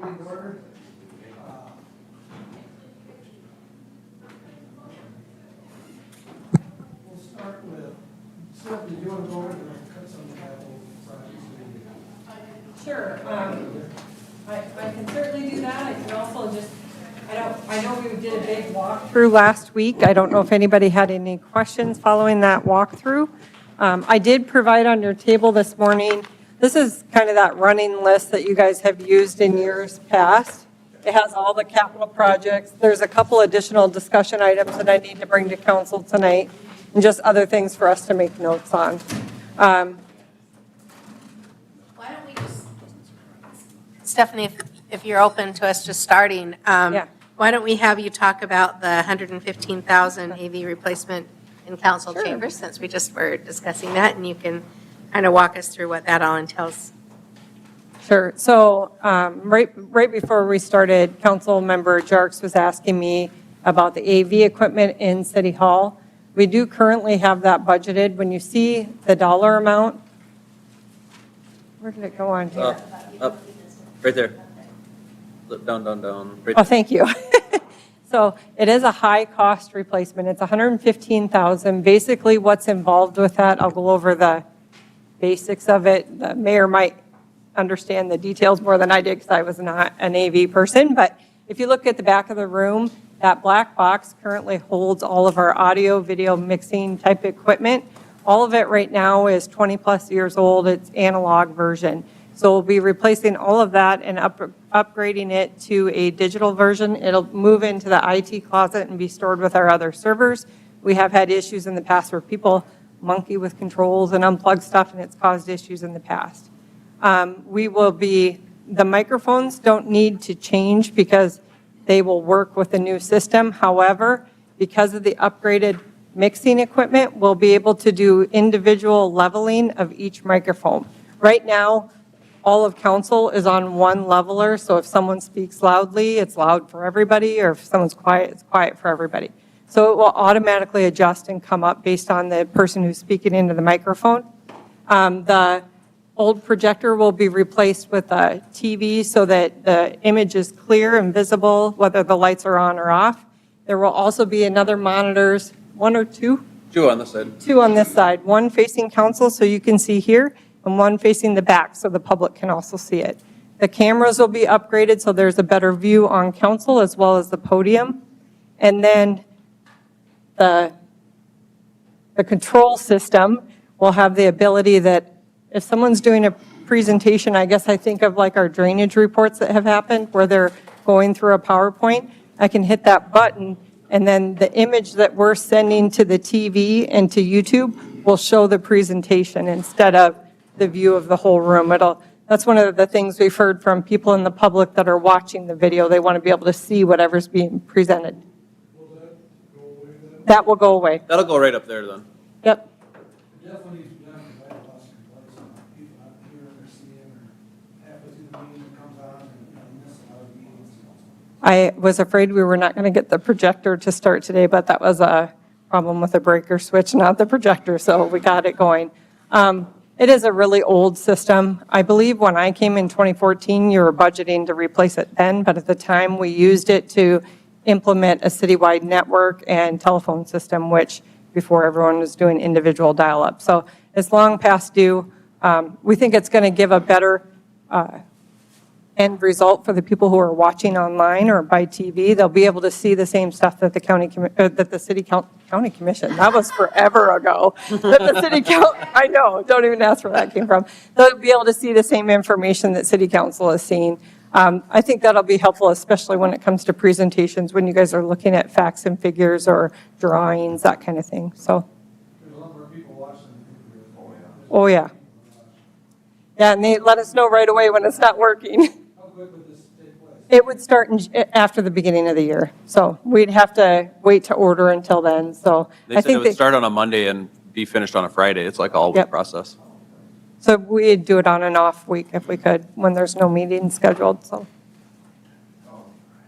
Order. We'll start with Stephanie. Do you want to go over and cut some of that? Sure. I can certainly do that. I can also just, I know we did a big walkthrough last week. I don't know if anybody had any questions following that walkthrough. I did provide on your table this morning, this is kind of that running list that you guys have used in years past. It has all the capital projects. There's a couple additional discussion items that I need to bring to council tonight and just other things for us to make notes on. Why don't we just, Stephanie, if you're open to us just starting, Yeah. why don't we have you talk about the 115,000 AV replacement in council Sure. chambers, since we just were discussing that, and you can kind of walk us through what that all entails. Sure. So right before we started, Council Member Jarks was asking me about the AV equipment in City Hall. We do currently have that budgeted. When you see the dollar amount, where did it go on here? Up, right there. Look, down, right Oh, thank you. So it is a high-cost replacement. It's $115,000. Basically, what's involved with that, I'll go over the basics of it. The mayor might understand the details more than I did because I was not an AV person. But if you look at the back of the room, that black box currently holds all of our audio, video mixing type equipment. All of it right now is 20-plus years old. It's analog version. So we'll be replacing all of that and upgrading it to a digital version. It'll move into the IT closet and be stored with our other servers. We have had issues in the past where people monkey with controls and unplug stuff, and it's caused issues in the past. The microphones don't need to change because they will work with the new system. However, because of the upgraded mixing equipment, we'll be able to do individual leveling of each microphone. Right now, all of council is on one leveler, so if someone speaks loudly, it's loud for everybody, or if someone's quiet, it's quiet for everybody. So it will automatically adjust and come up based on the person who's speaking into the microphone. The old projector will be replaced with a TV so that the image is clear and visible, whether the lights are on or off. There will also be another monitors, one or two? Two on this side. Two on this side, one facing council so you can see here, and one facing the back so the public can also see it. The cameras will be upgraded so there's a better view on council as well as the podium. And then the control system will have the ability that if someone's doing a presentation, I guess I think of like our drainage reports that have happened where they're going through a PowerPoint, I can hit that button and then the image that we're sending to the TV and to YouTube will show the presentation instead of the view of the whole room. That's one of the things we've heard from people in the public that are watching the video. They want to be able to see whatever's being presented. Will that go away then? That will go away. That'll go right up there then. Yep. It definitely needs to be done because I have lots of complaints. People not hearing or seeing or halfway through the meeting comes on and miss a lot of meetings. I was afraid we were not going to get the projector to start today, but that was a problem with the breaker switch, not the projector, so we got it going. It is a really old system. I believe when I came in 2014, you were budgeting to replace it then, but at the time we used it to implement a citywide network and telephone system, which before everyone was doing individual dial-up. So it's long past due. We think it's going to give a better end result for the people who are watching online or by TV. They'll be able to see the same stuff that the city county commission, that was forever ago, that the city I know, don't even ask where that came from. They'll be able to see the same information that city council is seeing. I think that'll be helpful, especially when it comes to presentations, when you guys are looking at facts and figures or drawings, that kind of thing. So. There's a lot more people watching. Oh, yeah. Yeah, and they let us know right away when it's not working. How quick would this take place? It would start after the beginning of the year. So we'd have to wait to order until then. So They I said it think would start on a Monday and be finished on a Friday. It's like all week Yep. process. So we'd do it on an off week if we could, when there's no meeting scheduled, so.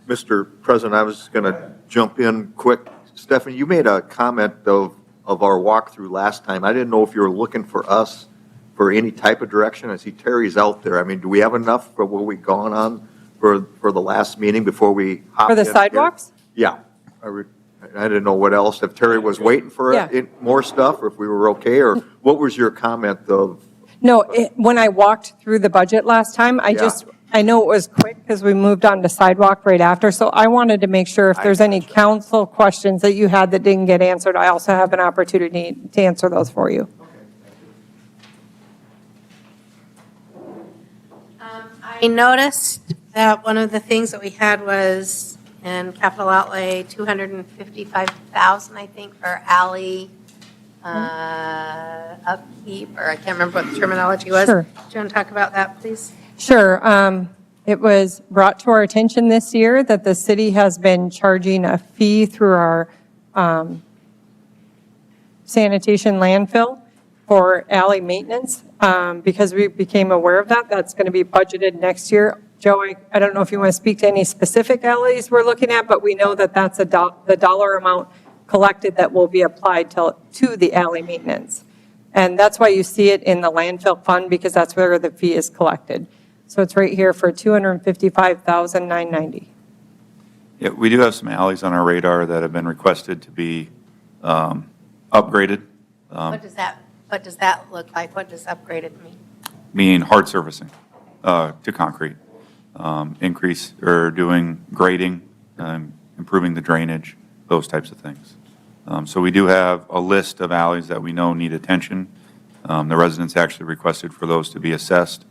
Mr. President, I was going to jump in quick. Stephanie, you made a comment of our walkthrough last time. I didn't know if you were looking for us for any type of direction. I see Terry's out there. I mean, do we have enough for what we've gone on for the last meeting before we hop For the in here? sidewalks? Yeah. I didn't know what else, if Terry was waiting for Yeah. more stuff, or if we were okay, or what was your comment of? No, when I walked through the budget last time, I know it was quick because we moved on to sidewalk right after, so I wanted to make sure if there's any council questions that you had that didn't get answered, I also have an opportunity to answer those for you. I noticed that one of the things that we had was in capital outlay, 255,000, I think, for alley upkeep, or I can't remember what the terminology was. Sure. Do you want to talk about that, please? Sure. It was brought to our attention this year that the city has been charging a fee through our sanitation landfill for alley maintenance. Because we became aware of that, that's going to be budgeted next year. Joe, I don't know if you want to speak to any specific alleys we're looking at, but we know that that's the dollar amount collected that will be applied to the alley maintenance. And that's why you see it in the landfill fund, because that's where the fee is collected. So it's right here for $255,990. Yeah, we do have some alleys on our radar that have been requested to be upgraded, What does that look like? What does upgraded mean? meaning hard surfacing to concrete, increase or doing grading, improving the drainage, those types of things. So we do have a list of alleys that we know need attention. The residents actually requested for those to be assessed,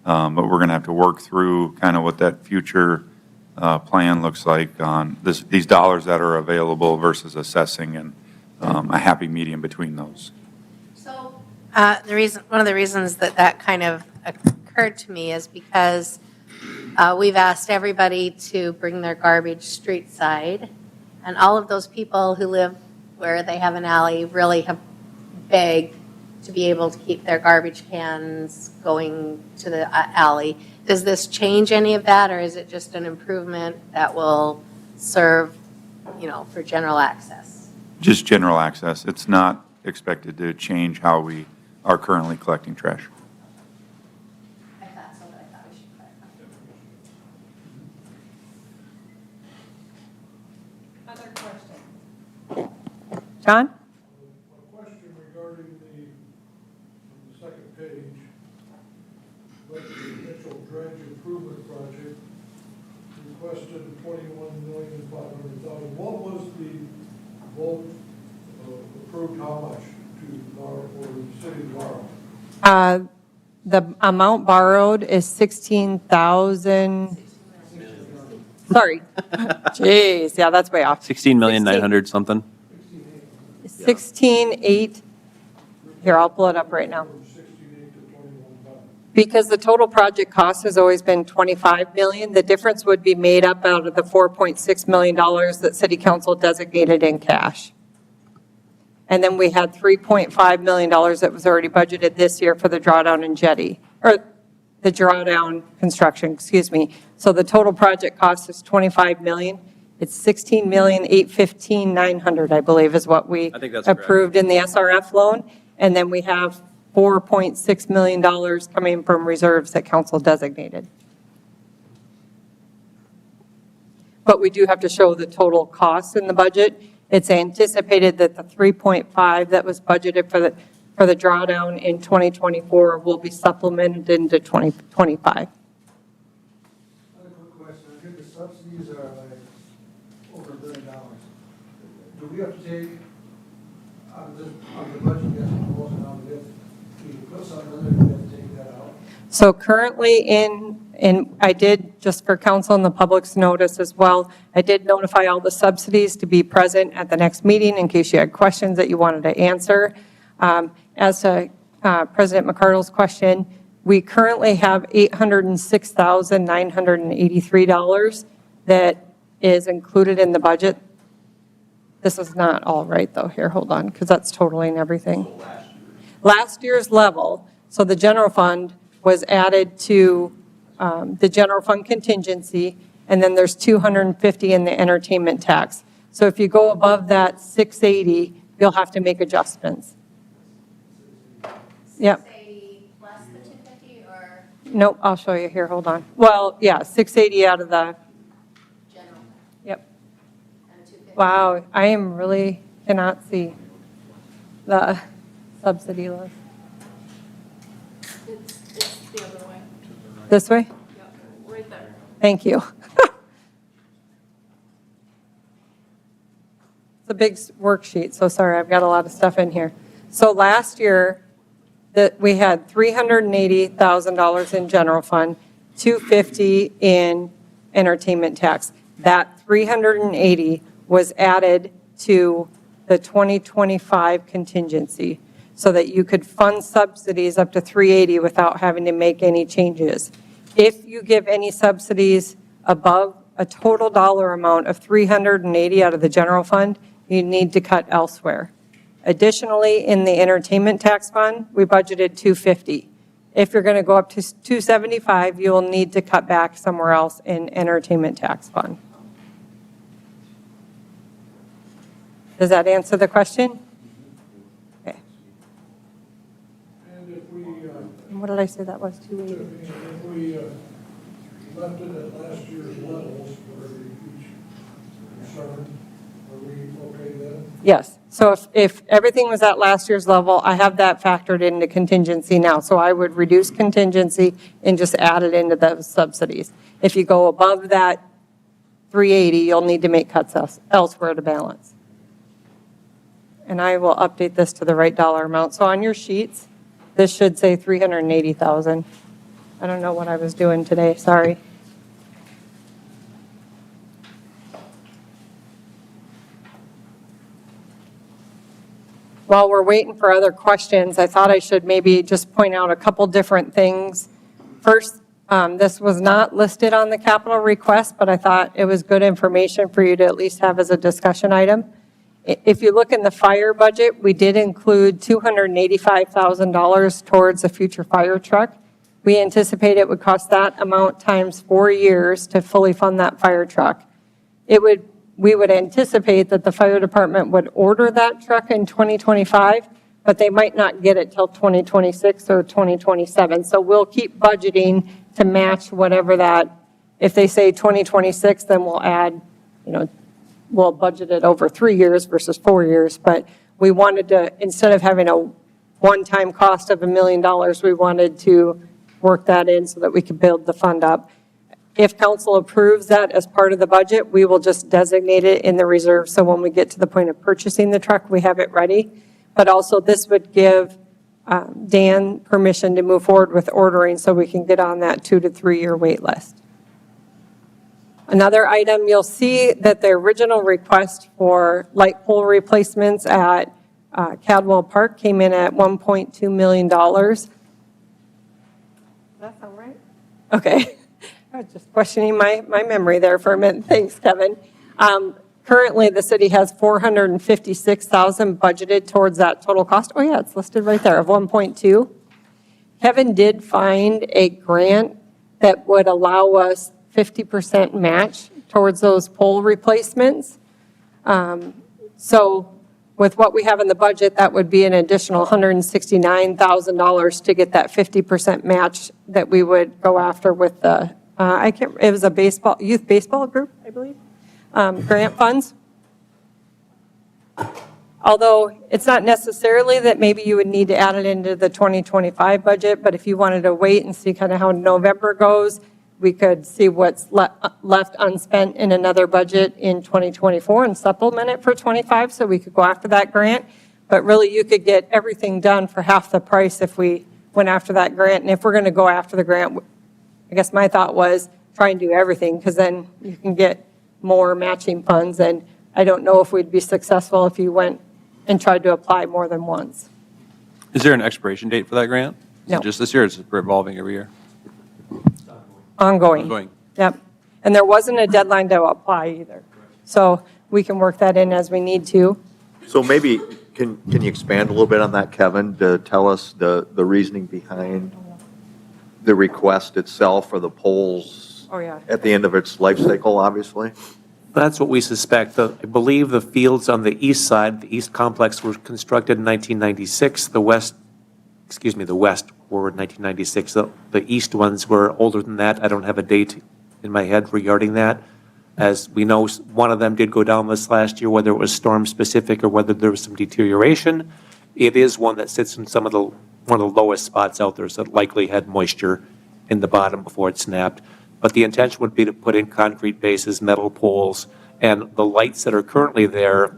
but we're going to have to work through kind of what that future plan looks like on these dollars that are available versus assessing, and a happy medium between those. So one of the reasons that kind of occurred to me is because we've asked everybody to bring their garbage street side, and all of those people who live where they have an alley really have begged to be able to keep their garbage cans going to the alley. Does this change any of that, or is it just an improvement that will serve, for general access? Just general access. It's not expected to change how we are currently collecting trash. I thought so, but I thought we should clarify. Other questions? John? A question regarding the second page, residential dredge improvement project, requested $21,500,000. What was the vote approved, how much to borrow, or the city to borrow? The amount borrowed is 16,000. Sorry. Jeez, yeah, that's way off. 16,900,000 something. 16,800. Here, I'll pull it up right now. 68 to 21,000. Because the total project cost has always been $25 million, the difference would be made up out of the $4.6 million that City Council designated in cash. And then we had $3.5 million that was already budgeted this year for the drawdown in Jetty, or the drawdown construction, excuse me. So the total project cost is $25 million. It's $16,815,900, I believe, is what we I think that's correct. approved in the SRF loan. And then we have $4.6 million coming from reserves that council designated. But we do have to show the total costs in the budget. It's anticipated that the 3.5 that was budgeted for the drawdown in 2024 will be supplemented into 2025. Another quick question. I think the subsidies are like over $1 billion. Do we have to take out of the budget, we have to propose it on the, we put something in there, we have to take that out? So currently I did, just for council and the public's notice as well, I did notify all the subsidies to be present at the next meeting in case you had questions that you wanted to answer. As to President McCardle's question, we currently have $806,983 that is included in the budget. This is not all right, though. Here, hold on, because that's totaling everything. Last year's level, so the general fund was added to the general fund contingency, and then there's 250 in the entertainment tax. So if you go above that 680, you'll have to make adjustments. Yep. 680 plus the 250, or? nope, I'll show you here, hold on. Well, yeah, 680 out of the, General yep. and 250. Wow, I am really cannot see the subsidy list. It's the other way. This way? Yep, right there. Thank you. It's a big worksheet, so sorry, I've got a lot of stuff in here. So last year, that we had $380,000 in general fund, $250 in entertainment tax. That 380 was added to the 2025 contingency so that you could fund subsidies up to 380 without having to make any changes. If you give any subsidies above a total dollar amount of 380 out of the general fund, you need to cut elsewhere. Additionally, in the entertainment tax fund, we budgeted 250. If you're going to go up to 275, you will need to cut back somewhere else in entertainment tax fund. Does that answer the question? Okay. And if we, What did I say that was, 280? if we left it at last year's levels for each concern, are we okay then? Yes. So if everything was at last year's level, I have that factored into contingency now. So I would reduce contingency and just add it into those subsidies. If you go above that 380, you'll need to make cuts elsewhere to balance. And I will update this to the right dollar amount. So on your sheets, this should say 380,000. I don't know what I was doing today, sorry. While we're waiting for other questions, I thought I should maybe just point out a couple different things. First, this was not listed on the capital request, but I thought it was good information for you to at least have as a discussion item. If you look in the fire budget, we did include $285,000 towards a future fire truck. We anticipate it would cost that amount times 4 years to fully fund that fire truck. We would anticipate that the fire department would order that truck in 2025, but they might not get it till 2026 or 2027. So we'll keep budgeting to match whatever that, if they say 2026, then we'll add, we'll budget it over 3 years versus 4 years. But we wanted to, instead of having a one-time cost of $1 million, we wanted to work that in so that we could build the fund up. If council approves that as part of the budget, we will just designate it in the reserve. So when we get to the point of purchasing the truck, we have it ready. But also this would give Dan permission to move forward with ordering so we can get on that 2 to 3 year wait list. Another item, you'll see that the original request for light pole replacements at Cadwell Park came in at $1.2 million. Does that sound right? Okay. I was just questioning my memory there for a minute. Thanks, Kevin. Currently, the city has $456,000 budgeted towards that total cost. Oh, yeah, it's listed right there of 1.2. Kevin did find a grant that would allow us 50% match towards those pole replacements. So with what we have in the budget, that would be an additional $169,000 to get that 50% match that we would go after with the it was a youth baseball group, I believe, grant funds. Although it's not necessarily that maybe you would need to add it into the 2025 budget, but if you wanted to wait and see kind of how November goes, we could see what's left unspent in another budget in 2024 and supplement it for 25, so we could go after that grant. But really, you could get everything done for half the price if we went after that grant. And if we're going to go after the grant, I guess my thought was try and do everything, because then you can get more matching funds. And I don't know if we'd be successful if you went and tried to apply more than once. Is there an expiration date for that grant? Is No. it just this year, or is it revolving every year? Ongoing. Ongoing. Yep. And there wasn't a deadline to apply either. So we can work that in as we need to. So maybe, can you expand a little bit on that, Kevin, to tell us the reasoning behind the request itself for the polls Oh, yeah. at the end of its life cycle, obviously? That's what we suspect. I believe the fields on the east side, the east complex, were constructed in 1996. The west were in 1996. The east ones were older than that. I don't have a date in my head regarding that. As we know, one of them did go down this last year, whether it was storm-specific or whether there was some deterioration. It is one that sits in one of the lowest spots out there, so it likely had moisture in the bottom before it snapped. But the intention would be to put in concrete bases, metal poles, and the lights that are currently there,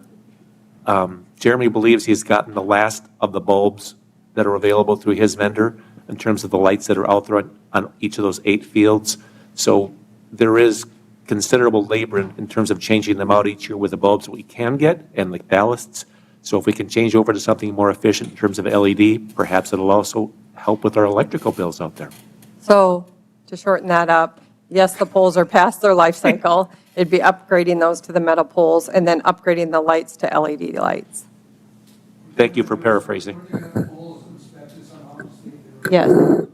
Jeremy believes he's gotten the last of the bulbs that are available through his vendor in terms of the lights that are out there on each of those 8 fields. So there is considerable labor in terms of changing them out each year with the bulbs that we can get and the ballasts. So if we can change over to something more efficient in terms of LED, perhaps it'll also help with our electrical bills out there. So to shorten that up, yes, the poles are past their life cycle. It'd be upgrading those to the metal poles and then upgrading the lights to LED lights. Thank you for paraphrasing. We're gonna have poles inspected somehow to see if they're- Yes.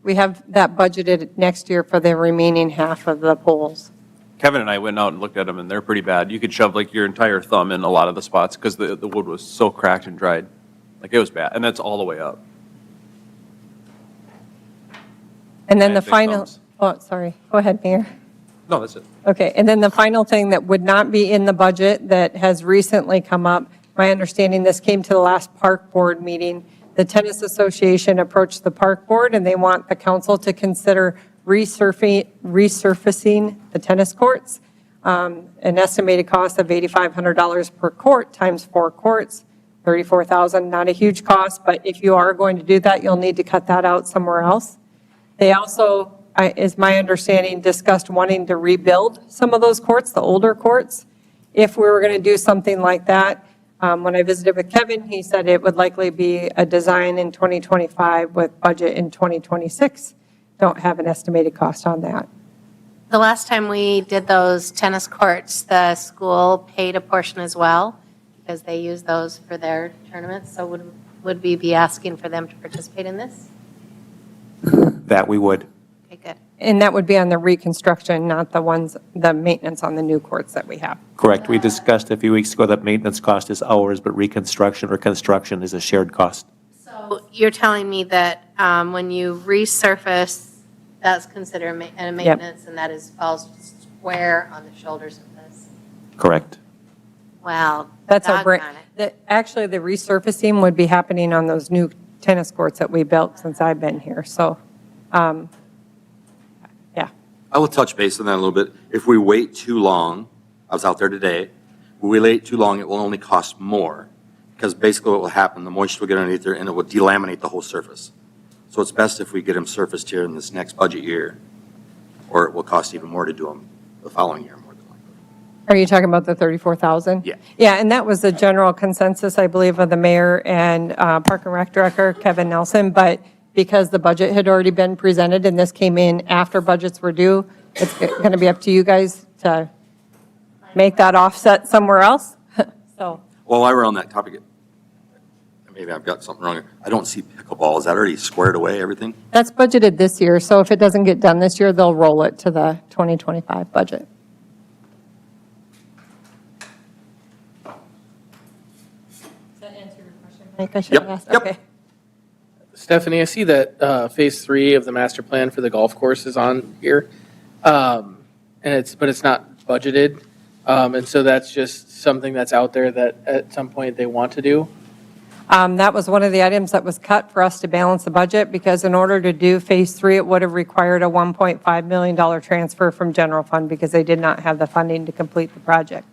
We have that budgeted next year for the remaining half of the poles. Kevin and I went out and looked at them, and they're pretty bad. You could shove like your entire thumb in a lot of the spots because the wood was so cracked and dried. Like, it was bad, and that's all the way up. And then the Big final, thumbs. oh, sorry, go ahead, Mayor. No, that's it. Okay, and then the final thing that would not be in the budget that has recently come up, my understanding, this came to the last park board meeting. The tennis association approached the park board and they want the council to consider resurfacing the tennis courts. An estimated cost of $8,500 per court times 4 courts, $34,000, not a huge cost, but if you are going to do that, you'll need to cut that out somewhere else. They also, is my understanding, discussed wanting to rebuild some of those courts, the older courts. If we were going to do something like that, when I visited with Kevin, he said it would likely be a design in 2025 with budget in 2026. Don't have an estimated cost on that. The last time we did those tennis courts, the school paid a portion as well because they use those for their tournaments. So would we be asking for them to participate in this? That we would. Okay, good. And that would be on the reconstruction, not the ones, the maintenance on the new courts that we have. Correct. We discussed a few weeks ago that maintenance cost is ours, but reconstruction or construction is a shared cost. So you're telling me that when you resurface, that's considered a maintenance and that falls square on the shoulders of this? Correct. Wow. That's our doggone brand. it. Actually, the resurfacing would be happening on those new tennis courts that we built since I've been here. So, yeah. I will touch base on that a little bit. If we wait too long, I was out there today, if we wait too long, it will only cost more. Because basically what will happen, the moisture will get underneath there and it will delaminate the whole surface. So it's best if we get them surfaced here in this next budget year, or it will cost even more to do them the following year, more than likely. Are you talking about the 34,000? Yeah. Yeah, and that was the general consensus, I believe, of the mayor and Park and Rec Director, Kevin Nelson. But because the budget had already been presented and this came in after budgets were due, it's going to be up to you guys to make that offset somewhere else. So, Well, while we're on that topic, maybe I've got something wrong. I don't see pickleball. Is that already squared away, everything? that's budgeted this year. So if it doesn't get done this year, they'll roll it to the 2025 budget. Does that answer your question, Mike? I should have asked. Yep. Okay. Stephanie, I see that phase 3 of the master plan for the golf course is on here, but it's not budgeted, and so that's just something that's out there that at some point they want to do. That was one of the items that was cut for us to balance the budget, because in order to do Phase 3, it would have required a $1.5 million transfer from general fund because they did not have the funding to complete the project.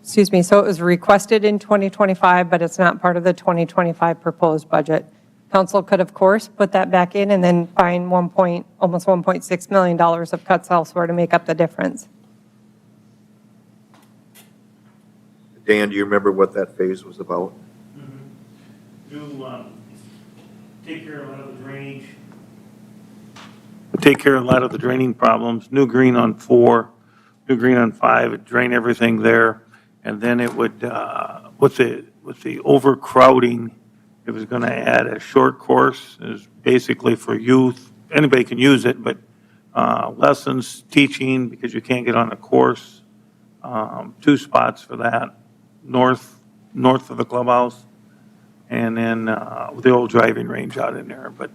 So it was requested in 2025, but it's not part of the 2025 proposed budget. Council could, of course, put that back in and then find almost $1.6 million of cuts elsewhere to make up the difference. Dan, do you remember what that phase was about? To take care of a lot of the drainage. Take care of a lot of the draining problems. New green on 4, new green on 5, it'd drain everything there. And then it would, with the overcrowding, it was going to add a short course. It's basically for youth. Anybody can use it, but lessons, teaching, because you can't get on a course. 2 spots for that, north of the clubhouse. and then the old driving range out in there, but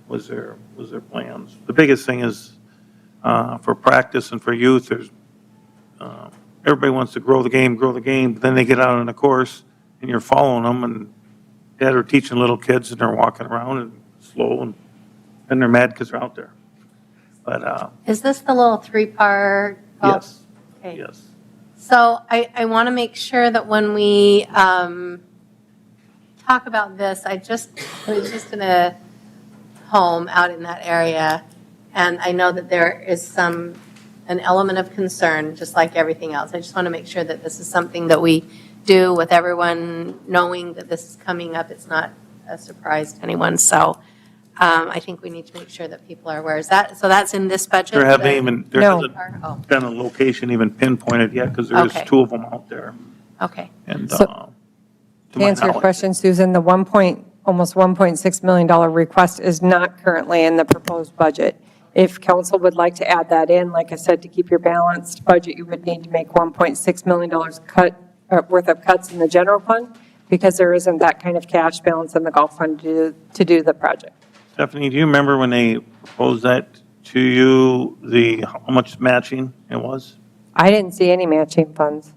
was their plans. The biggest thing is for practice and for youth, there's everybody wants to grow the game, but then they get out on the course and you're following them, and dad are teaching little kids and they're walking around and slow, and then they're mad because they're out there. But Is this the little 3-par golf? yes, Okay. yes. So I want to make sure that when we talk about this, I was just in a home out in that area, and I know that there is an element of concern, just like everything else. I just want to make sure that this is something that we do with everyone knowing that this is coming up. It's not a surprise to anyone. So I think we need to make sure that people are aware. So that's in this budget? There hasn't No. been a location even pinpointed yet, because there is Okay. 2 of them out there. Okay. And So- to To my answer your knowledge- question, Susan, the almost $1.6 million request is not currently in the proposed budget. If council would like to add that in, like I said, to keep your balanced budget, you would need to make $1.6 million worth of cuts in the general fund, because there isn't that kind of cash balance in the golf fund to do the project. Stephanie, do you remember when they proposed that to you, how much matching it was? I didn't see any matching funds.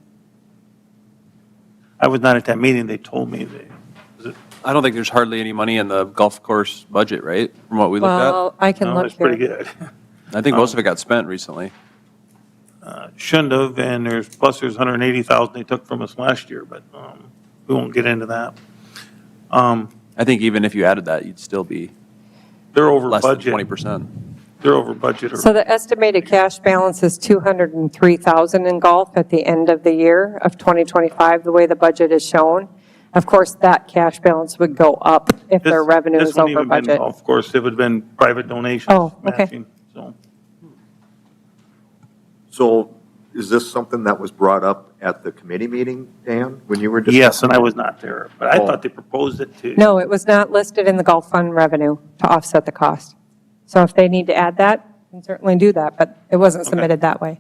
I was not at that meeting, they told me I don't think there's hardly any money in the golf course budget, right? From what we looked at. Well, I can no, look it's pretty here. good. I think most of it got spent recently. Shouldn't have, and there's 180,000 they took from us last year, but we won't get into that. I think even if you added that, you'd still be They're over less than budget. 20%. They're over budget. So the estimated cash balance is $203,000 in golf at the end of the year of 2025, the way the budget is shown. Of course, that cash balance would go up if their revenue is over budget. Of course, it would have been private donations. Oh, okay. matching, so. So is this something that was brought up at the committee meeting, Dan, when you were discussing? Yes, and I was not there, but I Oh. thought they proposed it to. No, it was not listed in the golf fund revenue to offset the cost. So if they need to add that, they can certainly do that, but it wasn't submitted that way.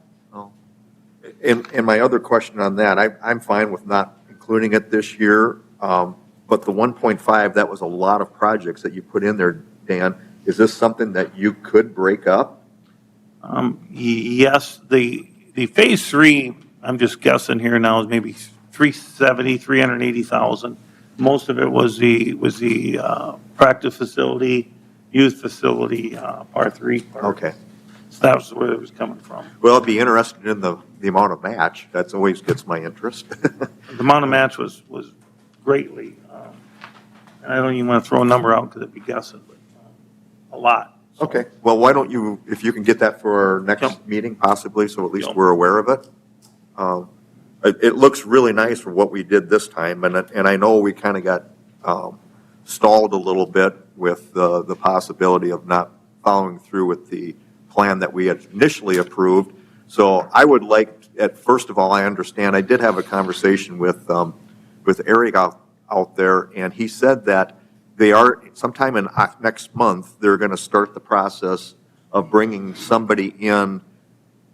And my other question on that, I'm fine with not including it this year, but the 1.5, that was a lot of projects that you put in there, Dan. Is this something that you could break up? Yes, the phase 3, I'm just guessing here now, is maybe 380,000. Most of it was the practice facility, youth facility, par 3. Okay. So that was where it was coming from. Well, I'd be interested in the amount of match. That's always gets my interest. The amount of match was greatly, and I don't even want to throw a number out because it'd be guessing, but a lot. So, Okay, well, why don't you, if you can get that for our next Yep. meeting possibly, so at least Yep. we're aware of it. It looks really nice for what we did this time, and I know we kind of got stalled a little bit with the possibility of not following through with the plan that we had initially approved. So I would like, first of all, I understand, I did have a conversation with Eric out there, and he said that they are, sometime in next month, they're going to start the process of bringing somebody in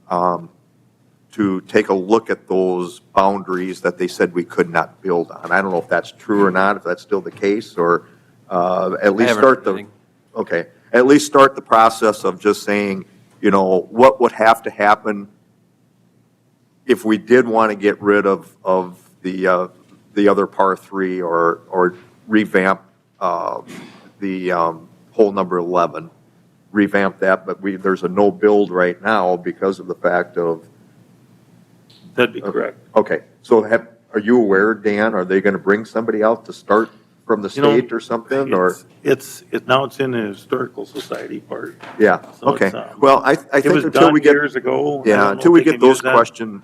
to take a look at those boundaries that they said we could not build on. I don't know if that's true or not, if that's still the case, or at least haven't start heard the, anything. okay, at least start the process of just saying, you know, what would have to happen if we did want to get rid of the other par 3 or revamp the hole number 11, revamp that, but there's a no build right now because of the fact of. That'd be correct. Okay, so are you aware, Dan, are they going to bring somebody out to start from the You know, state or something, or? It's now it's in the historical society part. Yeah, So okay. it's, Well, I It think was until we done get. years ago. I Yeah, don't know until if we they get can those use that. questions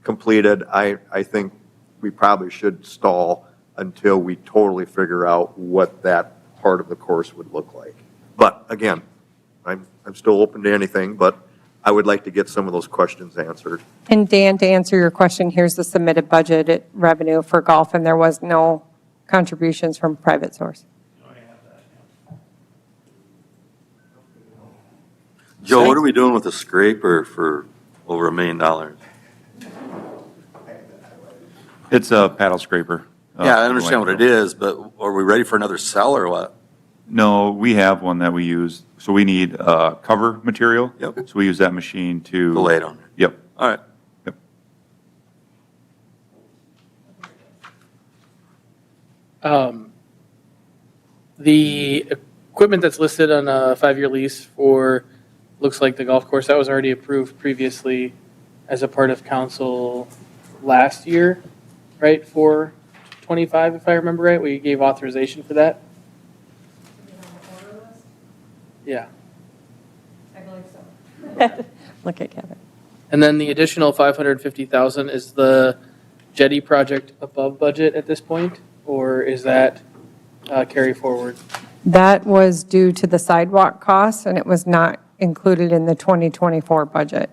completed, I think we probably should stall until we totally figure out what that part of the course would look like. But again, I'm still open to anything, but I would like to get some of those questions answered. And Dan, to answer your question, here's the submitted budget revenue for golf, and there was no contributions from private source. Joe, what are we doing with the scraper for over $1 million? It's a paddle scraper. Yeah, I understand what it is, but are we ready for another cell or what? No, we have one that we use, so we need cover material. Yep. So we use that machine to. To lay it on there. Yep. All right. Yep. The equipment that's listed on a 5-year lease for, looks like the golf course, that was already approved previously as a part of council last year, right, for 25, if I remember right? We gave authorization for that? Yeah. I believe so. Look at Kevin. And then the additional 550,000, is the Jetty project above budget at this point? Or is that carry forward? That was due to the sidewalk costs, and it was not included in the 2024 budget.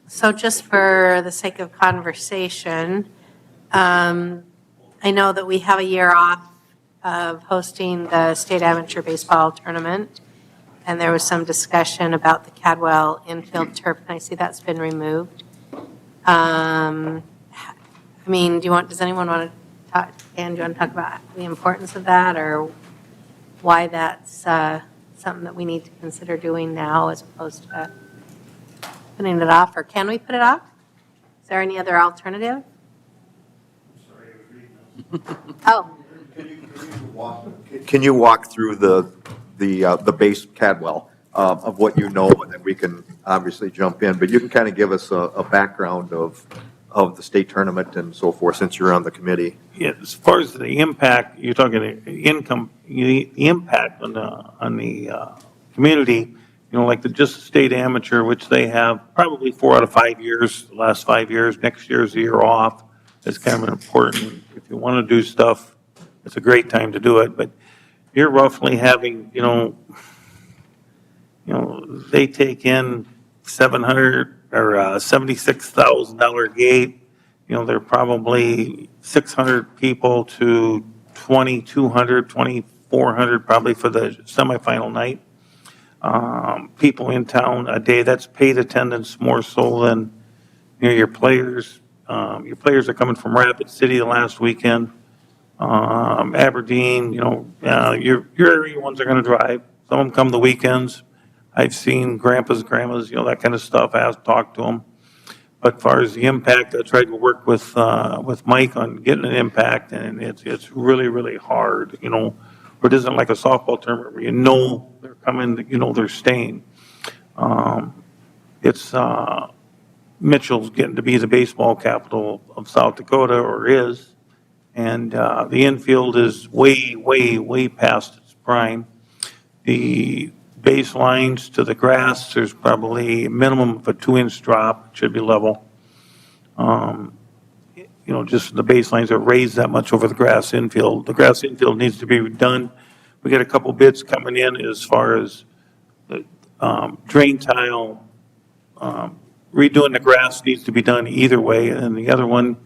So just for the sake of conversation, I know that we have a year off of hosting the state amateur baseball tournament, and there was some discussion about the Cadwell infield turf, and I see that's been removed. I mean, does anyone want to talk, Dan, do you want to talk about the importance of that, or why that's something that we need to consider doing now as opposed to putting it off, or can we put it off? Is there any other alternative? Oh, Can you walk through the base Cadwell of what you know, and then we can obviously jump in, but you can kind of give us a background of the state tournament and so forth, since you're on the committee. Yeah, as far as the impact, you're talking the impact on the community, like just the state amateur, which they have probably 4 out of 5 years, the last 5 years, next year's the year off. It's kind of important. If you want to do stuff, it's a great time to do it, but you're roughly having, they take in $700 or $76,000 gate. They're probably 600 people to 2,200, 2,400 probably for the semifinal night. People in town a day, that's paid attendance more so than, your players. Your players are coming from Rapid City the last weekend. Aberdeen, your area ones are going to drive. Some of them come the weekends. I've seen grandpas, grandmas, that kind of stuff. I have to talk to them. But as far as the impact, I tried to work with Mike on getting an impact, and it's really, really hard. It isn't like a softball tournament where they're coming, they're staying. It's Mitchell's getting to be the baseball capital of South Dakota, or is, and the infield is way, way, way past its prime. The baselines to the grass, there's probably a minimum of a 2-inch drop. It should be level. Just the baselines are raised that much over the grass infield. The grass infield needs to be redone. We got a couple bids coming in as far as the drain tile. Redoing the grass needs to be done either way, and the other one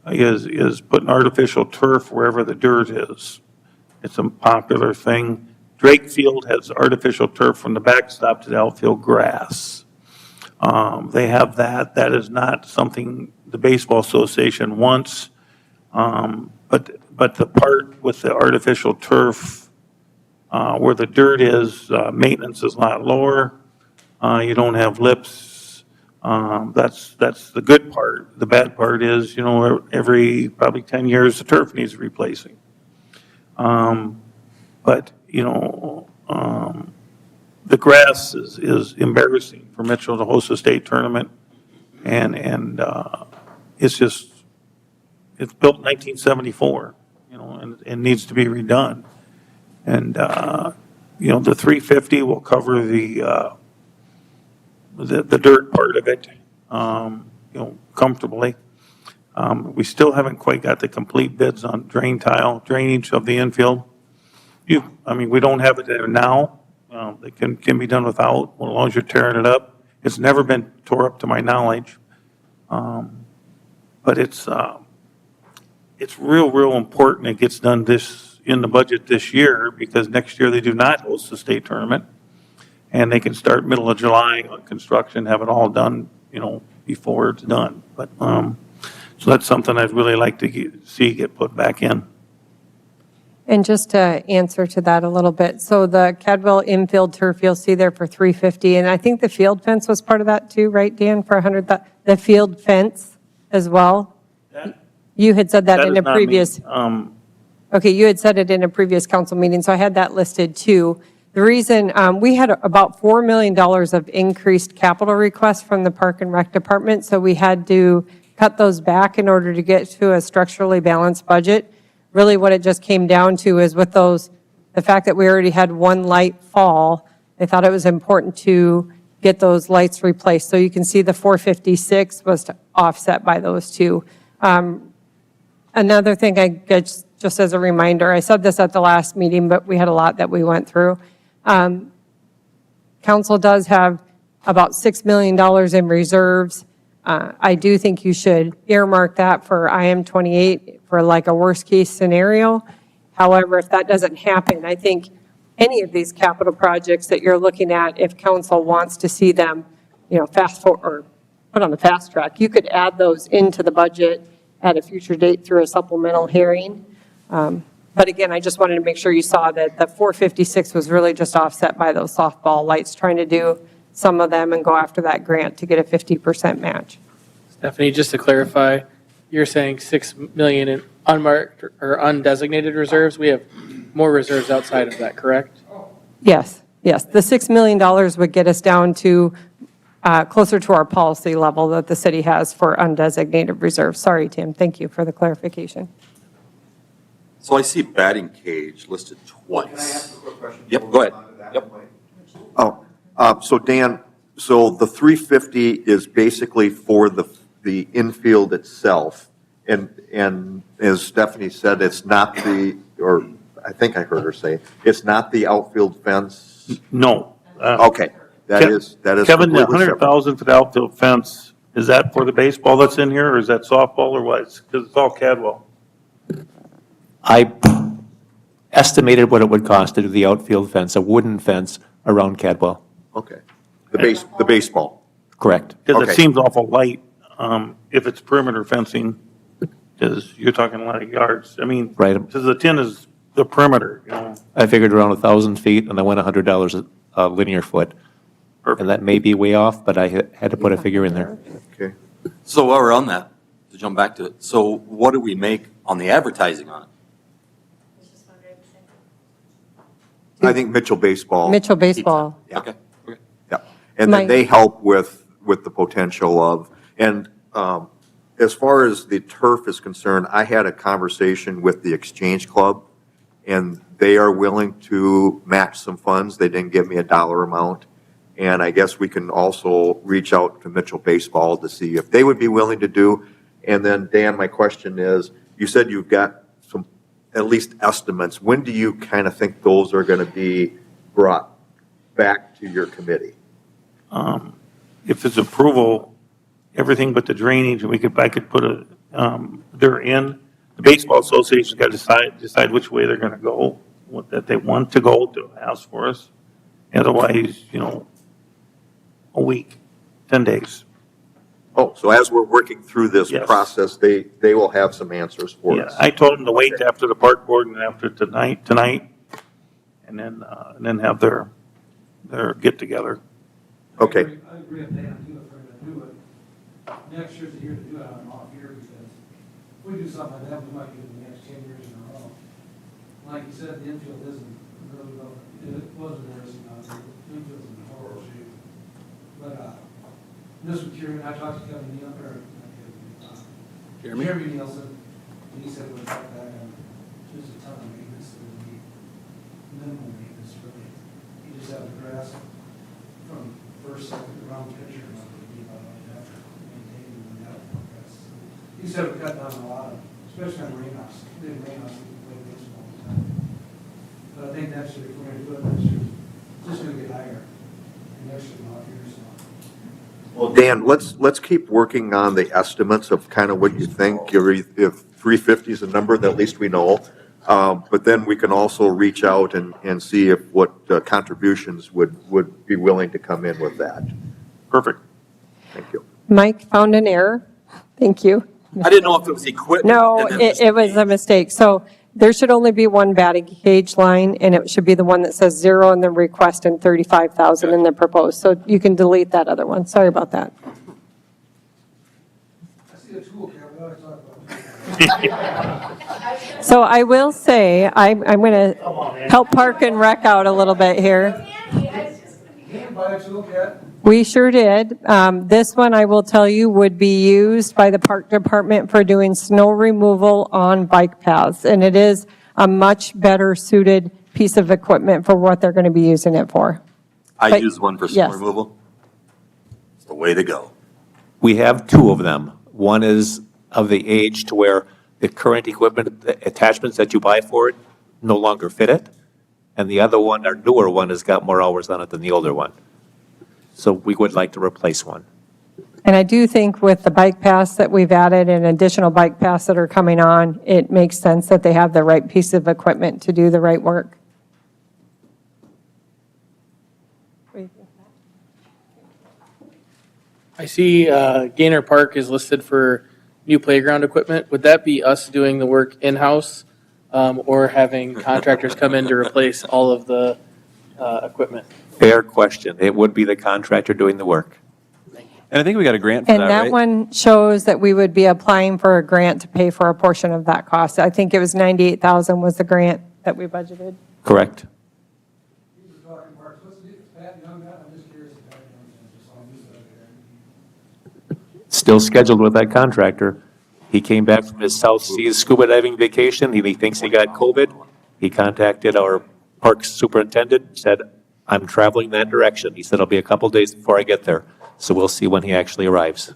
is putting artificial turf wherever the dirt is. It's a popular thing. Drake Field has artificial turf from the backstop to the outfield grass. They have that. That is not something the Baseball Association wants. But the part with the artificial turf, where the dirt is, maintenance is a lot lower. You don't have lips. That's the good part. The bad part is, every probably 10 years, the turf needs replacing. But the grass is embarrassing for Mitchell to host a state tournament, and it's built in 1974, and needs to be redone. And the 350 will cover the dirt part of it, comfortably. We still haven't quite got the complete bids on drainage of the infield. We don't have it there now. It can be done without, as long as you're tearing it up. It's never been tore up to my knowledge. But it's real important it gets done this in the budget this year, because next year they do not host the state tournament. And they can start middle of July on construction, have it all done, before it's done. But, so that's something I'd really like to see get put back in. And just to answer to that a little bit, so the Cadwell infield turf, you'll see there for $350, and I think the field fence was part of that too, right, Dan, for $100, the field fence as well? You had said that in a previous. Okay, you had said it in a previous council meeting, so I had that listed too. The reason, we had about $4 million of increased capital requests from the Park and Rec Department, so we had to cut those back in order to get to a structurally balanced budget. Really what it just came down to is with those, the fact that we already had one light fall, they thought it was important to get those lights replaced. So you can see the 456 was offset by those two. Another thing I guess, just as a reminder, I said this at the last meeting, but we had a lot that we went through. Council does have about $6 million in reserves. I do think you should earmark that for IM28 for like a worst case scenario. However, if that doesn't happen, I think any of these capital projects that you're looking at, if council wants to see them, fast forward or put on the fast track, you could add those into the budget at a future date through a supplemental hearing. But again, I just wanted to make sure you saw that the 456 was really just offset by those softball lights, trying to do some of them and go after that grant to get a 50% match. Stephanie, just to clarify, you're saying 6 million in unmarked or undesignated reserves? We have more reserves outside of that, correct? Yes. The $6 million would get us down to closer to our policy level that the city has for undesignated reserves. Sorry, Tim. Thank you for the clarification. So I see batting cage listed twice. Can I ask a quick question? Yep, go ahead. Yep. So Dan, so the 350 is basically for the infield itself, and as Stephanie said, it's not or I think I heard her say, it's not the outfield fence? No. Okay, that is Kevin, the completely separate. $100,000 for the outfield fence, is that for the baseball that's in here, or is that softball, or what? Because it's all Cadwell. I estimated what it would cost to do the outfield fence, a wooden fence around Cadwell. Okay, the baseball. Correct. Because Okay. it seems awful light, if it's perimeter fencing, because you're talking a lot of yards. I mean, Right. because the 10 is the perimeter, I figured around 1,000 feet, and I went $100 a linear foot. Perfect. And that may be way off, but I had to put a figure in there. Okay. So while we're on that, to jump back to it, so what do we make on the advertising on it? I think Mitchell Baseball. Mitchell Baseball. Yeah. Okay. Yeah, and then Mike. they help with the potential of, and as far as the turf is concerned, I had a conversation with the Exchange Club, and they are willing to match some funds. They didn't give me a dollar amount, and I guess we can also reach out to Mitchell Baseball to see if they would be willing to do. And then, Dan, my question is, you said you've got some, at least estimates. When do you kind of think those are going to be brought back to your committee? if it's approval, everything but the drainage, and I could put they're in. The baseball association's got to decide which way they're going to go, that they want to go to ask for us. Otherwise, a week, 10 days. Oh, so as we're working through this Yes. process, they will have some answers for Yeah, us. I told them to wait after the park board and after tonight, and then have their get-together. Okay. I agree with Dan, too, if we're gonna do it. Next year's the year to do it on an off year, because if we do something like that, we might do it the next 10 years in a row. Like you said, the infield isn't really well, it wasn't racing out there, the infield's in horrible shape. But, this was Kieran, I talked to Kevin Neal, or, not Kevin, Jeremy Nielsen, and he said we're back on, just a ton of maintenance, that would be minimal maintenance, really. You just have the grass from first, second, around pitcher, and that would be about all you have to maintain and that grass. He said we cut down a lot of, especially on rainouts, big rainouts, we can play baseball all the time. But I think next year, if we're gonna do it next year, it's just gonna get higher, and next year, off year, so. Well, Dan, let's keep working on the estimates of kind of what you think. If 350 is a number that at least we know. But then we can also reach out and see if what contributions would be willing to come in with that. Perfect. Thank you. Mike found an error. Thank you. I didn't know if it was equipment. No, and then it was a mistake. So there should only be one batting cage line, and it should be the one that says 0 in the request and 35,000 in the proposed. So you can delete that other one. Sorry about that. I see a tool cab, what I talk about. So I will say, I'm going to help Park and Rec out a little bit here. You can buy a tool cab. We sure did. This one, I will tell you, would be used by the park department for doing snow removal on bike paths. And it is a much better suited piece of equipment for what they're going to be using it for. I But- use one for snow yes. removal. It's the way to go. We have two of them. One is of the age to where the current equipment, the attachments that you buy for it no longer fit it. And the other one, our newer one, has got more hours on it than the older one. So we would like to replace one. And I do think with the bike paths that we've added and additional bike paths that are coming on, it makes sense that they have the right piece of equipment to do the right work. I see Gaynor Park is listed for new playground equipment. Would that be us doing the work in-house or having contractors come in to replace all of the equipment? Fair question. It would be the contractor doing the work. And I think we got a grant for And that, that right? one shows that we would be applying for a grant to pay for a portion of that cost. I think it was 98,000 was the grant that we budgeted. Correct. You were talking, Mark, what's the, Pat Young, I'm just curious if Pat Young, just on this side here. Still scheduled with that contractor. He came back from his South Seas scuba diving vacation. He thinks he got COVID. He contacted our park superintendent, said, I'm traveling that direction. He said, it'll be a couple days before I get there. So we'll see when he actually arrives.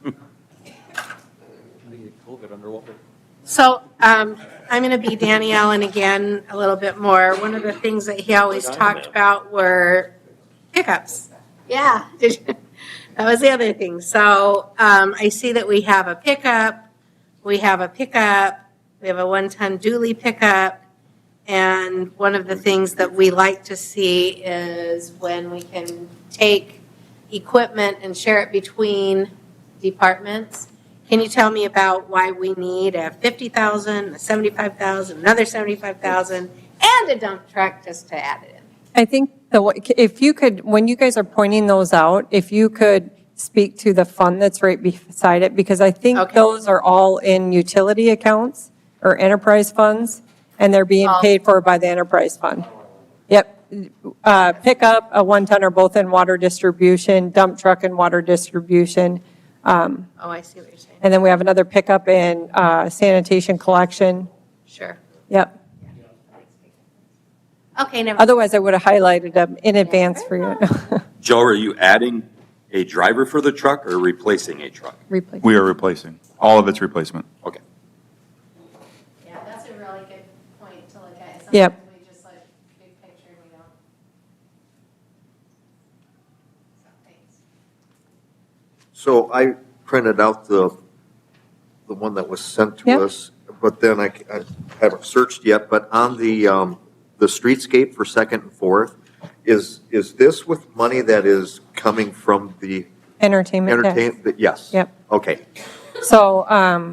So I'm going to be Danny Allen again a little bit more. One of the things that he always talked about were pickups. Yeah, that was the other thing. So I see that we have a pickup, we have a 1-ton dually pickup, and one of the things that we like to see is when we can take equipment and share it between departments. Can you tell me about why we need a 50,000, a 75,000, another 75,000, and a dump truck just to add it in? I think if you could, when you guys are pointing those out, if you could speak to the fund that's right beside it, because I think Okay. those are all in utility accounts or enterprise funds, and they're being paid for by the enterprise fund. Yep. Pickup, a 1-ton are both in water distribution, dump truck and water distribution. Oh, I see what you're saying. And then we have another pickup in sanitation collection. Sure. Yep. Okay, never. Otherwise, I would have highlighted them in advance for you. Joe, are you adding a driver for the truck or replacing a truck? Replace. We are replacing. All of its replacement. Okay. Yeah, that's a really good point to look at. Yep. Sometimes we just like big picture, we don't. So, thanks. So I printed out the one that was sent to Yep. us, but then I haven't searched yet, but on the streetscape for Second and Fourth, is this with money that is coming from the Entertainment tax. entertainment? Yes. Yep. Okay, So,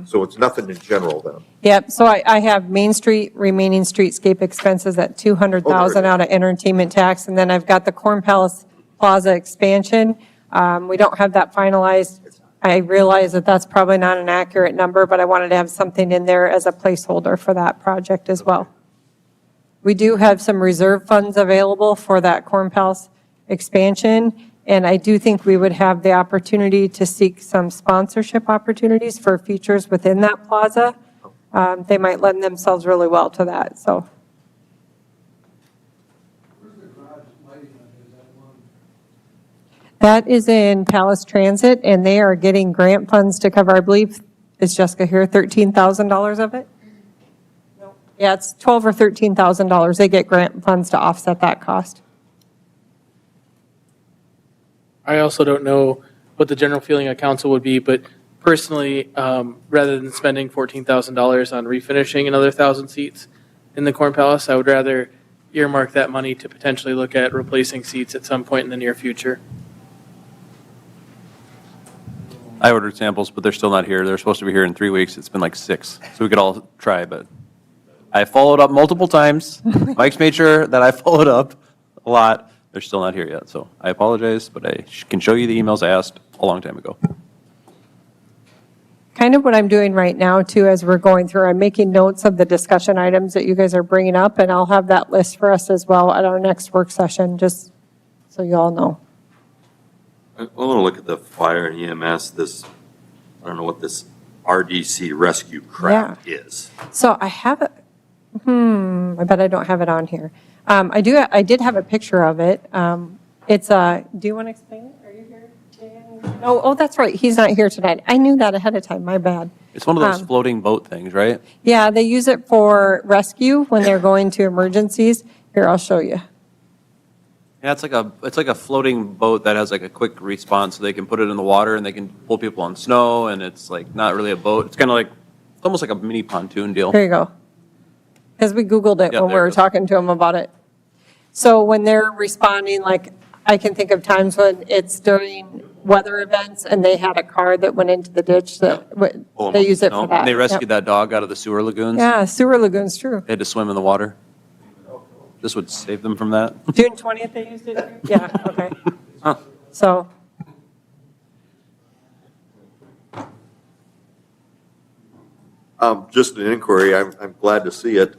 so it's nothing in general then? yep, so I have Main Street, remaining streetscape expenses at 200,000 out of entertainment tax, and then I've got the Corn Palace Plaza expansion. We don't have that finalized. I realize that that's probably not an accurate number, but I wanted to have something in there as a placeholder for that project as well. We do have some reserve funds available for that Corn Palace expansion, and I do think we would have the opportunity to seek some sponsorship opportunities for features within that plaza. They might lend themselves really well to that, so. Where's the garage lighting on it? Is that one? That is in Palace Transit, and they are getting grant funds to cover, I believe, is Jessica here, $13,000 of it? Yeah, it's $12,000 or $13,000. They get grant funds to offset that cost. I also don't know what the general feeling of council would be, but personally, rather than spending $14,000 on refinishing another 1,000 seats, in the Corn Palace. I would rather earmark that money to potentially look at replacing seats at some point in the near future. I ordered samples, but they're still not here. They're supposed to be here in 3 weeks. It's been like 6, so we could all try, but I followed up multiple times. Mike's made sure that I followed up a lot. They're still not here yet, so I apologize, but I can show you the emails I asked a long time ago. Kind of what I'm doing right now, too, as we're going through, I'm making notes of the discussion items that you guys are bringing up, and I'll have that list for us as well at our next work session, just so you all know. I want to look at the fire and EMS, this, I don't know what this RDC rescue crap is. So I have it, I bet I don't have it on here. I did have a picture of it. It's a, do you want to explain it? Are you here, Dan? Oh, that's right, he's not here tonight. I knew that ahead of time, my bad. It's one of those floating boat things, right? Yeah, they use it for rescue when they're going to emergencies. Here, I'll show you. Yeah, it's like a floating boat that has like a quick response, so they can put it in the water and they can pull people on snow, and it's like not really a boat. It's kind of like, it's almost like a mini pontoon deal. Here you go. Because we Googled it Yeah, when we there it were goes. talking to them about it. So when they're responding, like, I can think of times when it's during weather events and they had a car that went into the ditch that, they use it No, for that. They rescued Yep. that dog out of the sewer lagoons. Yeah, sewer lagoons, true. They had to swim in the water. This would save them from that. June 20th they used it? Too? Yeah, okay. Huh. So, Just an inquiry, I'm glad to see it.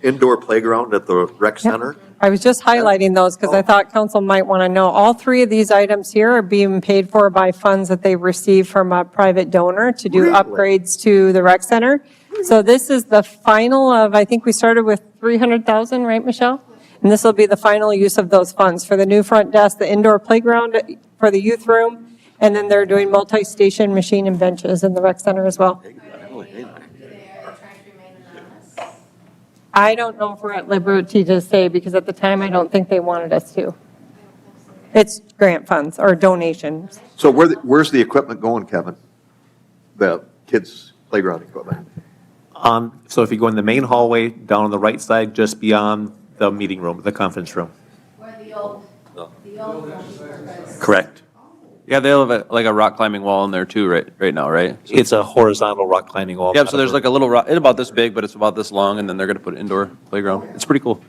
Indoor playground at the rec center. I was just highlighting those because I thought council might want to know. All 3 of these items here are being paid for by funds that they receive from a private donor to do Really? upgrades to the rec center. So this is the final of, I think we started with 300,000, right, Michelle? And this will be the final use of those funds for the new front desk, the indoor playground for the youth room, and then they're doing multi-station machine and benches in the rec center as well. I don't know if we're at liberty to say, because at the time, I don't think they wanted us to. It's grant funds or donations. So where's the equipment going, Kevin? The kids' playground equipment? So if you go in the main hallway, down on the right side, just beyond the meeting room, the conference room. Where the old purpose. Correct. Yeah, they have like a rock climbing wall in there too, right now, right? It's a horizontal rock climbing wall. Yep, so there's like a little rock, it's about this big, but it's about this long, and then they're gonna put an indoor playground. It's pretty cool.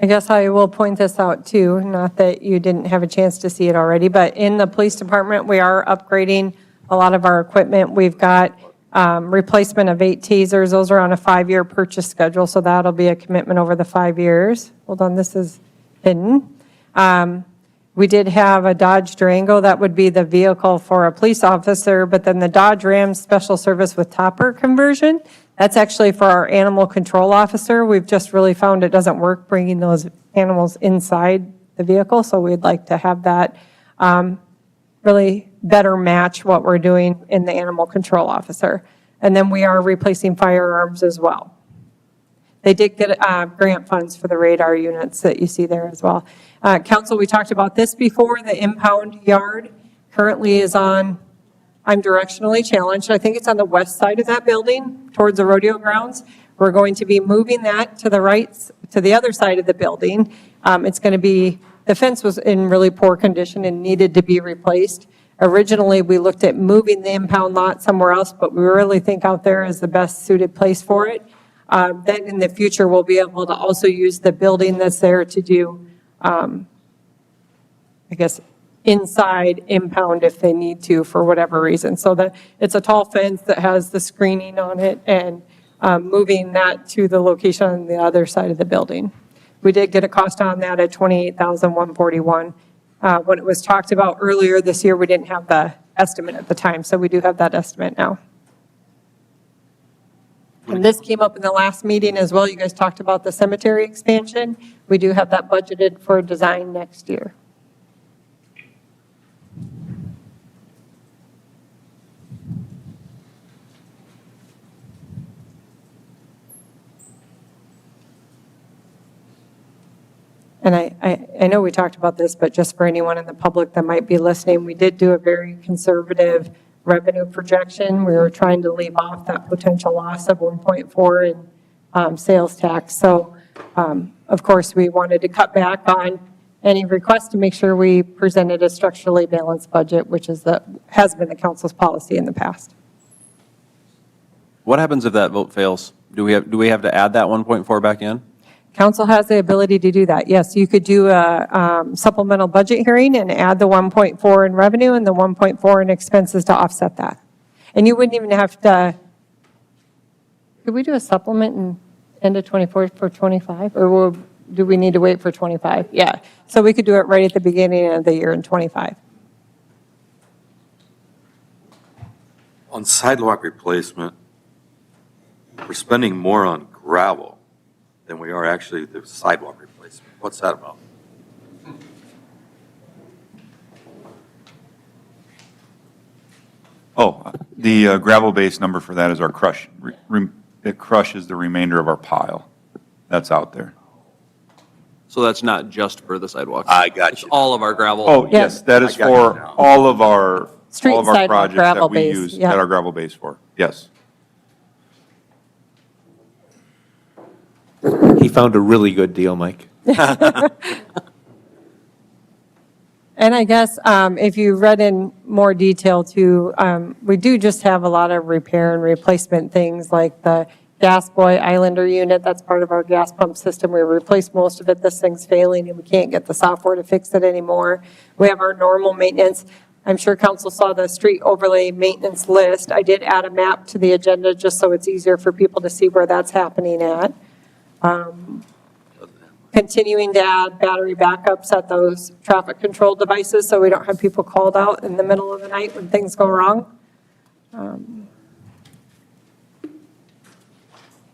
I guess I will point this out too, not that you didn't have a chance to see it already, but in the police department, we are upgrading a lot of our equipment. We've got replacement of 8 tasers. Those are on a 5-year purchase schedule, so that'll be a commitment over the 5 years. Hold on, this is hidden. We did have a Dodge Durango. That would be the vehicle for a police officer, but then the Dodge Ram Special Service with Topper conversion, that's actually for our animal control officer. We've just really found it doesn't work bringing those animals inside the vehicle, so we'd like to have that really better match what we're doing in the animal control officer. And then we are replacing firearms as well. They did get grant funds for the radar units that you see there as well. Council, we talked about this before. The impound yard currently is on, I'm directionally challenged. I think it's on the west side of that building towards the rodeo grounds. We're going to be moving that to the right, to the other side of the building. It's going to be, the fence was in really poor condition and needed to be replaced. Originally, we looked at moving the impound lot somewhere else, but we really think out there is the best suited place for it. Then in the future, we'll be able to also use the building that's there to do, I guess, inside impound if they need to for whatever reason. So that it's a tall fence that has the screening on it and moving that to the location on the other side of the building. We did get a cost on that at $28,141. When it was talked about earlier this year, we didn't have the estimate at the time, so we do have that estimate now. And this came up in the last meeting as well. You guys talked about the cemetery expansion. We do have that budgeted for design next year. And I know we talked about this, but just for anyone in the public that might be listening, we did do a very conservative revenue projection. We were trying to leave off that potential loss of 1.4 in sales tax. So, of course, we wanted to cut back on any request to make sure we presented a structurally balanced budget, which has been the council's policy in the past. What happens if that vote fails? Do we have to add that 1.4 back in? Council has the ability to do that. Yes, you could do a supplemental budget hearing and add the 1.4 in revenue and the 1.4 in expenses to offset that. And you wouldn't even have to, could we do a supplement in end of 24 for 25? Or do we need to wait for 25? Yeah, so we could do it right at the beginning of the year in 25. On sidewalk replacement, we're spending more on gravel than we are actually the sidewalk replacement. What's that about? Oh, the gravel-based number for that is our crush. It crushes the remainder of our pile that's out there. So that's not just for the sidewalks? I got It's you. all of our gravel? Oh, yes, that is I got you for now. all of our Street and sidewalk projects that gravel we base, use, yeah. that are gravel-based for, yes. He found a really good deal, Mike. And I guess if you read in more detail too, we do just have a lot of repair and replacement things like the gas boy islander unit. That's part of our gas pump system. We replaced most of it. This thing's failing and we can't get the software to fix it anymore. We have our normal maintenance. I'm sure council saw the street overlay maintenance list. I did add a map to the agenda just so it's easier for people to see where that's happening at. Continuing to add battery backups at those traffic control devices so we don't have people called out in the middle of the night when things go wrong. And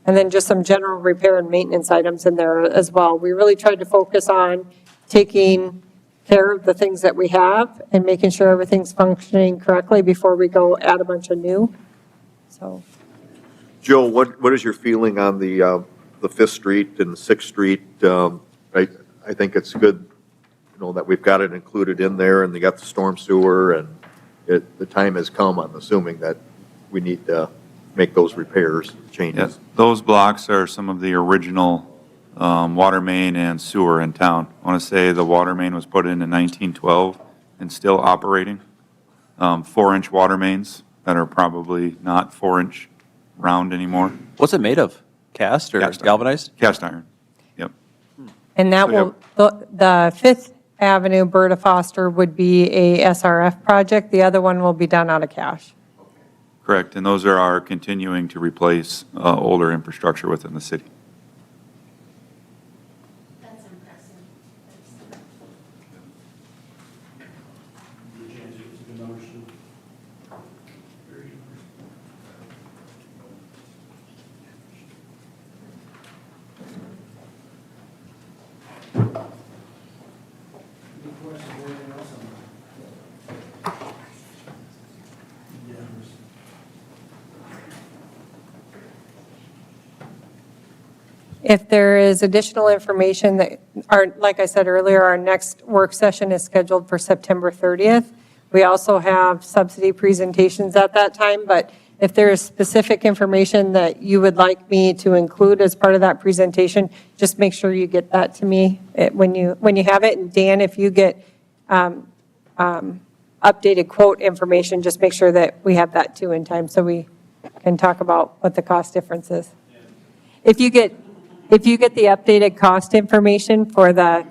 then just some general repair and maintenance items in there as well. We really tried to focus on taking care of the things that we have and making sure everything's functioning correctly before we go add a bunch of new. So. Joe, what is your feeling on the 5th Street and 6th Street? I think it's good, that we've got it included in there and they got the storm sewer and the time has come, I'm assuming, that we need to make those repairs, changes. Yes, those blocks are some of the original water main and sewer in town. I want to say the water main was put in 1912 and still operating. 4-inch water mains that are probably not 4-inch round anymore. What's it made of? Cast or Cast iron. galvanized? Cast iron, yep. And that will, the Fifth Avenue Berta Foster would be a SRF project. The other one will be done out of cash. Correct, and those are our continuing to replace older infrastructure within the city. That's impressive. Any questions, anything else on that? If there is additional information that, like I said earlier, our next work session is scheduled for September 30th. We also have subsidy presentations at that time, but if there is specific information that you would like me to include as part of that presentation, just make sure you get that to me when you have it. And Dan, if you get updated quote information, just make sure that we have that too in time so we can talk about what the cost difference is. If you get the updated cost information for the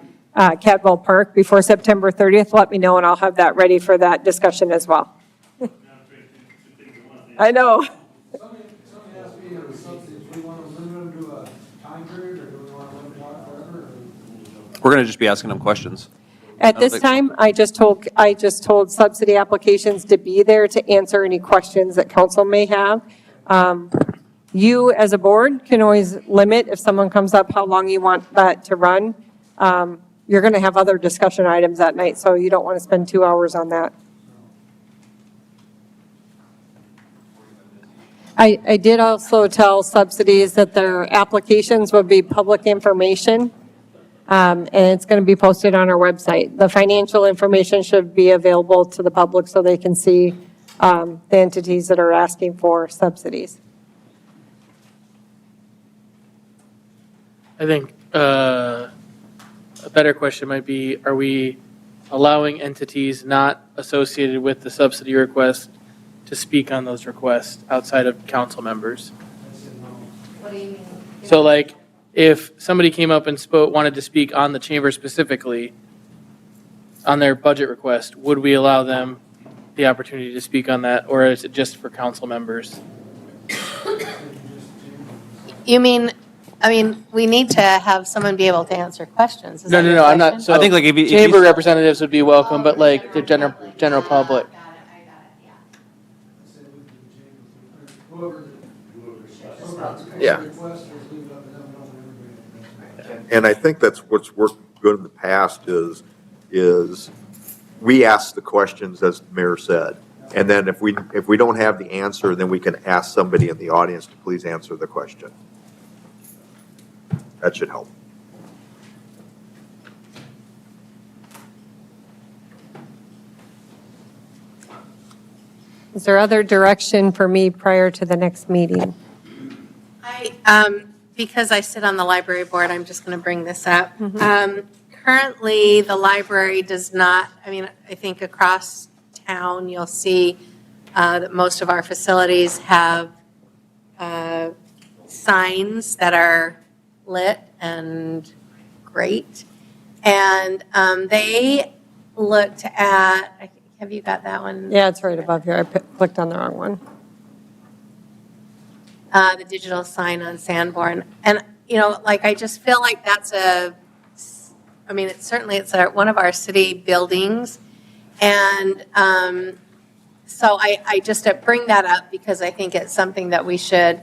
Cadwell Park before September 30th, let me know and I'll have that ready for that discussion as well. I know. Somebody asked me, the subsidies, do we want to limit them to a time period, or do we want to limit them forever? We're going to just be asking them questions. At this time, I just told subsidy applications to be there to answer any questions that council may have. You, as a board, can always limit, if someone comes up, how long you want that to run. You're going to have other discussion items that night, so you don't want to spend 2 hours on that. I did also tell subsidies that their applications will be public information, and it's going to be posted on our website. The financial information should be available to the public so they can see the entities that are asking for subsidies. I think a better question might be, are we allowing entities not associated with the subsidy request to speak on those requests outside of council members? What do you mean? So like, if somebody came up and wanted to speak on the chamber specifically, on their budget request, would we allow them the opportunity to speak on that, or is it just for council members? You mean, we need to have someone be able to answer questions. Is that your I'm not, question? so. I think, like, if you- Chamber representatives would be welcome, but like the general public. Whoever. Yeah. Request is leave it up to them, don't everybody. And I think that's what's worked good in the past is we ask the questions, as the mayor said. And then if we don't have the answer, then we can ask somebody in the audience to please answer the question. That should help. Is there other direction for me prior to the next meeting? Because I sit on the library board, I'm just going to bring this up. Currently, the library does not, I think across town, you'll see that most of our facilities have signs that are lit and great. And they looked at, have you got that one? Yeah, it's right above here. I clicked on the wrong one. The digital sign on Sanborn. And, I just feel like that's it's one of our city buildings. And so I just bring that up because I think it's something that we should,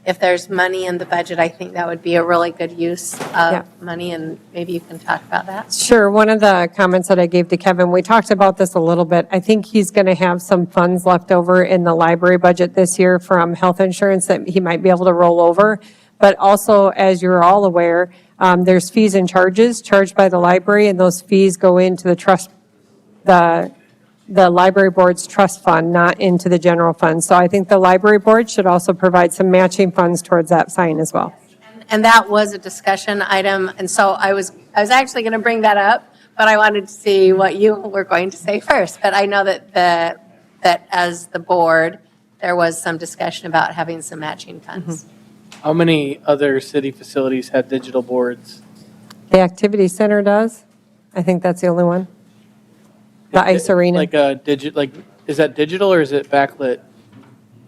if there's money in the budget, I think that would be a really good use of money, and maybe you can talk about that. Sure. One of the comments that I gave to Kevin, we talked about this a little bit. I think he's going to have some funds left over in the library budget this year from health insurance that he might be able to roll over. But also, as you're all aware, there's fees and charges charged by the library, and those fees go into the trust, the library board's trust fund, not into the general fund. So I think the library board should also provide some matching funds towards that sign as well. And that was a discussion item, and so I was actually going to bring that up, but I wanted to see what you were going to say first. But I know that as the board, there was some discussion about having some matching funds. How many other city facilities have digital boards? The activity center does. I think that's the only one. The ice arena. Like is that digital or is it backlit?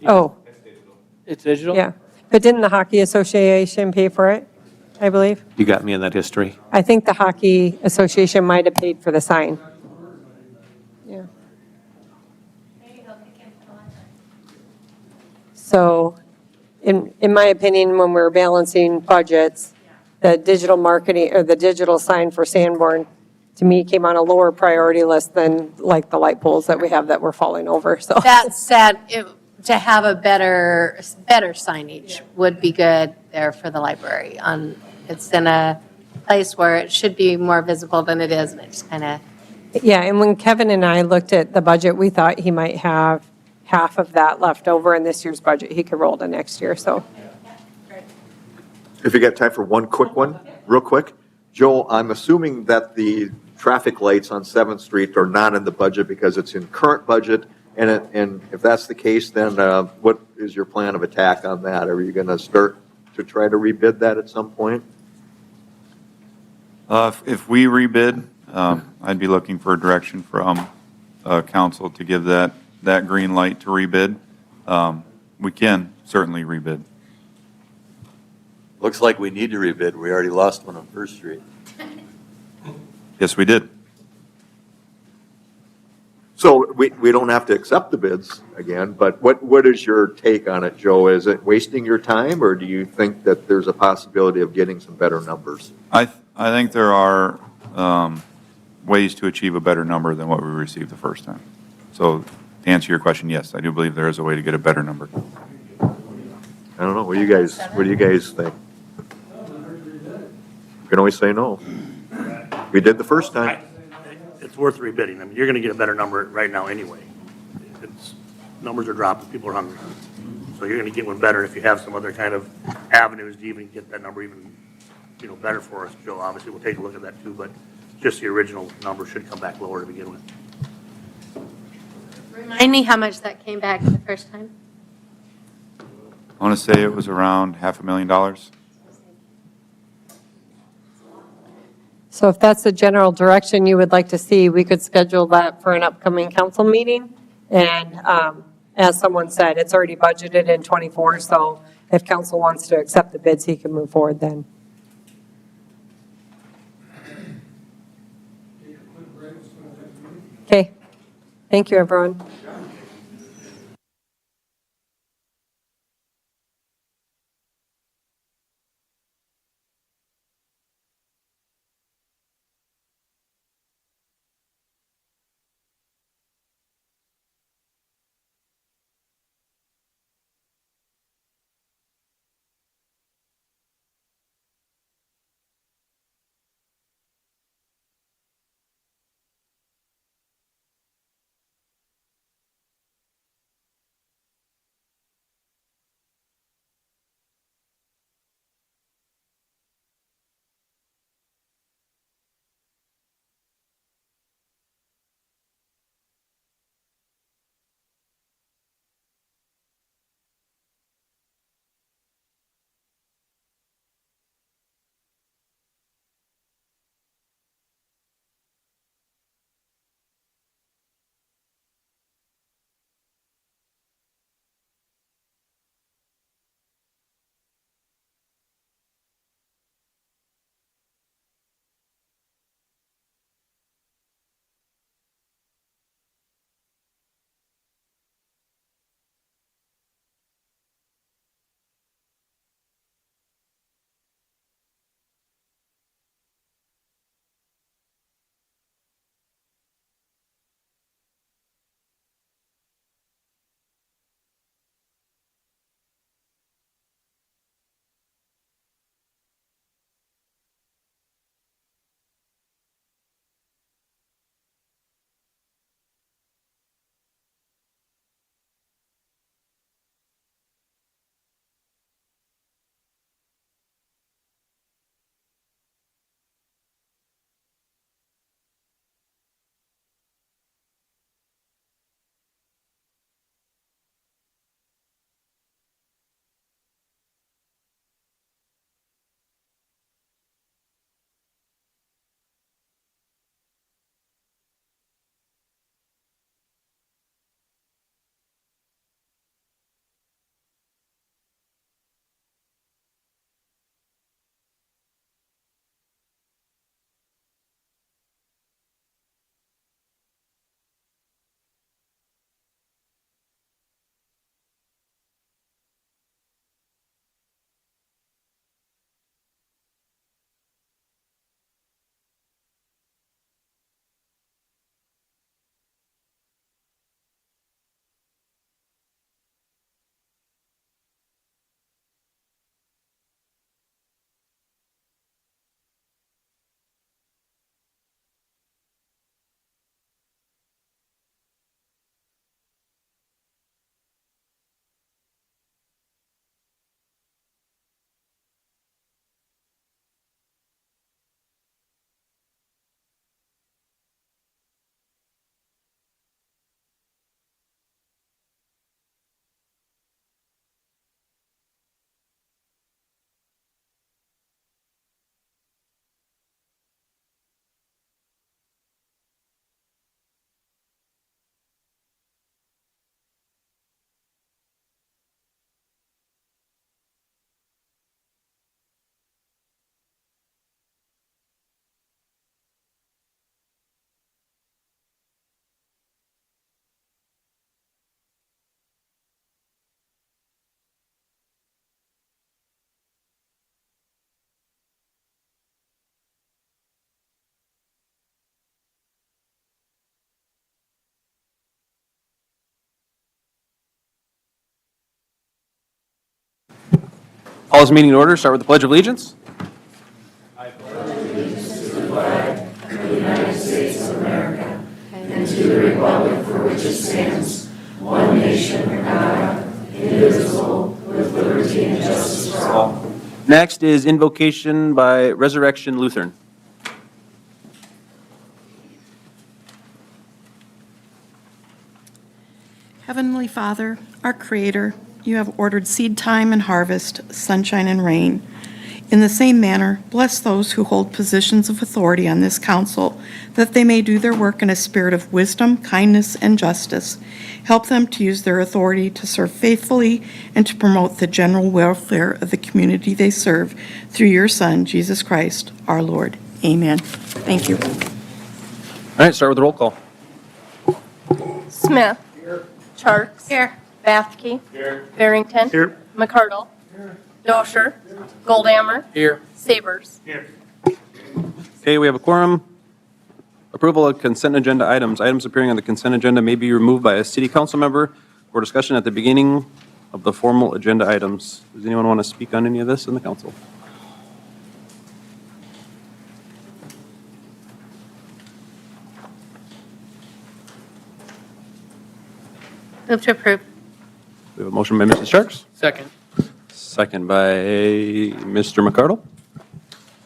Oh, It's digital? yeah. But didn't the Hockey Association pay for it, I believe? You got me in that history. I think the Hockey Association might have paid for the sign. Yeah. So, in my opinion, when we're balancing budgets, the digital marketing, or the digital sign for Sanborn, to me, came on a lower priority list than like the light poles that we have that were falling over, so. That said, to have a better signage would be good there for the library. It's in a place where it should be more visible than it is, and it just kind of. Yeah, and when Kevin and I looked at the budget, we thought he might have half of that left over in this year's budget. He could roll to next year, so. If you got time for one quick one, real quick. Joel, I'm assuming that the traffic lights on 7th Street are not in the budget because it's in current budget. And if that's the case, then what is your plan of attack on that? Are you going to start to try to rebid that at some point? If we rebid, I'd be looking for a direction from council to give that green light to rebid. We can certainly rebid. Looks like we need to rebid. We already lost one on First Street. Yes, we did. So we don't have to accept the bids again, but what is your take on it, Joe? Is it wasting your time, or do you think that there's a possibility of getting some better numbers? I think there are ways to achieve a better number than what we received the first time. So to answer your question, yes, I do believe there is a way to get a better number. I don't know. What do you guys think? You can always say no. We did the first time. It's worth rebidding. I mean, you're going to get a better number right now anyway. numbers are dropping, people are hungry. So you're gonna get one better if you have some other kind of avenues to even get that number even, better for us, Joe. Obviously, we'll take a look at that too, but just the original number should come back lower to begin with. Remind me how much that came back the first time? I want to say it was around $500,000. So if that's the general direction you would like to see, we could schedule that for an upcoming council meeting. And as someone said, it's already budgeted in '24, so if council wants to accept the bids, he can move forward then. Take a quick break, let's go to the next meeting. Okay, thank you, everyone. Call this meeting in order. Start with the Pledge of Allegiance. And to the republic for which it stands, Next is invocation by Resurrection Lutheran. Heavenly Father, our Creator, you have ordered seed time and harvest, sunshine and rain. In the same manner, bless those who hold positions of authority on this council, that they may do their work in a spirit of wisdom, kindness, and justice. Help them to use their authority to serve faithfully and to promote the general welfare of the community they serve through your Son, Jesus Christ, our Lord. Amen. Thank you. All right, start with the roll call. Smith. Charks. Here. Bathke. Barrington. Here. McCardle. Dosher. Goldammer. Here. Sabers. Okay, we have a quorum. Approval of consent agenda items. Items appearing on the consent agenda may be removed by a city council member for discussion at the beginning of the formal agenda items. Does anyone want to speak on any of this in the council? Move to approve. We have a motion by Mrs. Sharks, Second. second by Mr. McCardle.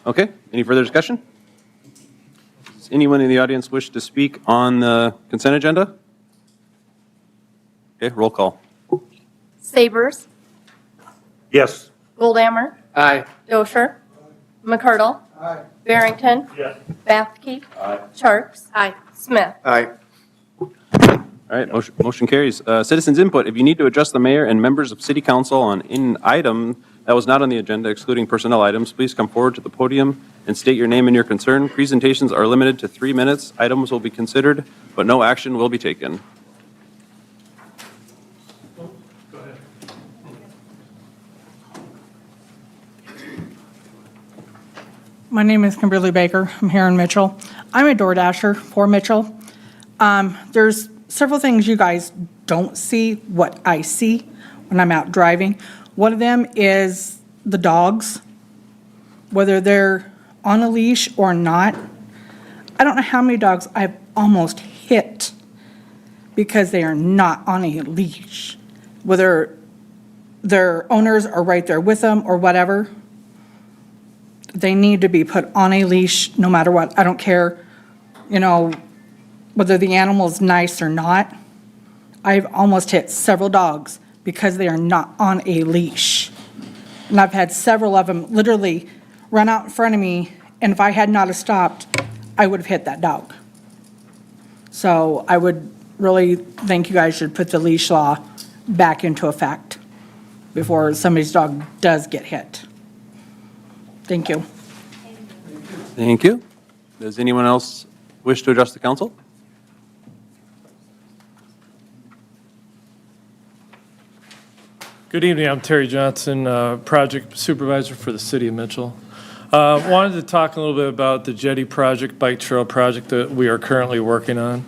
Okay, any further discussion? Does anyone in the audience wish to speak on the consent agenda? Okay, roll call. Sabers. Yes. Goldammer. Aye. Dosher. McCardle. Aye. Barrington. Yes. Bathke. Charks. Aye. Smith. Aye. All right, motion carries. Citizens input, if you need to address the mayor and members of city council on an item that was not on the agenda, excluding personnel items, please come forward to the podium and state your name and your concern. Presentations are limited to 3 minutes. Items will be considered, but no action will be taken. My name is Kimberly Baker. I'm here in Mitchell. I'm a door dasher for Mitchell. There's several things you guys don't see what I see when I'm out driving. One of them is the dogs, whether they're on a leash or not. I don't know how many dogs I've almost hit because they are not on a leash, whether their owners are right there with them or whatever. They need to be put on a leash no matter what. I don't care, whether the animal is nice or not. I've almost hit several dogs because they are not on a leash. And I've had several of them literally run out in front of me, and if I had not have stopped, I would have hit that dog. So I would really think you guys should put the leash law back into effect before somebody's dog does get hit. Thank you. Thank you. Does anyone else wish to address the council? Good evening, I'm Terry Johnson, project supervisor for the city of Mitchell. Wanted to talk a little bit about the Jetty project, bike trail project that we are currently working on.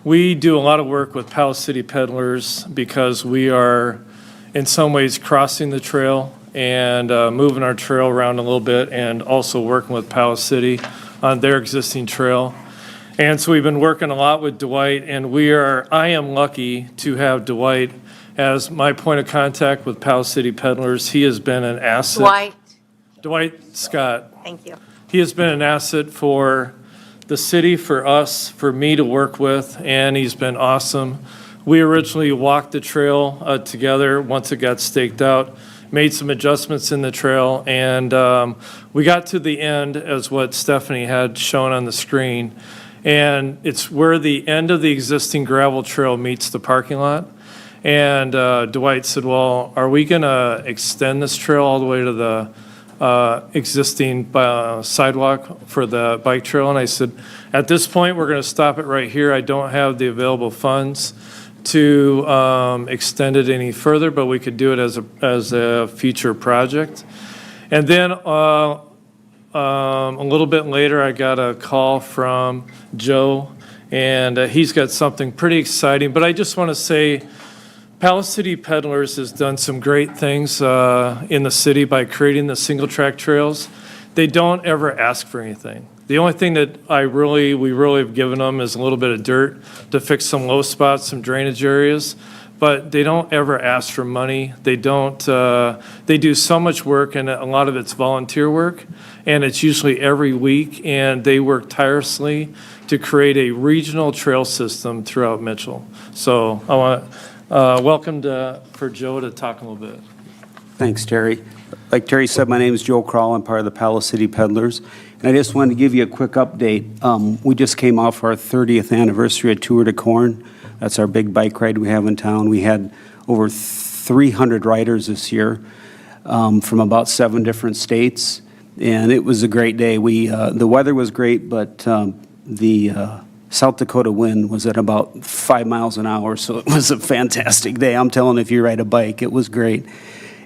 We do a lot of work with Powell City peddlers because we are in some ways crossing the trail and moving our trail around a little bit, and also working with Powell City on their existing trail. And so we've been working a lot with Dwight, and I am lucky to have Dwight as my point of contact with Powell City peddlers. He has been an asset. Dwight Scott. Thank you. He has been an asset for the city, for us, for me to work with, and he's been awesome. We originally walked the trail together once it got staked out, made some adjustments in the trail, and we got to the end as what Stephanie had shown on the screen. And it's where the end of the existing gravel trail meets the parking lot. And Dwight said, well, are we going to extend this trail all the way to the existing sidewalk for the bike trail? And I said, at this point, we're going to stop it right here. I don't have the available funds to extend it any further, but we could do it as a future project. And then a little bit later, I got a call from Joe, and he's got something pretty exciting. But I just want to say, Powell City Peddlers has done some great things in the city by creating the single track trails. They don't ever ask for anything. The only thing that we really have given them is a little bit of dirt to fix some low spots, some drainage areas, but they don't ever ask for money. They don't, they do so much work, and a lot of it's volunteer work, and it's usually every week, and they work tirelessly to create a regional trail system throughout Mitchell. So I want welcome for Joe to talk a little bit. Thanks, Terry. Like Terry said, my name is Joe Kroll. I'm part of the Palace City Peddlers. And I just wanted to give you a quick update. We just came off our 30th anniversary of Tour de Corn. That's our big bike ride we have in town. We had over 300 riders this year from about 7 different states. And it was a great day. The weather was great, but the South Dakota wind was at about 5 miles an hour, so it was a fantastic day. I'm telling you, if you ride a bike, it was great.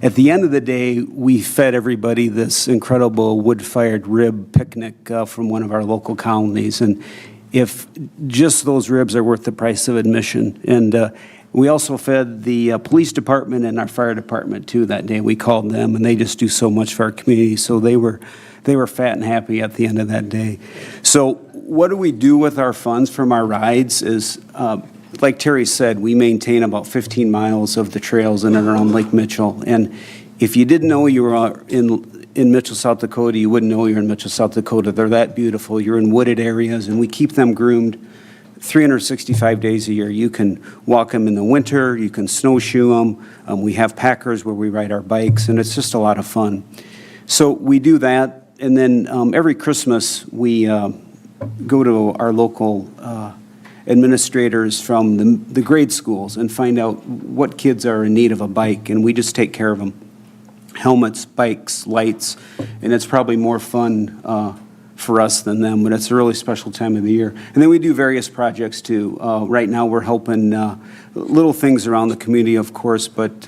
At the end of the day, we fed everybody this incredible wood-fired rib picnic from one of our local colonies, and if just those ribs are worth the price of admission. And we also fed the police department and our fire department too that day. We called them, and they just do so much for our community, so they were fat and happy at the end of that day. So what do we do with our funds from our rides is, like Terry said, we maintain about 15 miles of the trails in and around Lake Mitchell. And if you didn't know you were in Mitchell, South Dakota, you wouldn't know you're in Mitchell, South Dakota. They're that beautiful. You're in wooded areas, and we keep them groomed 365 days a year. You can walk them in the winter. You can snowshoe them. We have packers where we ride our bikes, and it's just a lot of fun. So we do that, and then every Christmas we go to our local administrators from the grade schools and find out what kids are in need of a bike, and we just take care of them. Helmets, bikes, lights, and it's probably more fun for us than them, but it's a really special time of the year. And then we do various projects too. Right now we're helping little things around the community, of course, but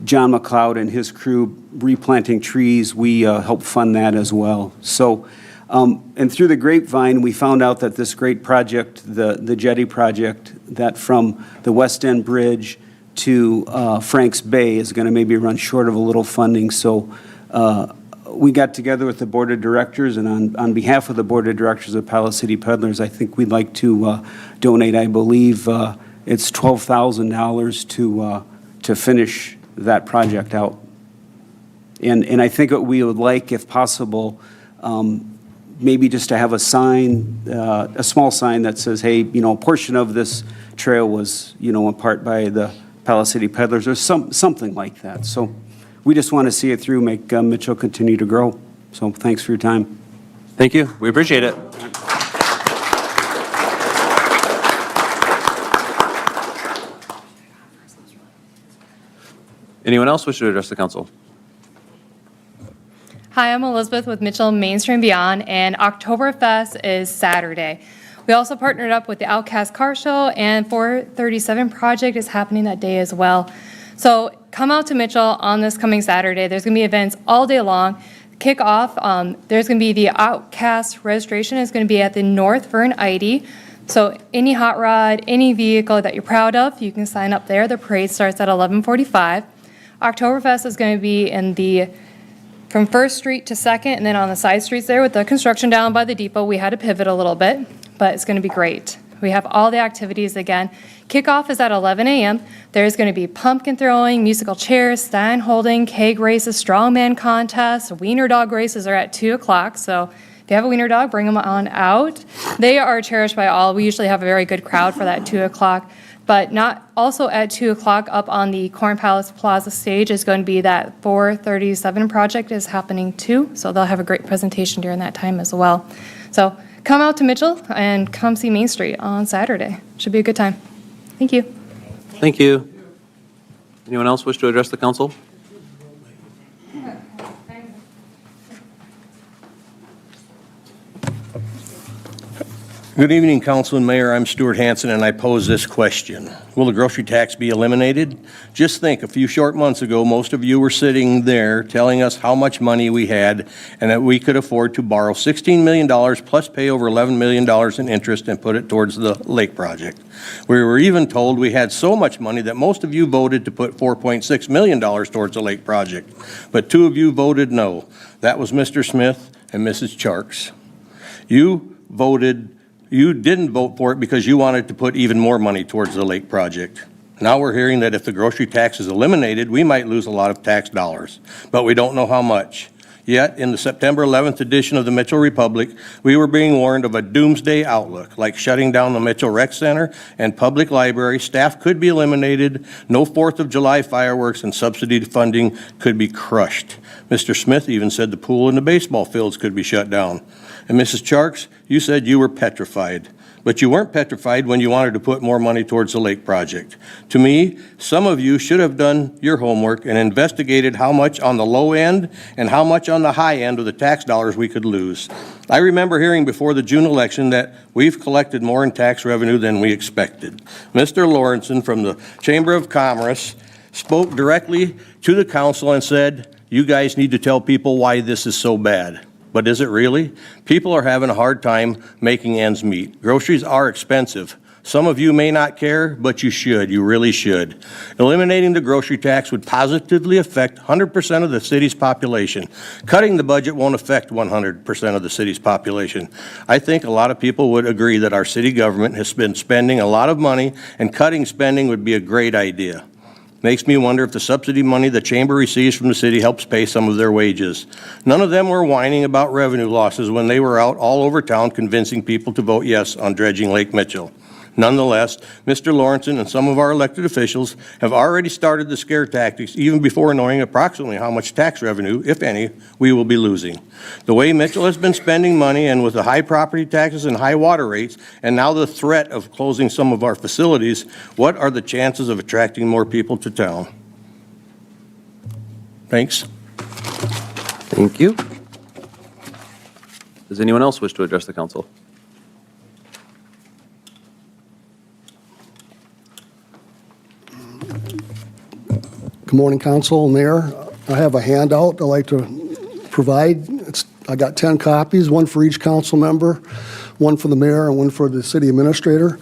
John McLeod and his crew replanting trees, we help fund that as well. So, and through the grapevine, we found out that this great project, the Jetty project, that from the West End Bridge to Franks Bay is going to maybe run short of a little funding. So we got together with the board of directors, and on behalf of the board of directors of Palace City Peddlers, I think we'd like to donate, I believe it's $12,000 to finish that project out. And I think what we would like, if possible, maybe just to have a sign, a small sign that says, hey, a portion of this trail was, in part by the Palace City Peddlers, or something like that. So we just want to see it through, make Mitchell continue to grow. So thanks for your time. Thank you. We appreciate it. Anyone else wish to address the council? Hi, I'm Elizabeth with Mitchell Main Street and Beyond, and Oktoberfest is Saturday. We also partnered up with the Outcast Car Show, and 437 Project is happening that day as well. So come out to Mitchell on this coming Saturday. There's going to be events all day long. Kickoff, there's going to be the Outcast registration is going to be at the North Vern ID. So any hot rod, any vehicle that you're proud of, you can sign up there. The parade starts at 11:45. Oktoberfest is going to be from 1st Street to 2nd, and then on the side streets there with the construction down by the depot, we had to pivot a little bit, but it's going to be great. We have all the activities again. Kickoff is at 11 a.m. There's going to be pumpkin throwing, musical chairs, stand holding, keg races, strongman contests, wiener dog races are at 2 o'clock. So if you have a wiener dog, bring them on out. They are cherished by all. We usually have a very good crowd for that 2 o'clock. But not also at 2 o'clock up on the Corn Palace Plaza stage is going to be that 437 project is happening too. So they'll have a great presentation during that time as well. So come out to Mitchell and come see Main Street on Saturday. Should be a good time. Thank you. Thank you. Anyone else wish to address the council? Good evening, Council and Mayor. I'm Stuart Hansen, and I pose this question. Will the grocery tax be eliminated? Just think, a few short months ago, most of you were sitting there telling us how much money we had and that we could afford to borrow $16 million plus pay over $11 million in interest and put it towards the lake project. We were even told we had so much money that most of you voted to put $4.6 million towards the lake project, but 2 of you voted no. That was Mr. Smith and Mrs. Charks. You didn't vote for it because you wanted to put even more money towards the lake project. Now we're hearing that if the grocery tax is eliminated, we might lose a lot of tax dollars, but we don't know how much. Yet, in the September 11th edition of the Mitchell Republic, we were being warned of a doomsday outlook, like shutting down the Mitchell Rec Center and public library, staff could be eliminated, no 4th of July fireworks, and subsidy funding could be crushed. Mr. Smith even said the pool and the baseball fields could be shut down. And Mrs. Charks, you said you were petrified. But you weren't petrified when you wanted to put more money towards the lake project. To me, some of you should have done your homework and investigated how much on the low end and how much on the high end of the tax dollars we could lose. I remember hearing before the June election that we've collected more in tax revenue than we expected. Mr. Lawrenson from the Chamber of Commerce spoke directly to the council and said, you guys need to tell people why this is so bad. But is it really? People are having a hard time making ends meet. Groceries are expensive. Some of you may not care, but you should. You really should. Eliminating the grocery tax would positively affect 100% of the city's population. Cutting the budget won't affect 100% of the city's population. I think a lot of people would agree that our city government has been spending a lot of money, and cutting spending would be a great idea. Makes me wonder if the subsidy money the chamber receives from the city helps pay some of their wages. None of them were whining about revenue losses when they were out all over town convincing people to vote yes on dredging Lake Mitchell. Nonetheless, Mr. Lawrenson and some of our elected officials have already started the scare tactics even before knowing approximately how much tax revenue, if any, we will be losing. The way Mitchell has been spending money, and with the high property taxes and high water rates, and now the threat of closing some of our facilities, what are the chances of attracting more people to town? Thanks. Thank you. Does anyone else wish to address the council? Good morning, Council and Mayor. I have a handout I'd like to provide. I got 10 copies, one for each council member, one for the mayor, and one for the city administrator.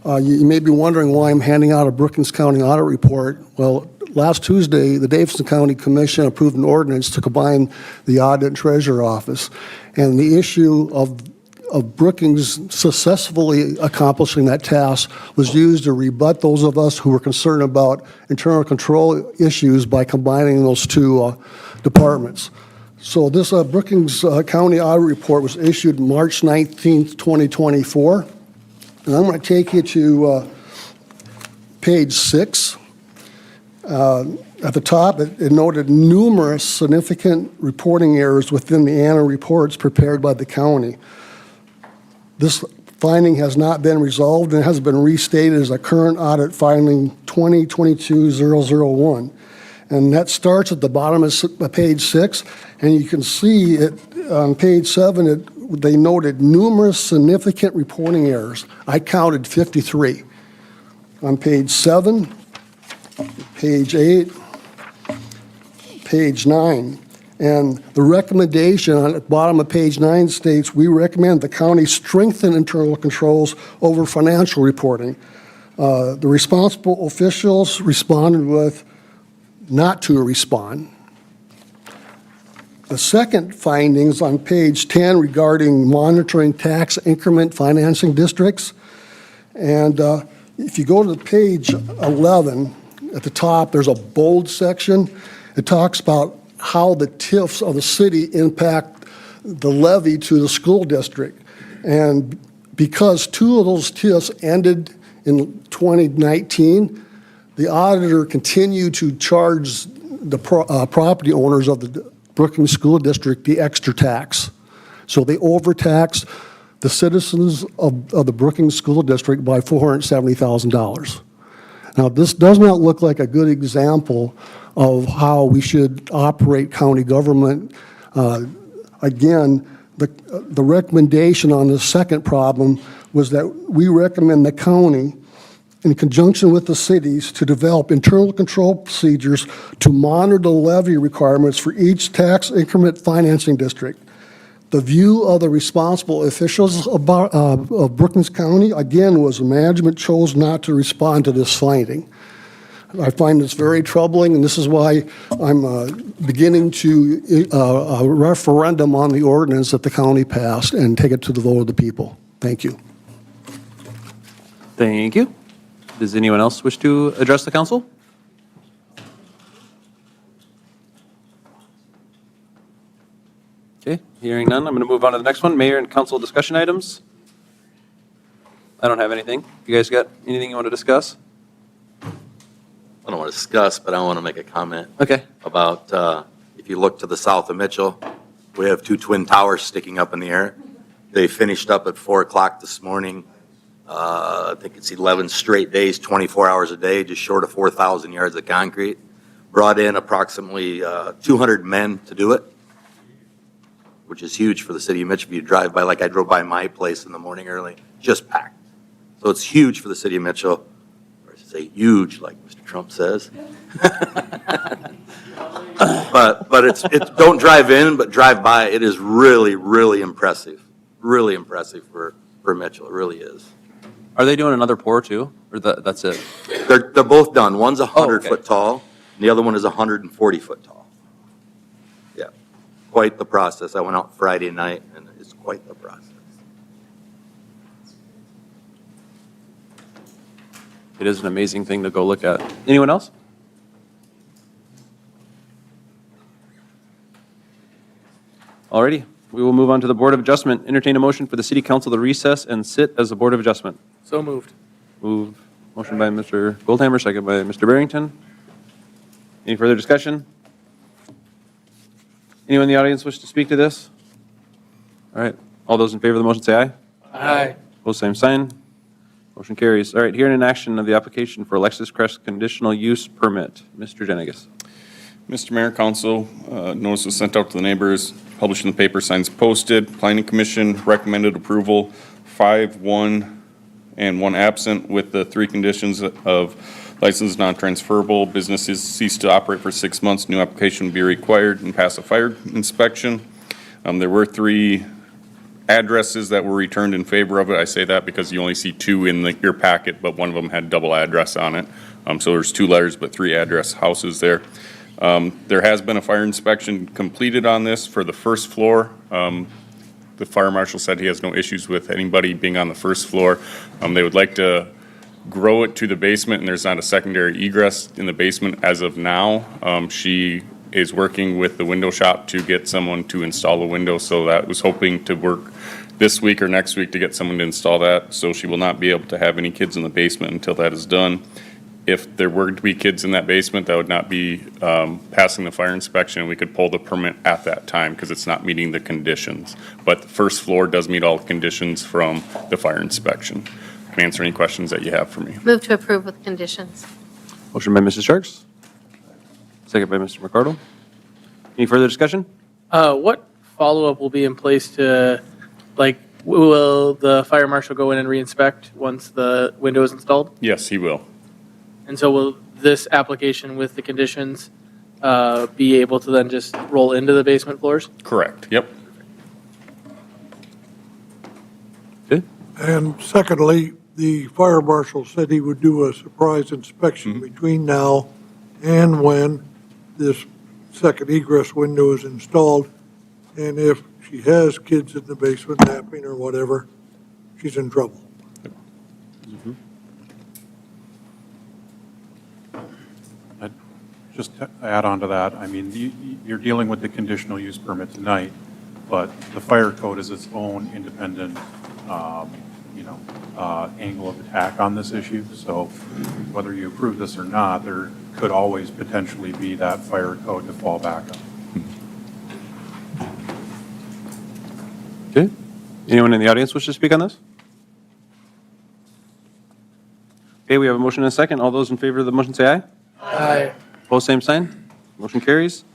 You may be wondering why I'm handing out a Brookings County audit report. Well, last Tuesday, the Davidson County Commission approved an ordinance to combine the audit and treasurer office. And the issue of Brookings successfully accomplishing that task was used to rebut those of us who were concerned about internal control issues by combining those two departments. So this Brookings County audit report was issued March 19th, 2024. And I'm going to take you to page 6. At the top, it noted numerous significant reporting errors within the annual reports prepared by the county. This finding has not been resolved and has been restated as a current audit finding 2022-001. And that starts at the bottom of page 6, and you can see it on page 7, they noted numerous significant reporting errors. I counted 53. On page 7, page 8, page 9. And the recommendation on the bottom of page 9 states, we recommend the county strengthen internal controls over financial reporting. The responsible officials responded with not to respond. The second findings on page 10 regarding monitoring tax increment financing districts. And if you go to page 11, at the top, there's a bold section. It talks about how the TIFs of the city impact the levy to the school district. And because 2 of those TIFs ended in 2019, the auditor continued to charge the property owners of the Brookings School District the extra tax. So they overtaxed the citizens of the Brookings School District by $470,000. Now, this does not look like a good example of how we should operate county government. Again, the recommendation on the second problem was that we recommend the county, in conjunction with the cities, to develop internal control procedures to monitor the levy requirements for each tax increment financing district. The view of the responsible officials of Brookings County, again, was management chose not to respond to this finding. I find this very troubling, and this is why I'm beginning to a referendum on the ordinance that the county passed and take it to the vote of the people. Thank you. Thank you. Does anyone else wish to address the council? Okay, hearing none, I'm going to move on to the next one, mayor and council discussion items. I don't have anything. You guys got anything you want to discuss? I don't want to discuss, but I want to make a comment. Okay. About, if you look to the south of Mitchell, we have 2 twin towers sticking up in the air. They finished up at 4 o'clock this morning. I think it's 11 straight days, 24 hours a day, just short of 4,000 yards of concrete. Brought in approximately 200 men to do it, which is huge for the city of Mitchell. If you drive by, like I drove by my place in the morning early, just packed. So it's huge for the city of Mitchell, or I should say huge, like Mr. Trump says. But it's don't drive in, but drive by. It is really, really impressive for Mitchell. It really is. Are they doing another pour too, or that's it? They're both done. One's 100 foot tall, and the other one is 140 foot tall. Yeah, quite the process. I went out Friday night, and it's quite the process. It is an amazing thing to go look at. Anyone else? Alrighty, we will move on to the Board of Adjustment. Entertain a motion for the City Council to recess and sit as the Board of Adjustment. So moved. Motion by Mr. Goldhammer, second by Mr. Barrington. Any further discussion? Anyone in the audience wish to speak to this? All right, all those in favor of the motion say aye. Aye. Opposed, same sign. Motion carries. All right, hearing an action of the application for Alexis Crest conditional use permit. Mr. Jenigas. Mr. Mayor, Council, notice was sent out to the neighbors, published in the paper, signs posted. Planning Commission recommended approval, 5, 1, and 1 absent, with the 3 conditions of license non-transferable, businesses cease to operate for 6 months, new application will be required, and pass a fire inspection. There were 3 addresses that were returned in favor of it. I say that because you only see 2 in your packet, but one of them had double address on it. So there's 2 letters, but 3 address houses there. There has been a fire inspection completed on this for the first floor. The fire marshal said he has no issues with anybody being on the first floor. They would like to grow it to the basement, and there's not a secondary egress in the basement as of now. She is working with the window shop to get someone to install a window, so that was hoping to work this week or next week to get someone to install that. So she will not be able to have any kids in the basement until that is done. If there were to be kids in that basement, that would not be passing the fire inspection. We could pull the permit at that time because it's not meeting the conditions. But the first floor does meet all the conditions from the fire inspection. Can answer any questions that you have for me. Move to approve with conditions. Motion by Mrs. Sharks, second by Mr. McCardle. Any further discussion? What follow-up will be in place to, like, will the fire marshal go in and re-inspect once the window is installed? Yes, he will. And so will this application with the conditions be able to then just roll into the basement floors? Correct, yep. Good. And secondly, the fire marshal said he would do a surprise inspection between now and when this second egress window is installed. And if she has kids in the basement napping or whatever, she's in trouble. Just to add on to that, I mean, you're dealing with the conditional use permit tonight, but the fire code is its own independent, angle of attack on this issue. So whether you approve this or not, there could always potentially be that fire code to fall back on. Okay. Anyone in the audience wish to speak on this? Okay, we have a motion and a second. All those in favor of the motion say aye. Aye. Opposed, same sign. Motion carries.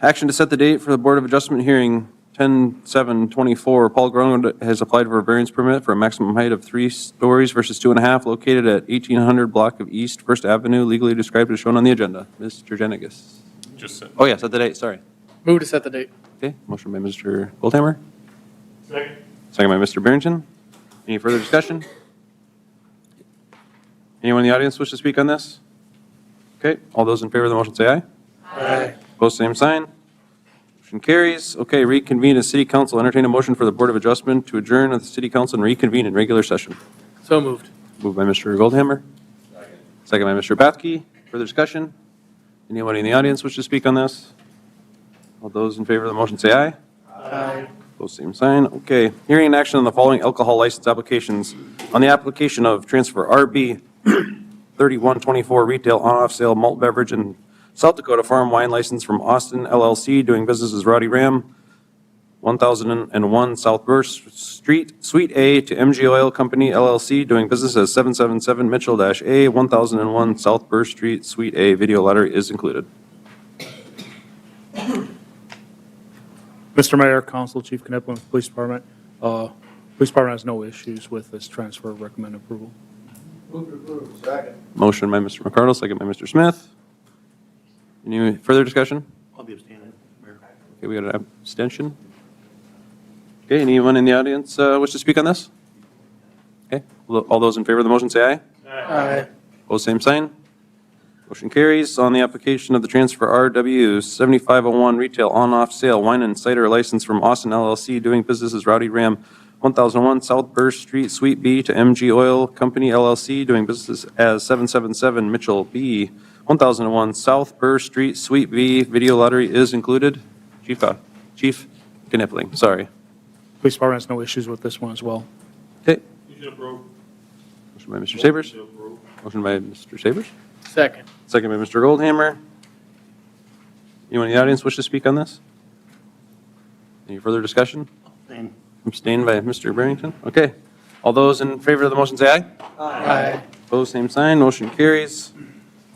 Action to set the date for the Board of Adjustment hearing, 10/7/24. Paul Grund has applied for a variance permit for a maximum height of 3 stories versus 2.5, located at 1800 block of East First Avenue, legally described as shown on the agenda. Mr. Jenigas. Oh, yeah, set the date, sorry. Move to set the date. Okay, motion by Mr. Goldhammer. Second. Second by Mr. Barrington. Any further discussion? Anyone in the audience wish to speak on this? Okay, all those in favor of the motion say aye. Aye. Opposed, same sign. Motion carries. Okay, reconvene as city council. Entertain a motion for the Board of Adjustment to adjourn at the city council and reconvene in regular session. So moved. Moved by Mr. Goldhammer. Second by Mr. Bathke. Further discussion? Anyone in the audience wish to speak on this? All those in favor of the motion say aye. Aye. Opposed, same sign. Okay. Hearing and action on the following alcohol license applications. On the application of transfer RB 3124 retail on-off sale malt beverage and South Dakota farm wine license from Austin LLC doing business as Rowdy Ram, 1001 South Burst Street, Suite A to MG Oil Company LLC doing business as 777 Mitchell-A, 1001 South Burst Street, Suite A. Video lottery is included. Mr. Mayor, Council, Chief Knipling, Police Department. Police Department has no issues with this transfer. Recommend approval. Move to approve. Second. Motion by Mr. McCardle, second by Mr. Smith. Any further discussion? I'll be abstaining, Mayor. Okay, we got an abstention. Okay, anyone in the audience wish to speak on this? Okay, all those in favor of the motion say aye. Aye. Opposed, same sign. Motion carries. On the application of the transfer RW 7501 retail on-off sale wine and cider license from Austin LLC doing business as Rowdy Ram, 1001 South Burst Street, Suite B to MG Oil Company LLC doing business as 777 Mitchell B, 1001 South Burst Street, Suite B. Video lottery is included. Chief Knipling, sorry. Police Department has no issues with this one as well. Okay. Motion by Mr. Sabers. Motion by Mr. Sabers. Second. Second by Mr. Goldhammer. Anyone in the audience wish to speak on this? Any further discussion? Abstain. Abstained by Mr. Barrington. Okay. All those in favor of the motion say aye. Aye. Opposed, same sign. Motion carries.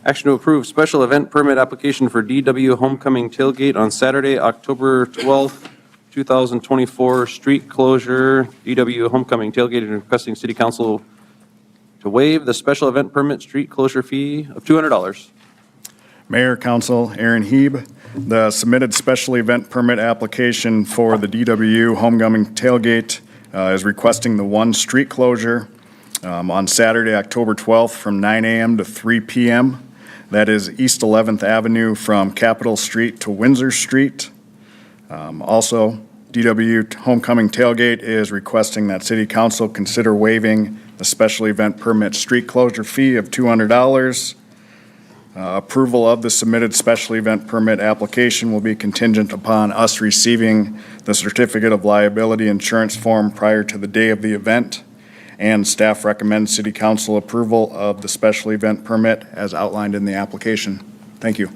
Action to approve special event permit application for DW Homecoming Tailgate on Saturday, October 12th, 2024. Street closure, DW Homecoming Tailgate, and requesting City Council to waive the special event permit street closure fee of $200. Mayor, Council, Aaron Heeb. The submitted special event permit application for the DW Homecoming Tailgate is requesting the one street closure on Saturday, October 12th from 9 a.m. to 3 p.m. That is East 11th Avenue from Capitol Street to Windsor Street. Also, DW Homecoming Tailgate is requesting that City Council consider waiving the special event permit street closure fee of $200. Approval of the submitted special event permit application will be contingent upon us receiving the certificate of liability insurance form prior to the day of the event, and staff recommends City Council approval of the special event permit as outlined in the application. Thank you.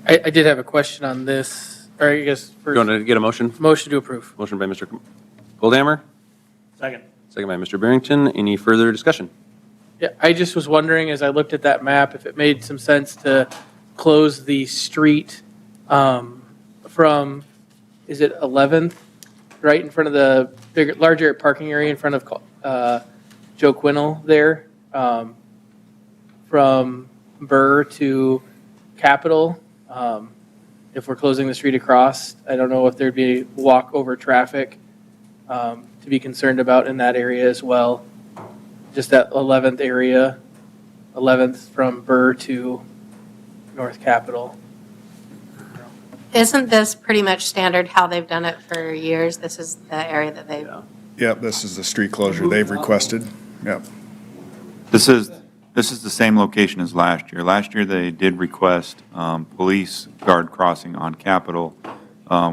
I did have a question on this, or I guess You want to get a motion? motion to approve. Motion by Mr. Goldhammer, Second. second by Mr. Barrington. Any further discussion? Yeah, I just was wondering, as I looked at that map, if it made some sense to close the street from, is it 11th, right in front of the larger parking area in front of Joe Quinnell there, from Burr to Capitol. If we're closing the street across, I don't know if there'd be walk-over traffic to be concerned about in that area as well. Just that 11th area, 11th from Burr to North Capitol. Isn't this pretty much standard how they've done it for years? This is the area that they've. Yep, this is the street closure they've requested. Yep. This is the same location as last year. Last year, they did request police guard crossing on Capitol,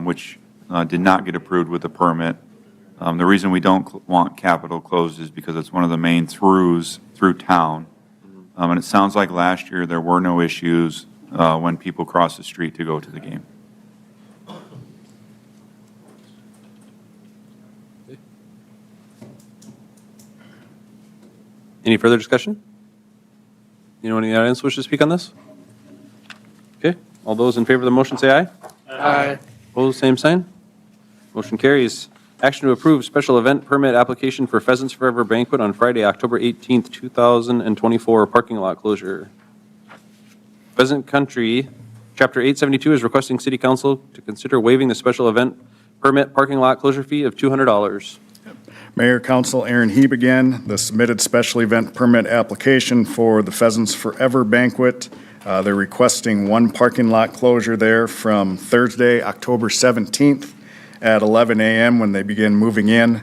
which did not get approved with a permit. The reason we don't want Capitol closed is because it's one of the main throughs through town. And it sounds like last year there were no issues when people cross the street to go to the game. Any further discussion? Anyone in the audience wish to speak on this? Okay, all those in favor of the motion say aye. Aye. Opposed, same sign. Motion carries. Action to approve special event permit application for Pheasants Forever Banquet on Friday, October 18th, 2024, parking lot closure. Pheasant Country, Chapter 872 is requesting City Council to consider waiving the special event permit parking lot closure fee of $200. Mayor, Council, Aaron Heeb again. The submitted special event permit application for the Pheasants Forever Banquet. They're requesting one parking lot closure there from Thursday, October 17th at 11 a.m. when they begin moving in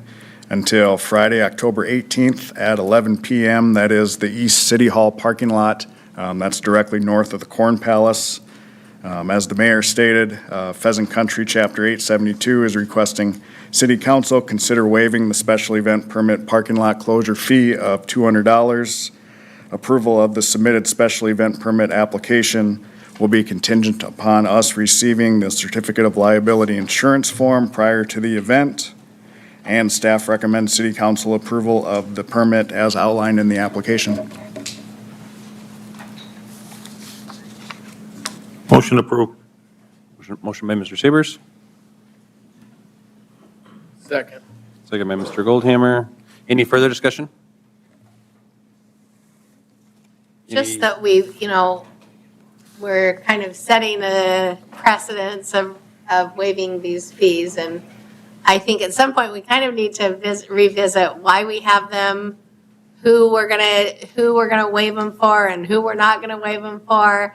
until Friday, October 18th at 11 p.m. That is the East City Hall parking lot. That's directly north of the Corn Palace. As the mayor stated, Pheasant Country Chapter 872 is requesting City Council consider waiving the special event permit parking lot closure fee of $200. Approval of the submitted special event permit application will be contingent upon us receiving the certificate of liability insurance form prior to the event. And staff recommends City Council approval of the permit as outlined in the application. Motion approved. Motion by Mr. Sabers, Second. second by Mr. Goldhammer. Any further discussion? Just that we're kind of setting a precedence of waiving these fees. And I think at some point we kind of need to revisit why we have them, who we're gonna waive them for and who we're not gonna waive them for.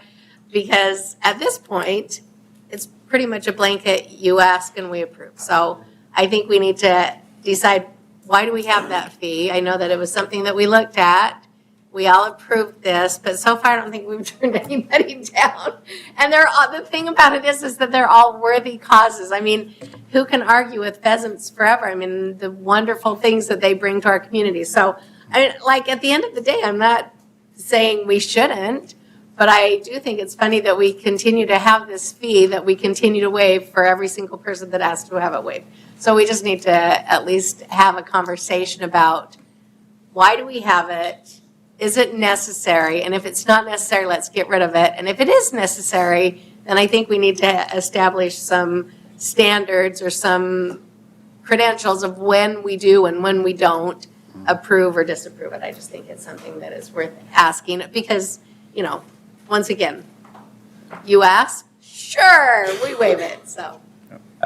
Because at this point, it's pretty much a blanket, you ask and we approve. So I think we need to decide, why do we have that fee? I know that it was something that we looked at. We all approved this, but so far I don't think we've turned anybody down. And the thing about it is that they're all worthy causes. I mean, who can argue with Pheasants Forever? I mean, the wonderful things that they bring to our community. So, at the end of the day, I'm not saying we shouldn't, but I do think it's funny that we continue to have this fee that we continue to waive for every single person that asks to have it waived. So we just need to at least have a conversation about, why do we have it? Is it necessary? And if it's not necessary, let's get rid of it. And if it is necessary, then I think we need to establish some standards or some credentials of when we do and when we don't approve or disapprove it. I just think it's something that is worth asking because, once again, you ask, sure, we waive it, so.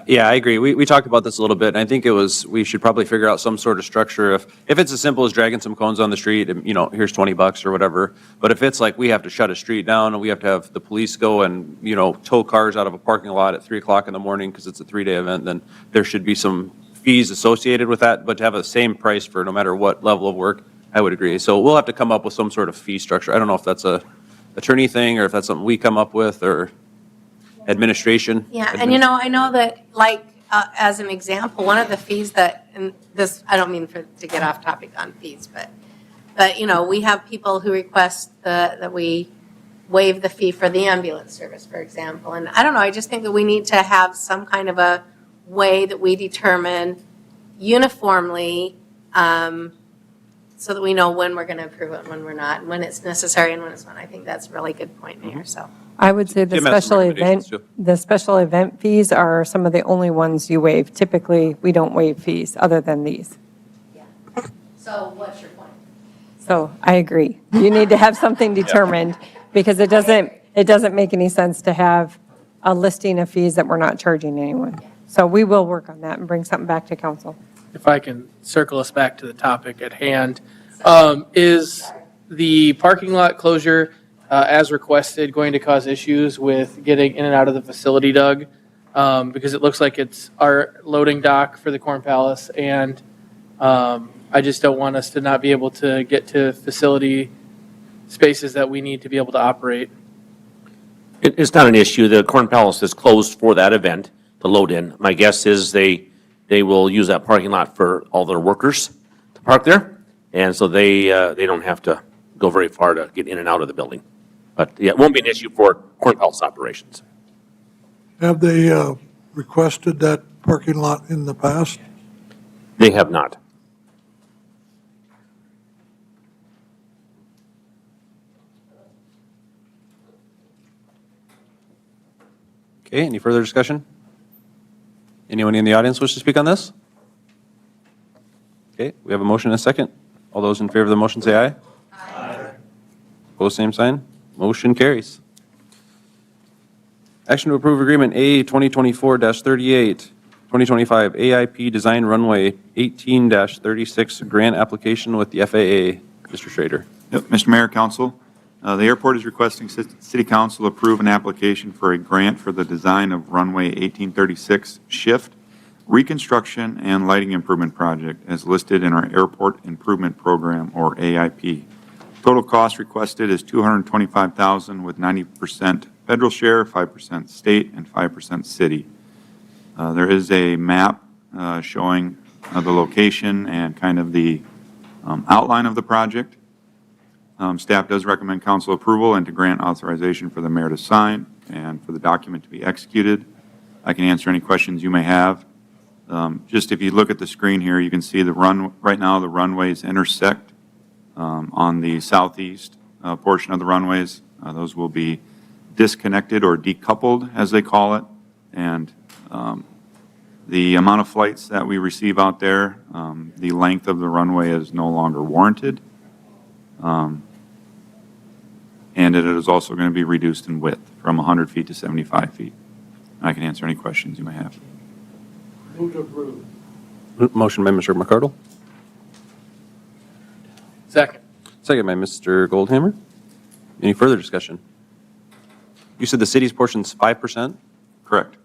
Yeah, I agree. We talked about this a little bit, and I think we should probably figure out some sort of structure. If it's as simple as dragging some cones on the street, and, here's $20 or whatever. But if it's like we have to shut a street down and we have to have the police go and, tow cars out of a parking lot at 3 o'clock in the morning because it's a 3-day event, then there should be some fees associated with that. But to have the same price for no matter what level of work, I would agree. So we'll have to come up with some sort of fee structure. I don't know if that's a attorney thing or if that's something we come up with or administration. Yeah, and I know that, as an example, one of the fees that, and this, I don't mean to get off topic on fees, but we have people who request that we waive the fee for the ambulance service, for example. And I don't know, I just think that we need to have some kind of a way that we determine uniformly so that we know when we're going to approve it and when we're not, and when it's necessary and when it's not. I think that's a really good point, Mayor, so. I would say Jim has some recommendations, too. the special event fees are some of the only ones you waive. Typically, we don't waive fees other than these. So what's your point? So I agree. You need to have something determined because it doesn't make any sense to have a listing of fees that we're not charging anyone. So we will work on that and bring something back to council. If I can circle us back to the topic at hand, is the parking lot closure as requested going to cause issues with getting in and out of the facility, Doug? Because it looks like it's our loading dock for the Corn Palace, and I just don't want us to not be able to get to facility spaces that we need to be able to operate. It's not an issue. The Corn Palace is closed for that event to load in. My guess is they will use that parking lot for all their workers to park there, and so they don't have to go very far to get in and out of the building. But yeah, it won't be an issue for Corn Palace operations. Have they requested that parking lot in the past? They have not. Okay, any further discussion? Anyone in the audience wish to speak on this? Okay, we have a motion and a second. All those in favor of the motion say aye. Aye. Opposed, same sign. Motion carries. Action to approve agreement A 2024-38, 2025 AIP Design Runway 18-36 grant application with the FAA. Mr. Schrader. Yep, Mr. Mayor, Council, the airport is requesting City Council approve an application for a grant for the design of runway 1836 shift, reconstruction, and lighting improvement project as listed in our Airport Improvement Program, or AIP. Total cost requested is $225,000 with 90% federal share, 5% state, and 5% city. There is a map showing the location and kind of the outline of the project. Staff does recommend council approval and to grant authorization for the mayor to sign and for the document to be executed. I can answer any questions you may have. Just if you look at the screen here, you can see right now the runways intersect on the southeast portion of the runways. Those will be disconnected or decoupled, as they call it, and the amount of flights that we receive out there, the length of the runway is no longer warranted. And it is also going to be reduced in width from 100 feet to 75 feet. I can answer any questions you may have. Move to approve. Motion by Mr. McCardle. Second. Second by Mr. Goldhammer. Any further discussion? You said the city's portion's 5%? Correct.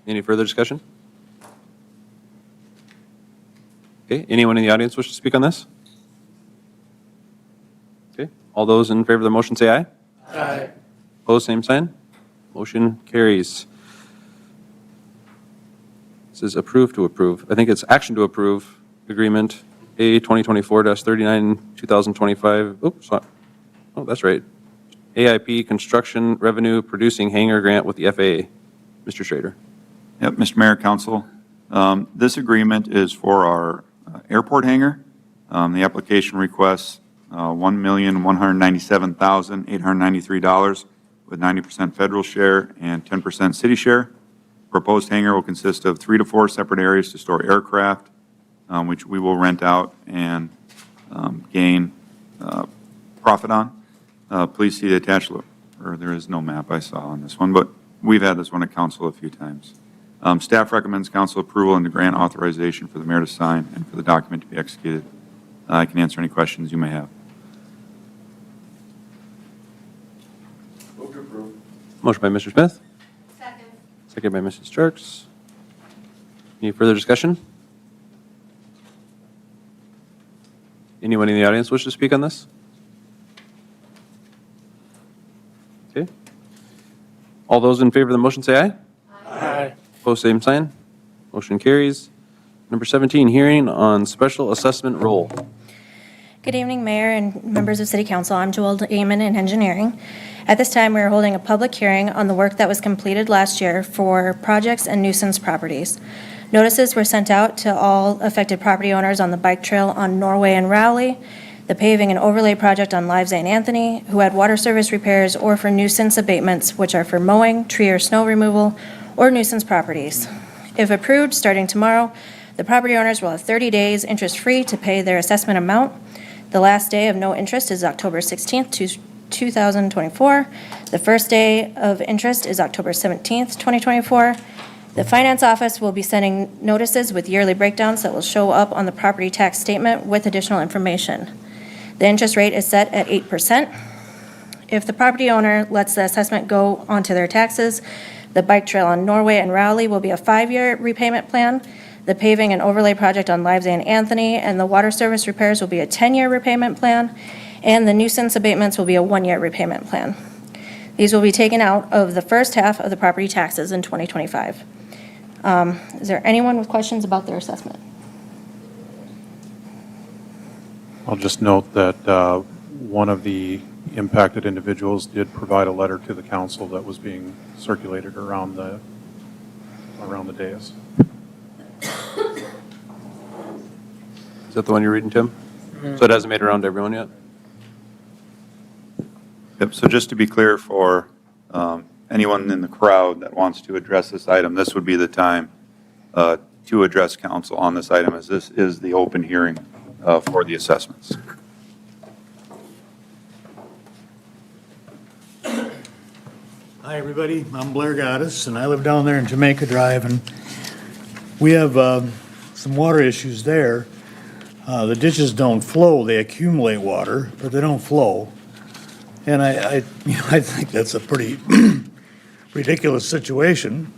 Any further discussion? Okay, anyone in the audience wish to speak on this? Okay, all those in favor of the motion say aye. Aye. Opposed, same sign. Motion carries. This is approve to approve. I think it's action to approve agreement A 2024-39, 2025. Oops, oh, that's right. AIP Construction Revenue Producing Hangar Grant with the FAA. Mr. Schrader. Yep, Mr. Mayor, Council. This agreement is for our airport hangar. The application requests $1,197,893 with 90% federal share and 10% city share. Proposed hangar will consist of 3 to 4 separate areas to store aircraft, which we will rent out and gain profit on. Please see the attached, or there is no map I saw on this one, but we've had this one at council a few times. Staff recommends council approval and to grant authorization for the mayor to sign and for the document to be executed. I can answer any questions you may have. Move to approve. Motion by Mr. Smith. Second. Second by Mrs. Starks. Any further discussion? Anyone in the audience wish to speak on this? Okay. All those in favor of the motion say aye. Aye. Opposed, same sign. Motion carries. Number 17, hearing on special assessment roll. Good evening, Mayor and members of City Council. I'm Joel Amon in engineering. At this time, we are holding a public hearing on the work that was completed last year for projects and nuisance properties. Notices were sent out to all affected property owners on the bike trail on Norway and Rowley, the paving and overlay project on Live St. Anthony, who had water service repairs, or for nuisance abatements, which are for mowing, tree or snow removal, or nuisance properties. If approved, starting tomorrow, the property owners will have 30 days interest-free to pay their assessment amount. The last day of no interest is October 16th, 2024. The first day of interest is October 17th, 2024. The Finance Office will be sending notices with yearly breakdowns that will show up on the property tax statement with additional information. The interest rate is set at 8%. If the property owner lets the assessment go onto their taxes, the bike trail on Norway and Rowley will be a 5-year repayment plan. The paving and overlay project on Live St. Anthony and the water service repairs will be a 10-year repayment plan, and the nuisance abatements will be a 1-year repayment plan. These will be taken out of the first half of the property taxes in 2025. Is there anyone with questions about their assessment? I'll just note that one of the impacted individuals did provide a letter to the council that was being circulated around the dais. Is that the one you're reading, Tim? So it hasn't made it around to everyone yet? Yep, so just to be clear for anyone in the crowd that wants to address this item, this would be the time to address council on this item, as this is the open hearing for the assessments. Hi, everybody. I'm Blair Goddess, and I live down there in Jamaica Drive, and we have some water issues there. The ditches don't flow. They accumulate water, but they don't flow. And I think that's a pretty ridiculous situation.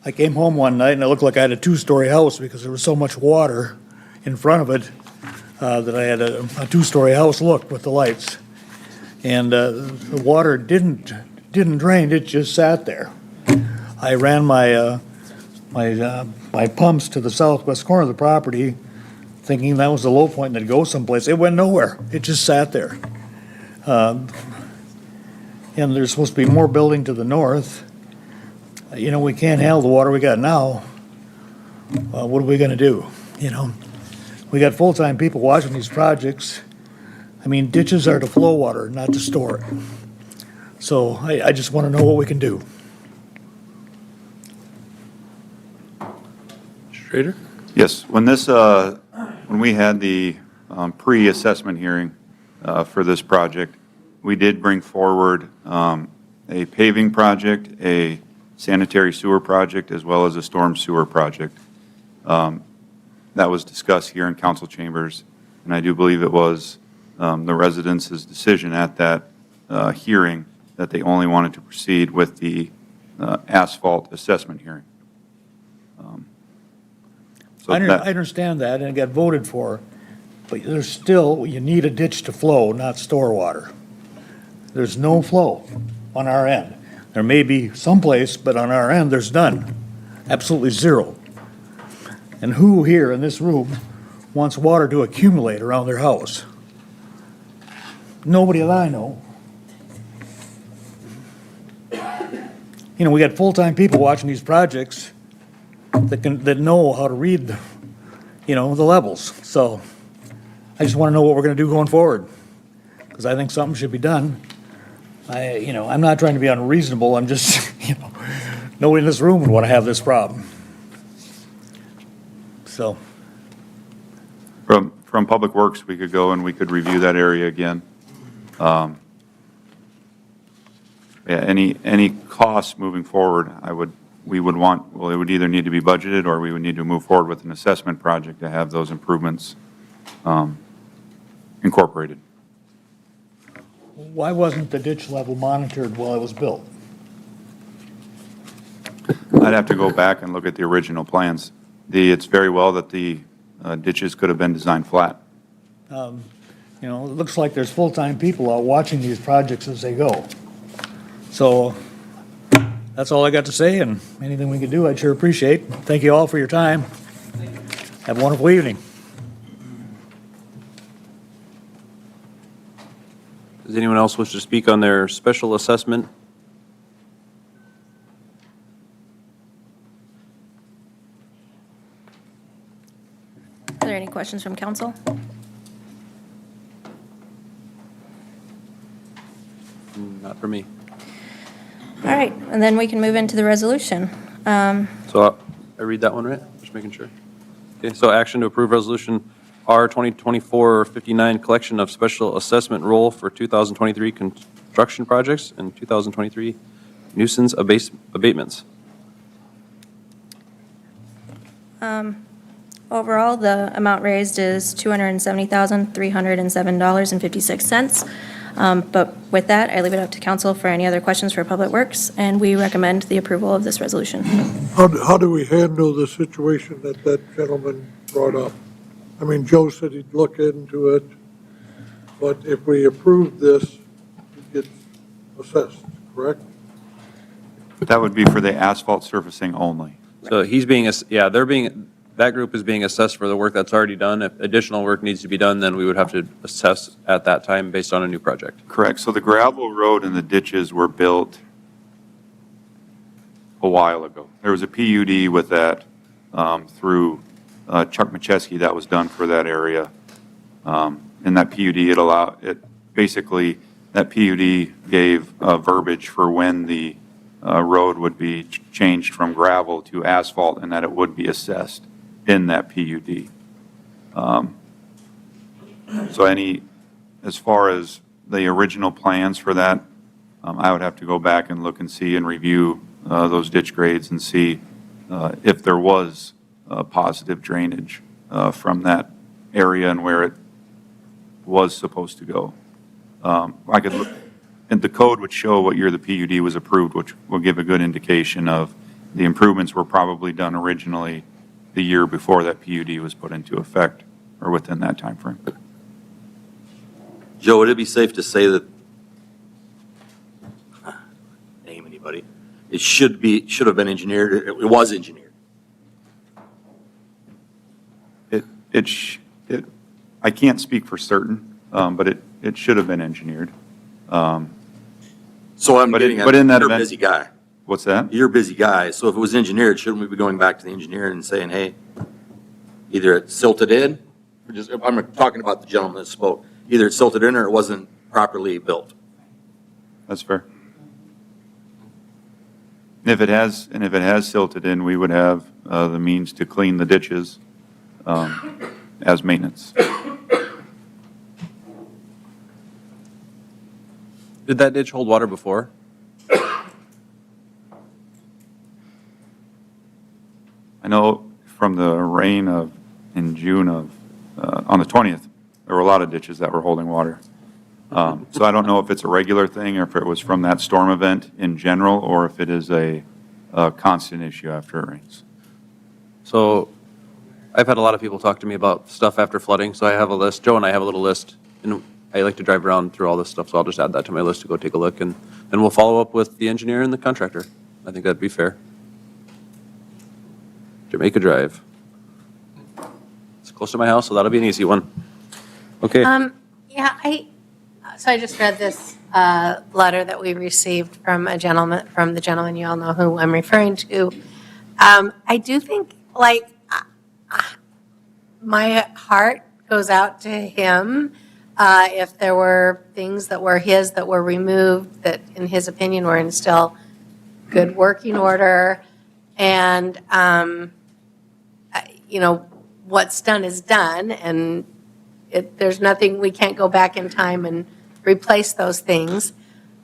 I came home one night, and it looked like I had a two-story house because there was so much water in front of it that I had a two-story house look with the lights. And the water didn't drain, it just sat there. I ran my pumps to the southwest corner of the property, thinking that was the low point and it'd go someplace. It went nowhere. It just sat there. And there's supposed to be more building to the north. You know, we can't handle the water we got now. What are we going to do? You know, we got full-time people watching these projects. I mean, ditches are to flow water, not to store it. So I just want to know what we can do. Schrader? Yes, when we had the pre-assessment hearing for this project, we did bring forward a paving project, a sanitary sewer project, as well as a storm sewer project. That was discussed here in council chambers, and I do believe it was the residents' decision at that hearing that they only wanted to proceed with the asphalt assessment hearing. I understand that, and it got voted for, but there's still, you need a ditch to flow, not store water. There's no flow on our end. There may be someplace, but on our end, there's none. Absolutely zero. And who here in this room wants water to accumulate around their house? Nobody that I know. You know, we got full-time people watching these projects that know how to read, the levels. So I just want to know what we're going to do going forward, because I think something should be done. I'm not trying to be unreasonable. I'm just, nobody in this room would want to have this problem. So. From Public Works, we could go and we could review that area again. Any costs moving forward, it would either need to be budgeted or we would need to move forward with an assessment project to have those improvements incorporated. Why wasn't the ditch level monitored while it was built? I'd have to go back and look at the original plans. It's very well that the ditches could have been designed flat. It looks like there's full-time people out watching these projects as they go. So that's all I got to say, and anything we can do, I'd sure appreciate. Thank you all for your time. Have a wonderful evening. Does anyone else wish to speak on their special assessment? Are there any questions from council? Not for me. All right, and then we can move into the resolution. So I read that one right? Just making sure. Okay, so action to approve resolution R 2024-59, collection of special assessment roll for 2023 construction projects and 2023 nuisance abatements. Overall, the amount raised is $270,307.56. But with that, I leave it up to council for any other questions for Public Works, and we recommend the approval of this resolution. How do we handle the situation that gentleman brought up? I mean, Joe said he'd look into it, but if we approve this, it gets assessed, correct? But that would be for the asphalt surfacing only. So that group is being assessed for the work that's already done. If additional work needs to be done, then we would have to assess at that time based on a new project. Correct. So the gravel road and the ditches were built a while ago. There was a PUD with that through Chuck Macheski that was done for that area. And that PUD, that PUD gave verbiage for when the road would be changed from gravel to asphalt and that it would be assessed in that PUD. So as far as the original plans for that, I would have to go back and look and see and review those ditch grades and see if there was positive drainage from that area and where it was supposed to go. I could look, and the code would show what year the PUD was approved, which will give a good indication of the improvements were probably done originally the year before that PUD was put into effect, or within that time frame. Joe, would it be safe to say that, name anybody, it should have been engineered, it was engineered? I can't speak for certain, but it should have been engineered. So I'm getting at, but in that you're a event- busy guy. What's that? You're a busy guy, so if it was engineered, shouldn't we be going back to the engineer and saying, hey, either it's silted in, or just, I'm talking about the gentleman that spoke, either it's silted in or it wasn't properly built. That's fair. If it has silted in, we would have the means to clean the ditches as maintenance. Did that ditch hold water before? I know from the rain in June on the 20th, there were a lot of ditches that were holding water. So I don't know if it's a regular thing or if it was from that storm event in general, or if it is a constant issue after it rains. So I've had a lot of people talk to me about stuff after flooding, so I have a list. Joe and I have a little list, and I like to drive around through all this stuff, so I'll just add that to my list to go take a look, and then we'll follow up with the engineer and the contractor. I think that'd be fair. Jamaica Drive. It's close to my house, so that'll be an easy one. Okay. Yeah, so I just read this letter that we received from the gentleman, you all know who I'm referring to. I do think, like, my heart goes out to him if there were things that were his that were removed that, in his opinion, were in still good working order. And, what's done is done, and there's nothing, we can't go back in time and replace those things.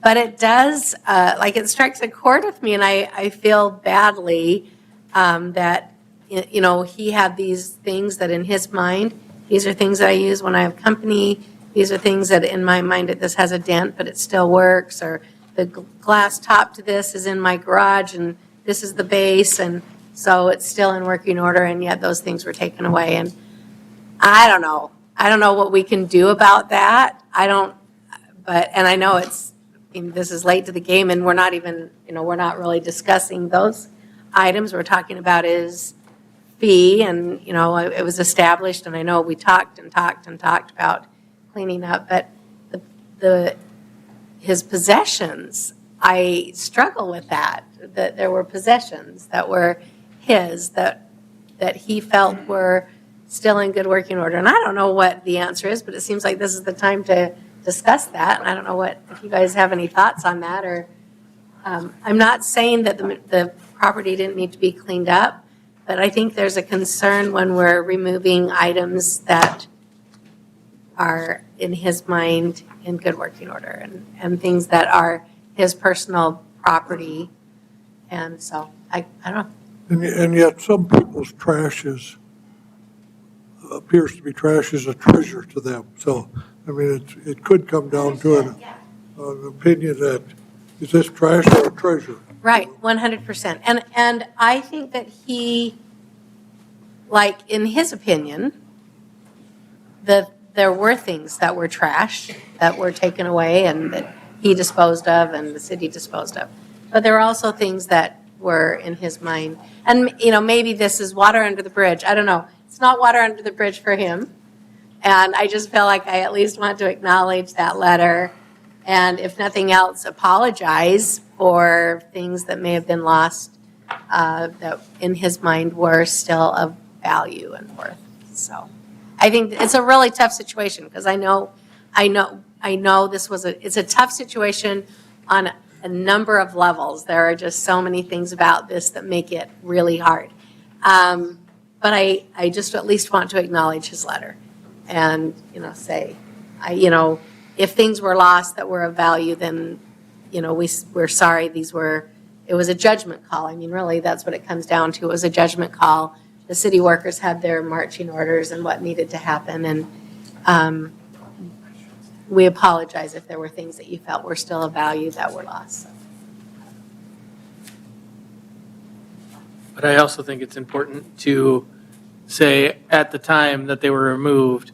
But it does, it strikes a chord with me, and I feel badly that, he had these things that in his mind, these are things that I use when I have company. These are things that in my mind, this has a dent, but it still works. Or the glass top to this is in my garage, and this is the base, and so it's still in working order, and yet those things were taken away. And I don't know. I don't know what we can do about that. And I know this is late to the game, and we're not even, we're not really discussing those items. We're talking about his fee, and, it was established, and I know we talked about cleaning up, but his possessions, I struggle with that there were possessions that were his, that he felt were still in good working order. And I don't know what the answer is, but it seems like this is the time to discuss that. And I don't know if you guys have any thoughts on that, or I'm not saying that the property didn't need to be cleaned up, but I think there's a concern when we're removing items that are, in his mind, in good working order, and things that are his personal property. And so, I don't know. And yet some people's appears to be trash is a treasure to them. So, I mean, it could come down to an opinion that, is this trash or a treasure? Right, 100%. And I think that he, in his opinion, there were things that were trash that were taken away and that he disposed of and the city disposed of. But there were also things that were in his mind. And, maybe this is water under the bridge. I don't know. It's not water under the bridge for him. And I just feel like I at least want to acknowledge that letter. And if nothing else, apologize for things that may have been lost that in his mind were still of value and worth. So I think it's a really tough situation, because I know it's a tough situation on a number of levels. There are just so many things about this that make it really hard. But I just at least want to acknowledge his letter and, say, if things were lost that were of value, then we're sorry, it was a judgment call. I mean, really, that's what it comes down to. It was a judgment call. The city workers had their marching orders and what needed to happen, and we apologize if there were things that you felt were still of value that were lost. But I also think it's important to say at the time that they were removed,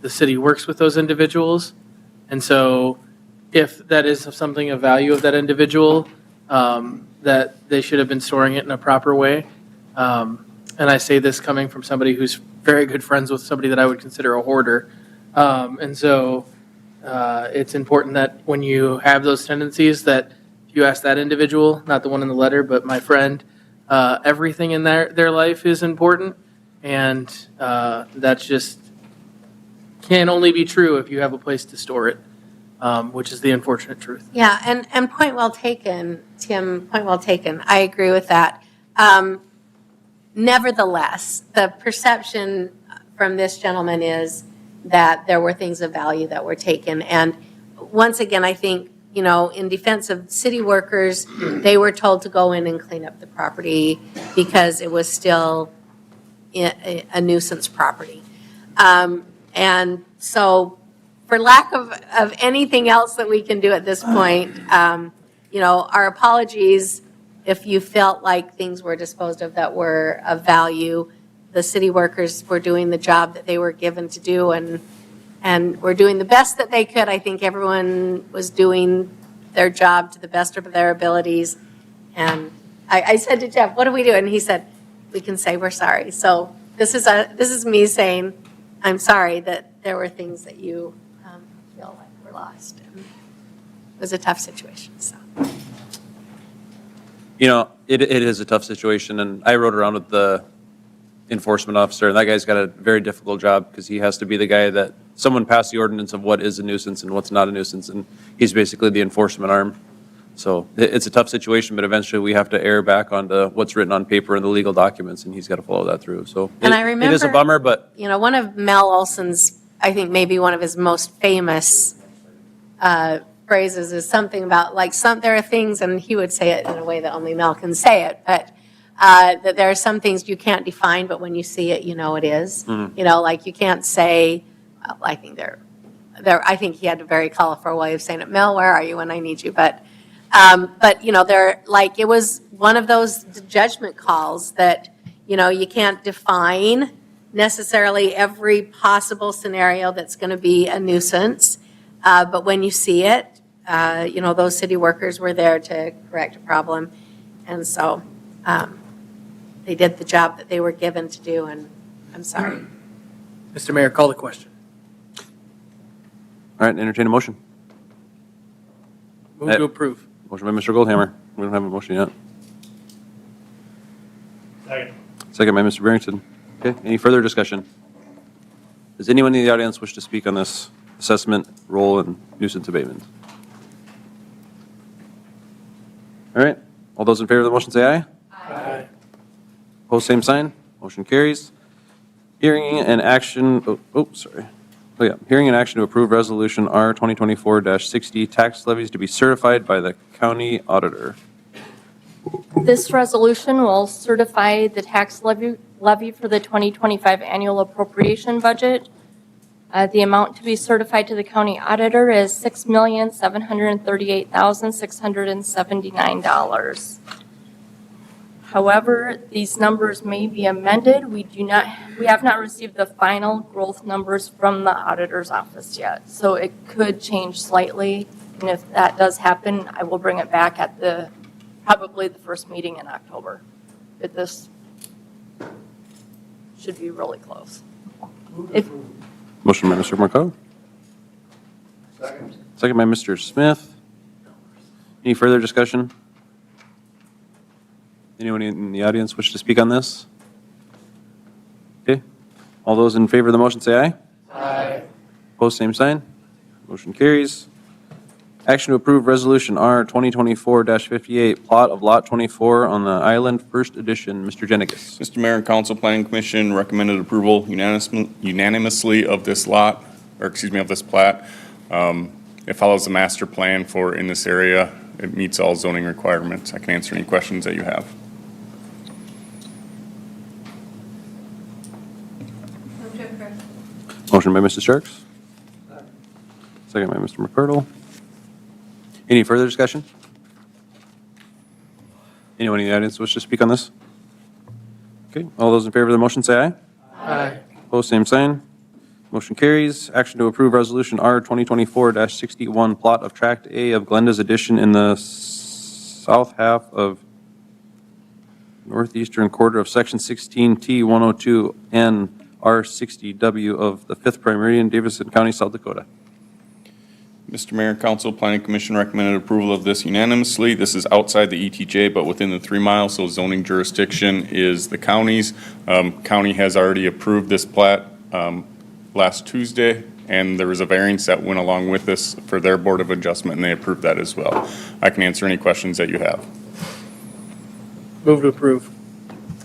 the city works with those individuals. And so if that is something of value of that individual, that they should have been storing it in a proper way. And I say this coming from somebody who's very good friends with somebody that I would consider a hoarder. And so it's important that when you have those tendencies, that if you ask that individual, not the one in the letter, but my friend, everything in their life is important. And that's just can only be true if you have a place to store it, which is the unfortunate truth. Yeah, and point well taken, Tim, point well taken. I agree with that. Nevertheless, the perception from this gentleman is that there were things of value that were taken. And once again, I think, in defense of city workers, they were told to go in and clean up the property because it was still a nuisance property. And so for lack of anything else that we can do at this point, our apologies if you felt like things were disposed of that were of value. The city workers were doing the job that they were given to do and were doing the best that they could. I think everyone was doing their job to the best of their abilities. And I said to Jeff, what do we do? And he said, we can say we're sorry. So this is me saying, I'm sorry that there were things that you feel like were lost. And it was a tough situation, so. It is a tough situation, and I rode around with the enforcement officer, and that guy's got a very difficult job because he has to be the guy that someone passed the ordinance of what is a nuisance and what's not a nuisance, and he's basically the enforcement arm. So it's a tough situation, but eventually we have to err back onto what's written on paper in the legal documents, and he's got to follow that through. So And I remember, it is a bummer, but one of Mel Olson's, I think maybe one of his most famous phrases is something about there are things, and he would say it in a way that only Mel can say it, but that there are some things you can't define, but when you see it, you know it is. Like you can't say, I think I think he had a very colorful way of saying it. Mel, where are you when I need you? But it was one of those judgment calls that, you can't define necessarily every possible scenario that's going to be a nuisance. But when you see it, those city workers were there to correct a problem. And so they did the job that they were given to do, and I'm sorry. Mr. Mayor, call the question. all right, entertain a motion. Move to approve. Motion by Mr. Goldhammer. We don't have a motion yet. Second. Second by Mr. Barrington. Okay, any further discussion? Does anyone in the audience wish to speak on this assessment, role, and nuisance abatement? All right, all those in favor of the motion say aye. Aye. Opposed, same sign. Motion carries. Hearing and action, hearing and action to approve resolution R 2024-60, tax levies to be certified by the county auditor. This resolution will certify the tax levy for the 2025 annual appropriation budget. The amount to be certified to the county auditor is $6,738,679. However, these numbers may be amended. We have not received the final growth numbers from the auditor's office yet, so it could change slightly. And if that does happen, I will bring it back at probably the first meeting in October. But this should be really close. Motion by Mr. Marco. Second. Second by Mr. Smith. Any further discussion? Anyone in the audience wish to speak on this? Okay. All those in favor of the motion say aye. Aye. Opposed, same sign. Motion carries. Action to approve resolution R 2024-58, plot of lot 24 on the island, first edition. Mr. Jenigas. Mr. Mayor and Council, Planning Commission recommended approval unanimously of this lot, of this plat. It follows the master plan for in this area. It meets all zoning requirements. I can answer any questions that you have. Motion by Mrs. Sharks. Second by Mr. McCardle. Any further discussion? Anyone in the audience wish to speak on this? Okay, all those in favor of the motion say aye. Aye. Opposed, same sign. Motion carries. Action to approve Resolution R 2024-61, plot of Tract A of Glenda's Addition in the south half of northeastern quarter of Section 16T 102N R60W of the 5th Prime Meridian, Davidson County, South Dakota. Mr. Mayor and Council, Planning Commission recommended approval of this unanimously. This is outside the ETJ, but within the 3 miles, so zoning jurisdiction is the county's. County has already approved this plat last Tuesday, and there was a variance that went along with this for their Board of Adjustment, and they approved that as well. I can answer any questions that you have. Move to approve.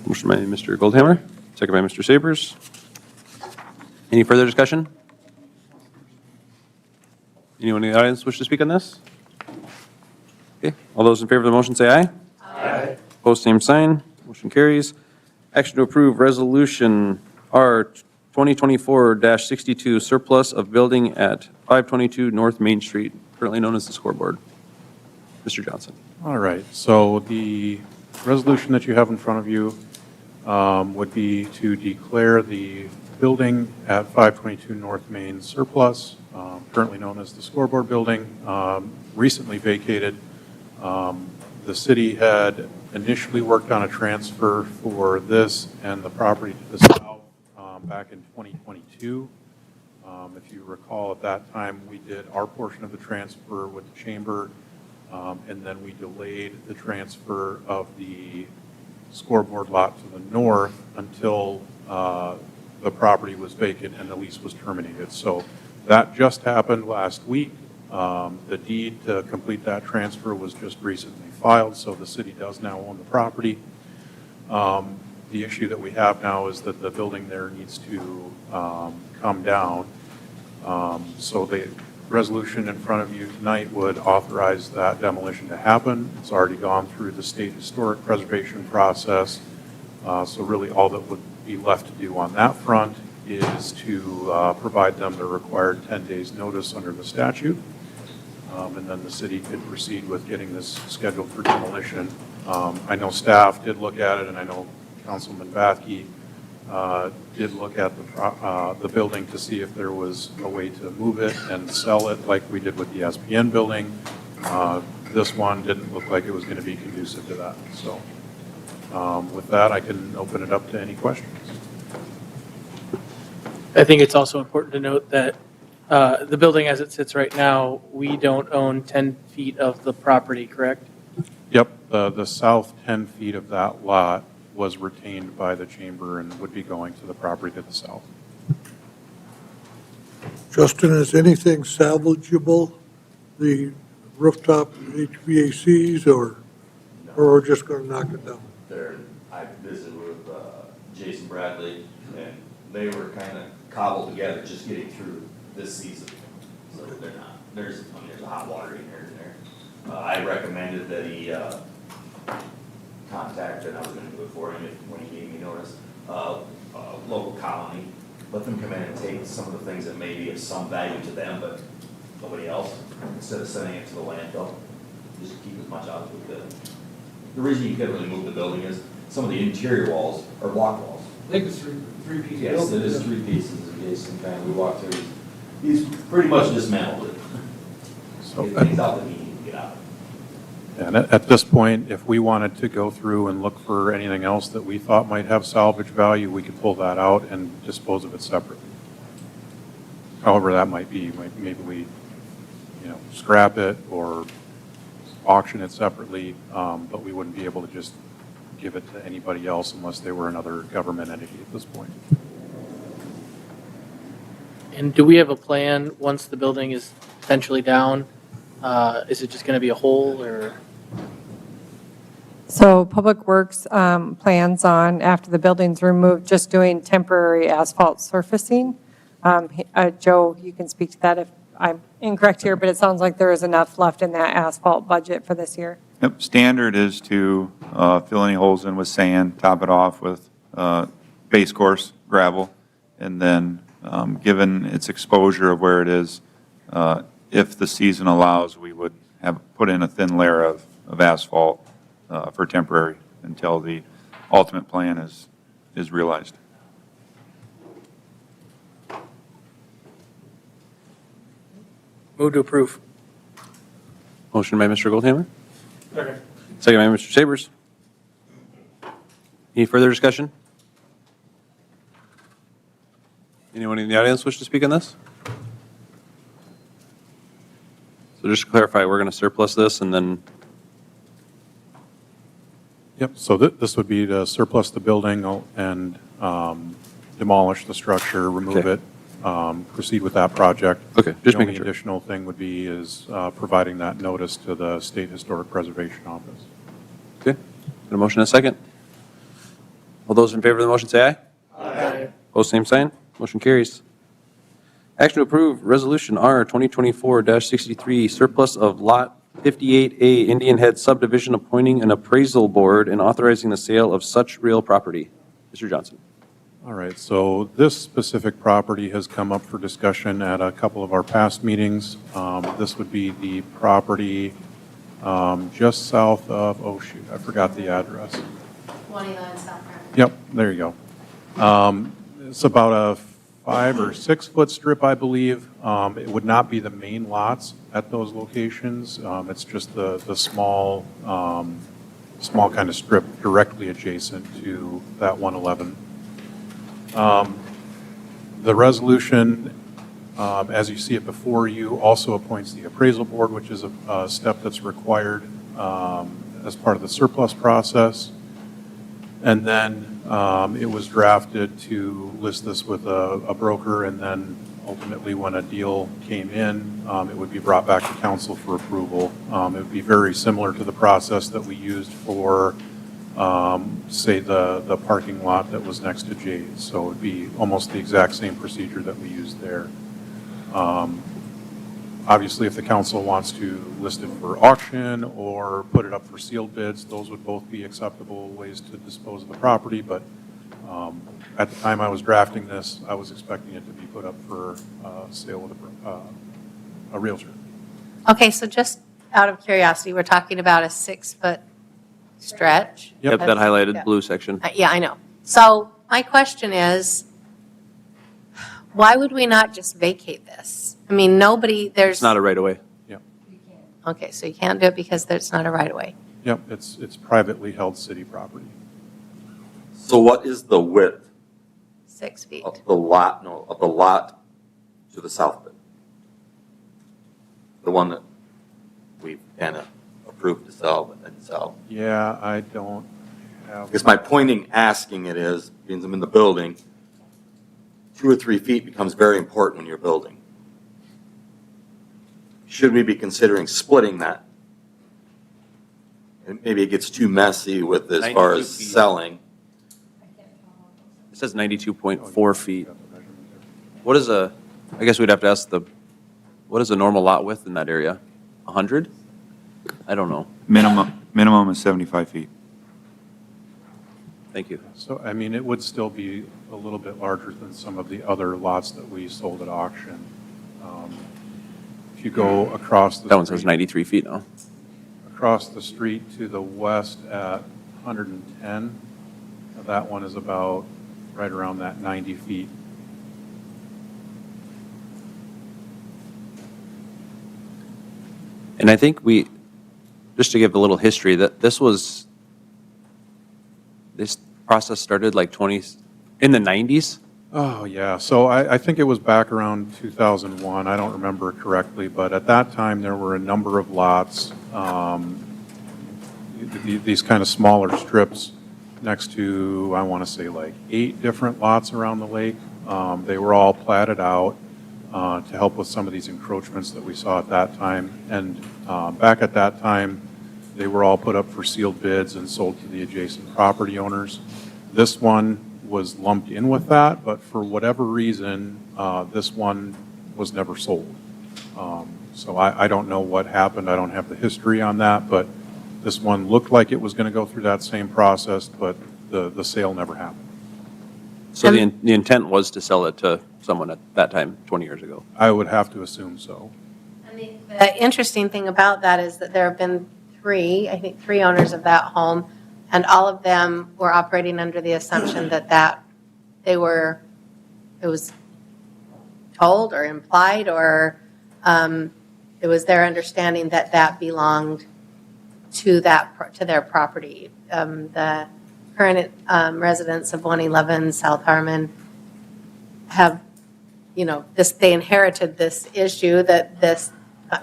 Motion by Mr. Goldhammer, second by Mr. Sabers. Any further discussion? Anyone in the audience wish to speak on this? Okay, all those in favor of the motion say aye. Aye. Opposed, same sign. Motion carries. Action to approve Resolution R 2024-62, surplus of building at 522 North Main Street, currently known as the Scoreboard. Mr. Johnson. All right, so the resolution that you have in front of you would be to declare the building at 522 North Main surplus, currently known as the Scoreboard Building, recently vacated. The city had initially worked on a transfer for this and the property to the south back in 2022. If you recall, at that time, we did our portion of the transfer with the chamber, and then we delayed the transfer of the Scoreboard lot to the north until the property was vacant and the lease was terminated. So that just happened last week. The deed to complete that transfer was just recently filed, so the city does now own the property. The issue that we have now is that the building there needs to come down. So the resolution in front of you tonight would authorize that demolition to happen. It's already gone through the state historic preservation process. So really all that would be left to do on that front is to provide them the required 10 days notice under the statute. And then the city could proceed with getting this scheduled for demolition. I know staff did look at it, and I know Councilman Bathke did look at the building to see if there was a way to move it and sell it like we did with the SPN building. This one didn't look like it was going to be conducive to that. So with that, I can open it up to any questions. I think it's also important to note that the building as it sits right now, we don't own 10 feet of the property, correct? Yep, the south 10 feet of that lot was retained by the chamber and would be going to the property to the south. Justin, is anything salvageable? The rooftop HVACs, or we're just going to knock it down? I visited with Jason Bradley, and they were kind of cobbled together just getting through this season. So they're not, there's a hot water heater in there. I recommended that he contact, and I was going to do it for him when he gave me notice, local colony, let them come in and take some of the things that may be of some value to them, but nobody else, instead of sending it to the landfill. Just keep as much out as we could. The reason you couldn't really move the building is some of the interior walls are block walls. I think it's three pieces. Yes, it is 3 pieces. Jason kind of, we walked through, he's pretty much dismantled it. So Get things out that he needed to get out. And at this point, if we wanted to go through and look for anything else that we thought might have salvage value, we could pull that out and dispose of it separately. However that might be, maybe we, scrap it or auction it separately, but we wouldn't be able to just give it to anybody else unless they were another government entity at this point. And do we have a plan once the building is eventually down? Is it just going to be a hole or? So Public Works plans on, after the building's removed, just doing temporary asphalt surfacing. Joe, you can speak to that if I'm incorrect here, but it sounds like there is enough left in that asphalt budget for this year. Yep, standard is to fill any holes in with sand, top it off with base course gravel, and then, given its exposure of where it is, if the season allows, we would put in a thin layer of asphalt for temporary until the ultimate plan is realized. Move to approve. Motion by Mr. Goldhammer. Second by Mr. Sabers. Any further discussion? Anyone in the audience wish to speak on this? So just to clarify, we're going to surplus this and then, Yep, so this would be to surplus the building and demolish the structure, remove Okay. it, proceed with that project. Okay, just making The sure. only additional thing would be is providing that notice to the State Historic Preservation Office. okay, got a motion and a second. All those in favor of the motion say aye. Aye. Opposed, same sign. Motion carries. Action to approve Resolution R 2024-63, surplus of Lot 58A Indian Head subdivision, appointing an appraisal board and authorizing the sale of such real property. Mr. Johnson. All right, so this specific property has come up for discussion at a couple of our past meetings. This would be the property just south of, oh shoot, I forgot the address. 29 South Park. Yep, there you go. It's about a 5 or 6 foot strip, I believe. It would not be the main lots at those locations. It's just the small kind of strip directly adjacent to that 111. The resolution, as you see it before you, also appoints the appraisal board, which is a step that's required as part of the surplus process. And then it was drafted to list this with a broker, and then ultimately when a deal came in, it would be brought back to council for approval. It would be very similar to the process that we used for, say, the parking lot that was next to Jay's. So it would be almost the exact same procedure that we used there. Obviously, if the council wants to list it for auction or put it up for sealed bids, those would both be acceptable ways to dispose of the property. But at the time I was drafting this, I was expecting it to be put up for sale with a realtor. Okay, so just out of curiosity, we're talking about a 6-foot stretch? Yep, that highlighted blue section. Yeah, I know. So my question is, why would we not just vacate this? I mean, there's. It's not a right-of-way. Okay, so you can't do it because there's not a right-of-way. Yep, it's privately held city property. So what is the width 6 feet. of the lot to the south of it? The one that we kind of approved to sell but didn't sell. Yeah, I don't have. Because my pointing asking it is, means I'm in the building, 2 or 3 feet becomes very important when you're building. Should we be considering splitting that? And maybe it gets too messy with as far 92 as feet. selling. It says 92.4 feet. What is I guess we'd have to ask what is a normal lot width in that area? 100? I don't know. Minimum is 75 feet. Thank you. So, I mean, it would still be a little bit larger than some of the other lots that we sold at auction. If you go across the. That one says street- 93 feet now. Across the street to the west at 110, that one is about right around that 90 feet. And I think just to give a little history, that this process started like in the 90s? Oh, yeah. So I think it was back around 2001. I don't remember correctly, but at that time, there were a number of lots, these kind of smaller strips next to, I want to say, like 8 different lots around the lake. They were all platted out to help with some of these encroachments that we saw at that time. And back at that time, they were all put up for sealed bids and sold to the adjacent property owners. This one was lumped in with that, but for whatever reason, this one was never sold. So I don't know what happened. I don't have the history on that, but this one looked like it was going to go through that same process, but the sale never happened. So the intent was to sell it to someone at that time, 20 years ago? I would have to assume so. And the interesting thing about that is that there have been I think three owners of that home, and all of them were operating under the assumption that it was told or implied, or it was their understanding that belonged to their property. The current residents of 111 South Harmon have, they inherited this issue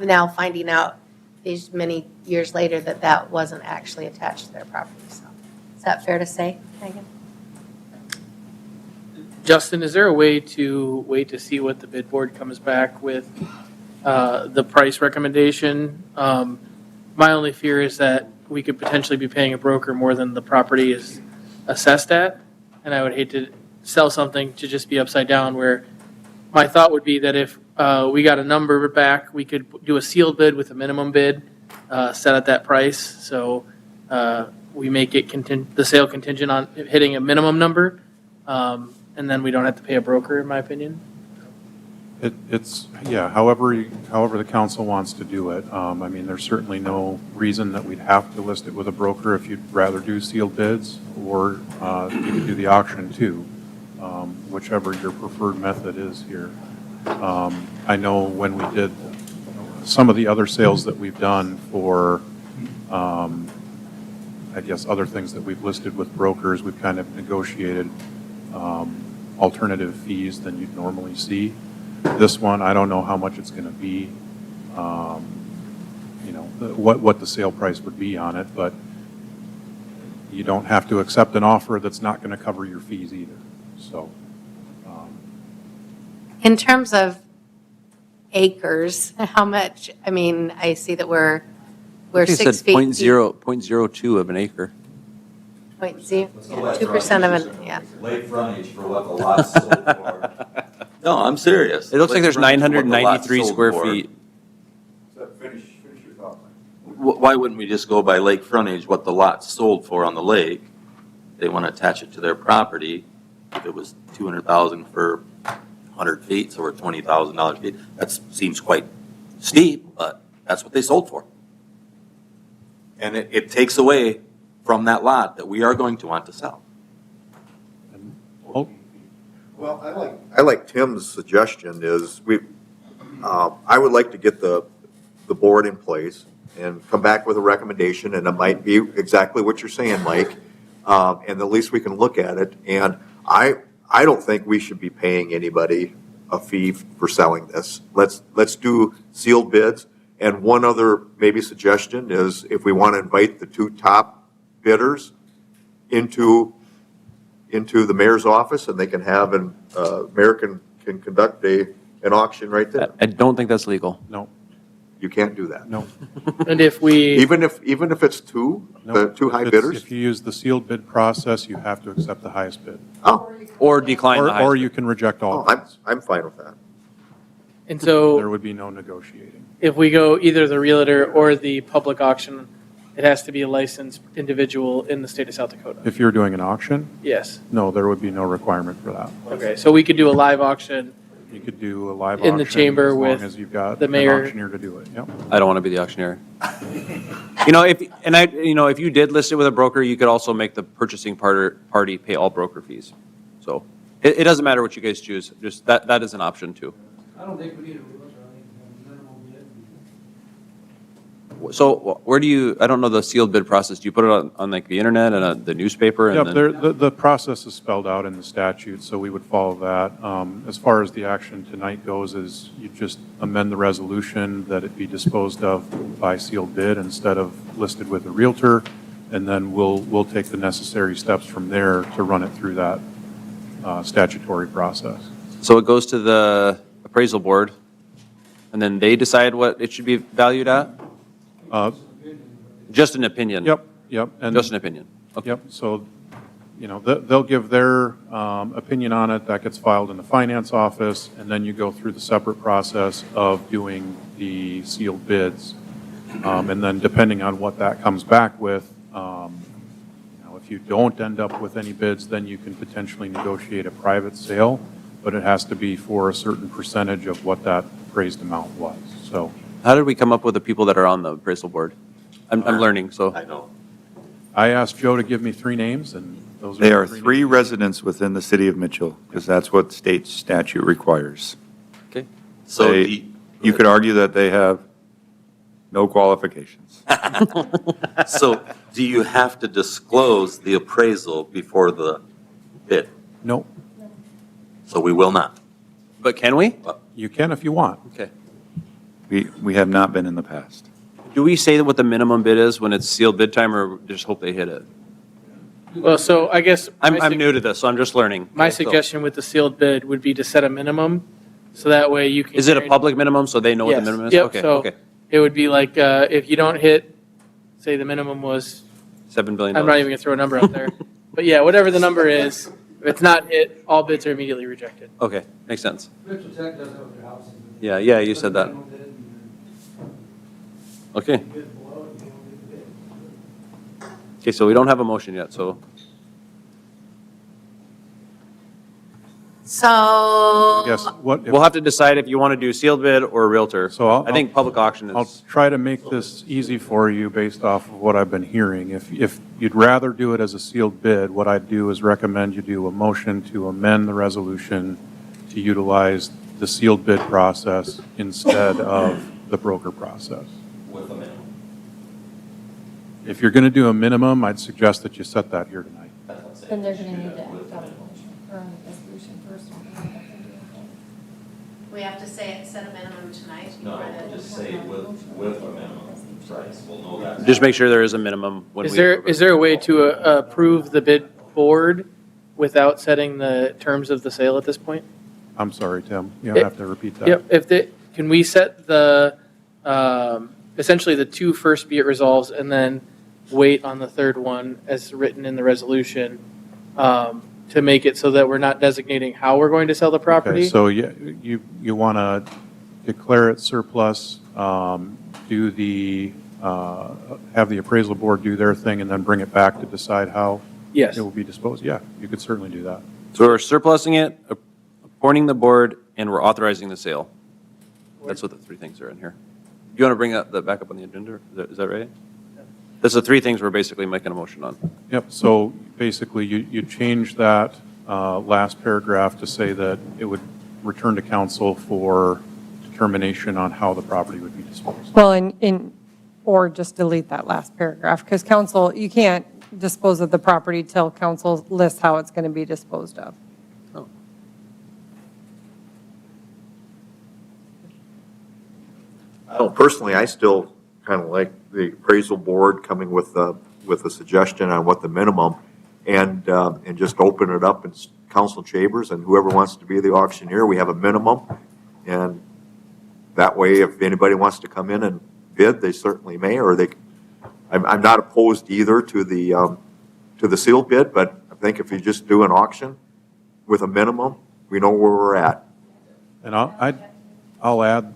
now finding out these many years later that wasn't actually attached to their property. So, is that fair to say, Megan? Justin, is there a way to wait to see what the bid board comes back with, the price recommendation? My only fear is that we could potentially be paying a broker more than the property is assessed at, and I would hate to sell something to just be upside down, where my thought would be that if we got a number back, we could do a sealed bid with a minimum bid set at that price. So we make it the sale contingent on hitting a minimum number, and then we don't have to pay a broker, in my opinion. However the council wants to do it. I mean, there's certainly no reason that we'd have to list it with a broker if you'd rather do sealed bids, or you could do the auction too, whichever your preferred method is here. I know when we did some of the other sales that we've done for, I guess, other things that we've listed with brokers, we've kind of negotiated alternative fees than you'd normally see. This one, I don't know how much it's going to be, what the sale price would be on it, but you don't have to accept an offer that's not going to cover your fees either. So, In terms of acres, how much? I mean, I see that we're 6 feet. 0.02 of an acre. 2% of it, yeah. Lake frontage for what the lot's sold for. No, I'm serious. It looks like there's Lake frontage for what the lot's 993 sold square for. feet. Finish your thought. Why wouldn't we just go by lake frontage, what the lot sold for on the lake? They want to attach it to their property. If it was $200,000 for 100 feet, so we're $20,000 a feet. That seems quite steep, but that's what they sold for. And it takes away from that lot that we are going to want to sell. Well, I like Tim's suggestion is I would like to get the board in place and come back with a recommendation, and it might be exactly what you're saying, Mike. And at least we can look at it. And I don't think we should be paying anybody a fee for selling this. Let's do sealed bids. And one other maybe suggestion is if we want to invite the two top bidders into the mayor's office, and they can have mayor can conduct an auction right there. I don't think that's legal. No. You can't do that. No. And if we, Even if it's the two high bidders? If you use the sealed bid process, you have to accept the highest bid. Oh, Or decline the highest Or bid. you can reject all. I'm fine with that. and so There would be no negotiating. if we go either the realtor or the public auction, it has to be a licensed individual in the state of South Dakota. If you're doing an auction, Yes. no, there would be no requirement for that. Okay, so we could do a live auction. You could do a live In the auction chamber as long with as you've got the an mayor. auctioneer to do it. Yep. I don't want to be the auctioneer. If you did list it with a broker, you could also make the purchasing party pay all broker fees. So it doesn't matter what you guys choose, just that is an option too. I don't think we need a realtor, I think a minimum bid. So where do you, I don't know the sealed bid process, do you put it on like the internet and the newspaper? And Yep, then the process is spelled out in the statute, so we would follow that. As far as the action tonight goes, is you just amend the resolution that it be disposed of by sealed bid instead of listed with a realtor, and then we'll take the necessary steps from there to run it through that statutory process. So it goes to the appraisal board, and then they decide what it should be valued at? Just an opinion? Yep. And Just an opinion? Okay. Yep, so they'll give their opinion on it, that gets filed in the finance office, and then you go through the separate process of doing the sealed bids. And then depending on what that comes back with, if you don't end up with any bids, then you can potentially negotiate a private sale, but it has to be for a certain percentage of what that appraised amount was, so. How did we come up with the people that are on the appraisal board? I'm learning, so. I know. I asked Joe to give me 3 names, and those are. They the are 3 3 names. residents within the city of Mitchell, because that's what state statute requires. Okay. So You could argue that they have no qualifications. So do you have to disclose the appraisal before the bid? No, So we will not. But can we? you can if you want. Okay. We have not been in the past. Do we say what the minimum bid is when it's sealed bid time, or just hope they hit it? Well, so I guess. I'm new to this, so I'm just learning. My Okay, so- suggestion with the sealed bid would be to set a minimum, so that way you can. Is it a guarantee- public minimum, so they know what the Yes. minimum is? Yep, Okay, so okay. it would be like, if you don't hit, say the minimum was, $7 billion. I'm not even gonna throw a number out there. But yeah, whatever the number is, if it's not hit, all bids are immediately rejected. Okay, makes sense. Mitchell Tech does have their housing. Yeah, you said that. Okay. Okay, so we don't have a motion yet, so So. Yes, what, we'll have to decide if you want to do sealed bid or realtor. So I think public auction I'll is, try to make this easy for you based off of what I've been hearing. If you'd rather do it as a sealed bid, what I'd do is recommend you do a motion to amend the resolution to utilize the sealed bid process instead of the broker process. With a minimum. If you're going to do a minimum, I'd suggest that you set that here tonight. Then they're going to need to act on a resolution first. We have to set a minimum tonight. No, just say with a minimum price. We'll know that. just make sure there is a minimum when we. Is there a way to approve the bid board without setting the terms of the sale at this point? I'm sorry, Tim, you It- have to repeat that. Yep, can we set the, essentially the 2 first be it resolves and then wait on the third one as written in the resolution, to make it so that we're not designating how we're going to sell the property? Okay, so you want to declare it surplus, do the, have the appraisal board do their thing, and then bring it back to decide how Yes. it will be disposed? Yeah, you could certainly do that. So we're surplusing it, appointing the board, and we're authorizing the sale. That's what the 3 things are in here. Do you want to bring that back up on the agenda? Is that right? That's the 3 things we're basically making a motion on. Yep, so basically, you change that last paragraph to say that it would return to council for determination on how the property would be disposed. Well, or just delete that last paragraph, because council, you can't dispose of the property till council lists how it's going to be disposed of. Personally, I still kind of like the appraisal board coming with a suggestion on what the minimum, and just open it up in council chambers, and whoever wants to be the auctioneer, we have a minimum. And that way, if anybody wants to come in and bid, they certainly may, or I'm not opposed either to the sealed bid, but I think if you just do an auction with a minimum, we know where we're at. And I'll add,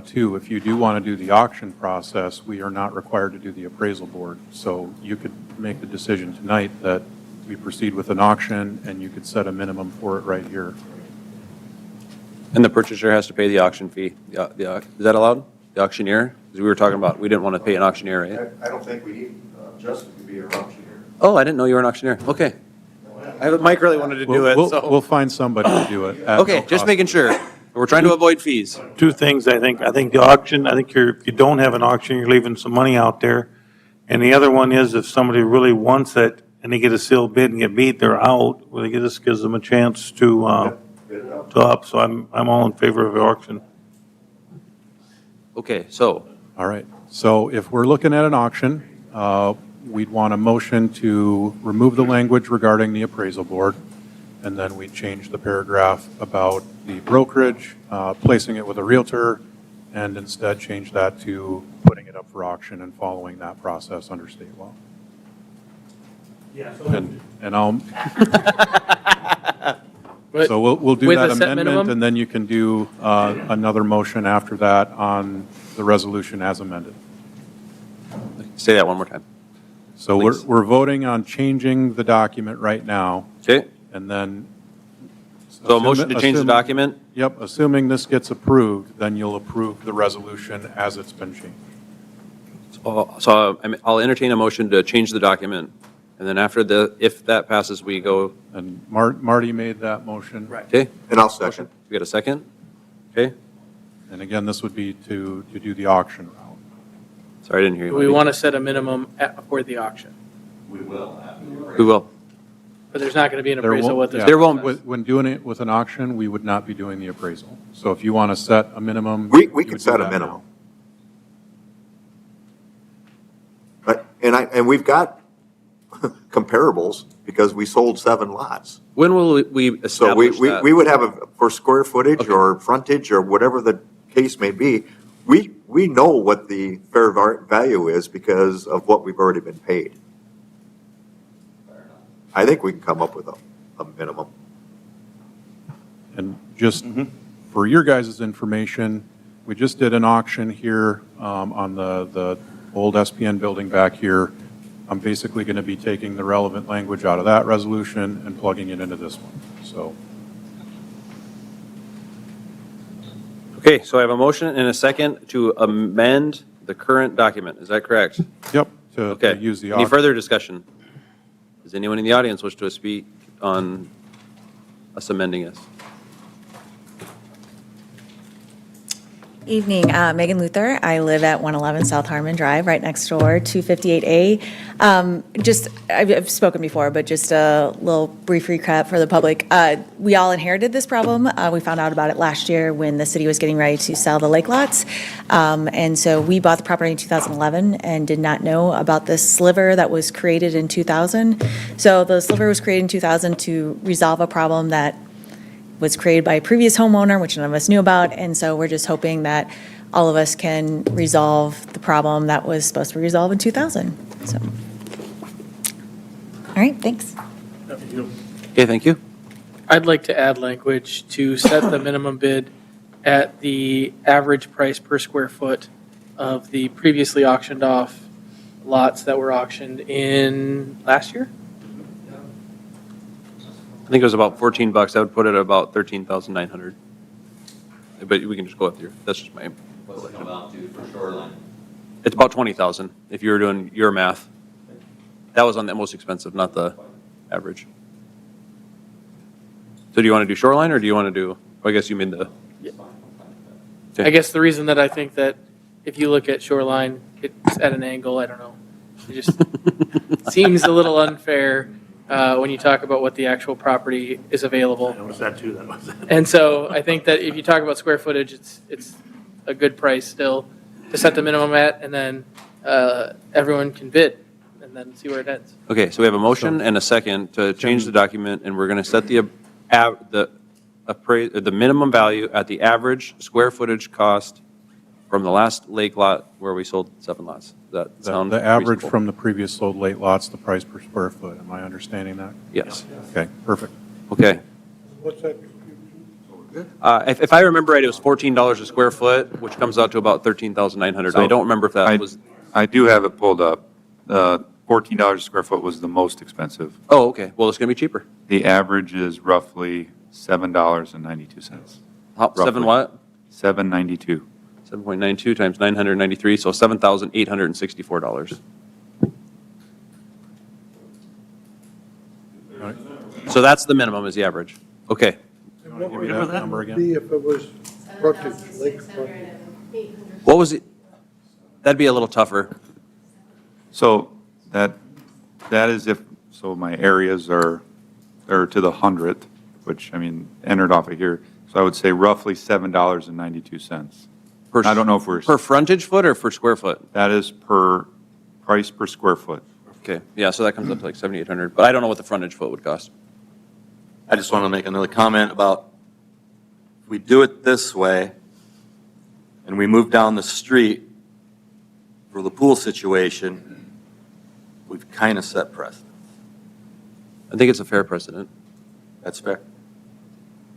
too, if you do want to do the auction process, we are not required to do the appraisal board. So you could make the decision tonight that we proceed with an auction, and you could set a minimum for it right here. And the purchaser has to pay the auction fee. Is that allowed? The auctioneer? Because we were talking about, we didn't want to pay an auctioneer, right? I don't think we need Justin to be an auctioneer. Oh, I didn't know you were an auctioneer. Okay. Mike really wanted to do it, so. We'll find somebody to do it. at no Okay, just cost. making sure. We're trying to avoid fees. 2 things, I think. I think the auction, if you don't have an auction, you're leaving some money out there. And the other one is if somebody really wants it and they get a sealed bid and get beat, they're out. Well, this gives them a chance to up. So I'm all in favor of the auction. Okay, so. All right, so if we're looking at an auction, we'd want a motion to remove the language regarding the appraisal board, and then we'd change the paragraph about the brokerage, placing it with a realtor, and instead change that to putting it up for auction and following that process under state law. Yeah, And I'll, But so we'll do with that a set amendment, minimum? and then you can do another motion after that on the resolution as amended. Say that one more time. So Please. we're voting on changing the document right now, Okay, and then. so a motion to change the document? Yep, assuming this gets approved, then you'll approve the resolution as it's been changed. So I'll entertain a motion to change the document, and then after if that passes, we go. And Marty made that motion. Right. Okay, And I'll second. we got a second? Okay, And again, this would be to do the auction route. sorry, I didn't hear you. We want to set a minimum for the auction, We will. but there's not going to be an appraisal with this. Yeah, There won't- When doing it with an auction, we would not be doing the appraisal. So if you want to set a minimum. We you can would do set a that minimum. now. But, and we've got comparables because we sold 7 lots. When will we So establish that? we would have for square footage or frontage or whatever the case may be, we know what the fair value is because of what we've already been paid. I think we can come up with a minimum. And just for your guys' information, we just did an auction here on the old SPN building back here. I'm basically going to be taking the relevant language out of that resolution and plugging it into this one. So Okay, so I have a motion and a second to amend the current document. Is that correct? yep, to Okay. use the Any auction. further discussion? Does anyone in the audience wish to speak on us amending this? Evening, Megan Luther. I live at 111 South Harmon Drive, right next door to 58A. I've spoken before, but just a little brief recap for the public. We all inherited this problem. We found out about it last year when the city was getting ready to sell the lake lots. And so we bought the property in 2011 and did not know about this sliver that was created in 2000. So the sliver was created in 2000 to resolve a problem that was created by a previous homeowner, which none of us knew about, and so we're just hoping that all of us can resolve the problem that was supposed to be resolved in 2000, so. All right, thanks. Okay, thank you. I'd like to add language to set the minimum bid at the average price per square foot of the previously auctioned off lots that were auctioned in last year. I think it was about $14. I would put it at about 13,900. But we can just go up here. That's just my. What's it come out to for shoreline? It's about 20,000 if you were doing your math. That was on the most expensive, not the average. So do you want to do shoreline or do you want to do, I guess you mean the. I guess the reason that I think that if you look at shoreline, it's at an angle, I don't know. It just seems a little unfair when you talk about what the actual property is available. I noticed that too, And so I think that if you talk about square footage, it's a good price still to set the minimum at, and then everyone can bid, and then see where it ends. Okay, so we have a motion and a second to change the document, and we're going to set the minimum value at the average square footage cost from the last lake lot where we sold 7 lots. Does that sound The average reasonable? from the previous sold late lots, the price per square foot. Am I understanding that? Yes. Okay, perfect. Okay. What's that? If I remember right, it was $14 a square foot, which comes out to about 13,900. I don't remember if that was. I do have it pulled up. $14 a square foot was the most expensive. Oh, okay. Well, it's going to be cheaper. The average is roughly $7.92. How, 7 what? $7.92. 7.92 times 993, so $7,864. So that's the minimum is the average. Okay. And what Give would me that that number again. be if it was frontage, lake frontage? What was it? That'd be a little tougher. So that is if, so my areas are to the 100th, which, I mean, entered off of here. So I would say roughly $7.92. I don't know if we're. Per frontage foot or per square foot? That is per price per square foot. Okay, yeah, so that comes up to like 7,800, but I don't know what the frontage foot would cost. I just want to make another comment about, if we do it this way, and we move down the street for the pool situation, we've kind of set precedent. I think it's a fair precedent. That's fair.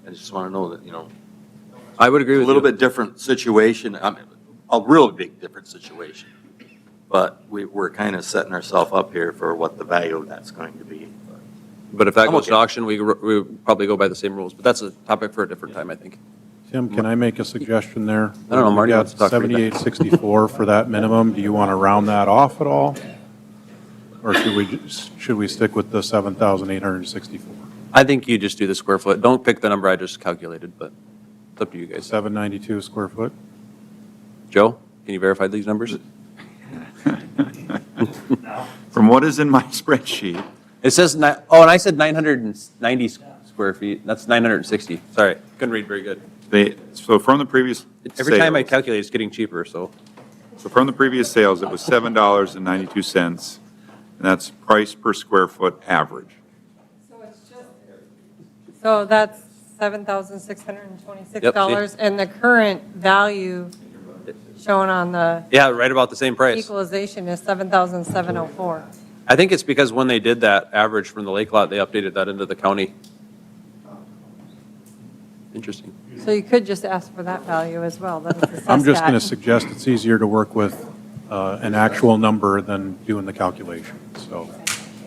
I just want to know that, I would agree a with little you. bit different situation, I mean, a real big different situation. But we're kind of setting ourselves up here for what the value of that's going to be. But if that I'm goes to okay. auction, we would probably go by the same rules, but that's a topic for a different time, I think. Tim, can I make a suggestion there? I don't know, Marty We got wants to talk for you. 7864 for that minimum. Do you want to round that off at all? Or should we stick with the 7,864? I think you just do the square foot. Don't pick the number I just calculated, but it's up to you guys. 792 square foot? Joe, can you verify these numbers? From what is in my spreadsheet, It says, and I said 990 square feet. That's 960. Sorry, couldn't read very good. so from the previous Every time I sales- calculate, it's getting cheaper, so. So from the previous sales, it was $7.92, and that's price per square foot average. So that's $7,626, and the current value shown on the Yeah, right about the same price. equalization is $7,704. I think it's because when they did that average from the lake lot, they updated that into the county. Interesting. So you could just ask for that value as well, that it's assessed I'm just going to at. suggest it's easier to work with an actual number than doing the calculation, so.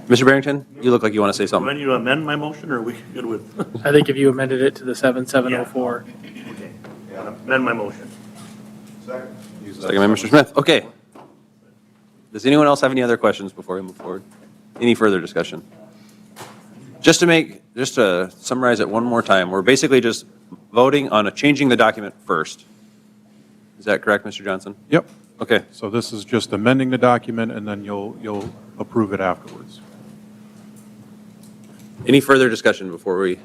Mr. Barrington, you look like you want to say something. When you amend my motion, or are we good with? I think if you amended it to the 7704. Okay, amend my motion. Second by Mr. Smith. Okay. Does anyone else have any other questions before we move forward? Any further discussion? Just to summarize it one more time, we're basically just voting on changing the document first. Is that correct, Mr. Johnson? Yep. Okay. So this is just amending the document, and then you'll approve it afterwards. Any further discussion before we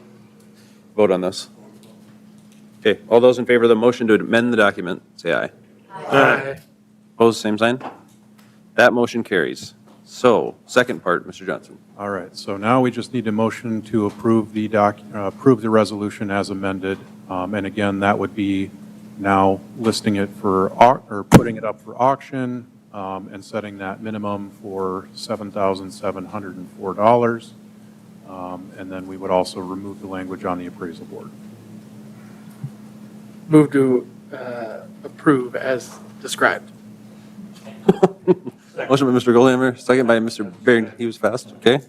vote on this? Okay, all those in favor of the motion to amend the document, say aye. Aye. Opposed, same sign? That motion carries. So, second part, Mr. Johnson. All right, so now we just need a motion to approve the resolution as amended. And again, that would be now listing it for, or putting it up for auction, and setting that minimum for $7,704. And then we would also remove the language on the appraisal board. Move to approve as described. Motion by Mr. Goldhammer, second by Mr. Barrington. He was fast, okay?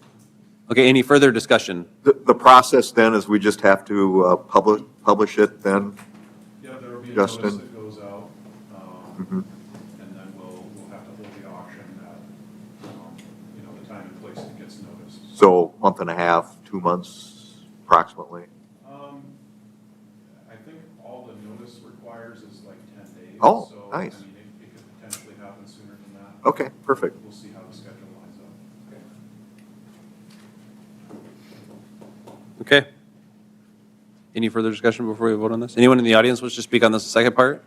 Okay, any further discussion? The process then is we just have to publish it then? Yeah, there will be a Justin? notice that goes out, Mhm. and then we'll have to hold the auction at, the time and place it gets noticed. So month and a half, 2 months approximately? I think all the notice requires is like 10 days. Oh, so, nice. I mean, it could potentially happen sooner than that. Okay, perfect. We'll see how the schedule lines up. Okay. Any further discussion before we vote on this? Anyone in the audience wish to speak on this second part?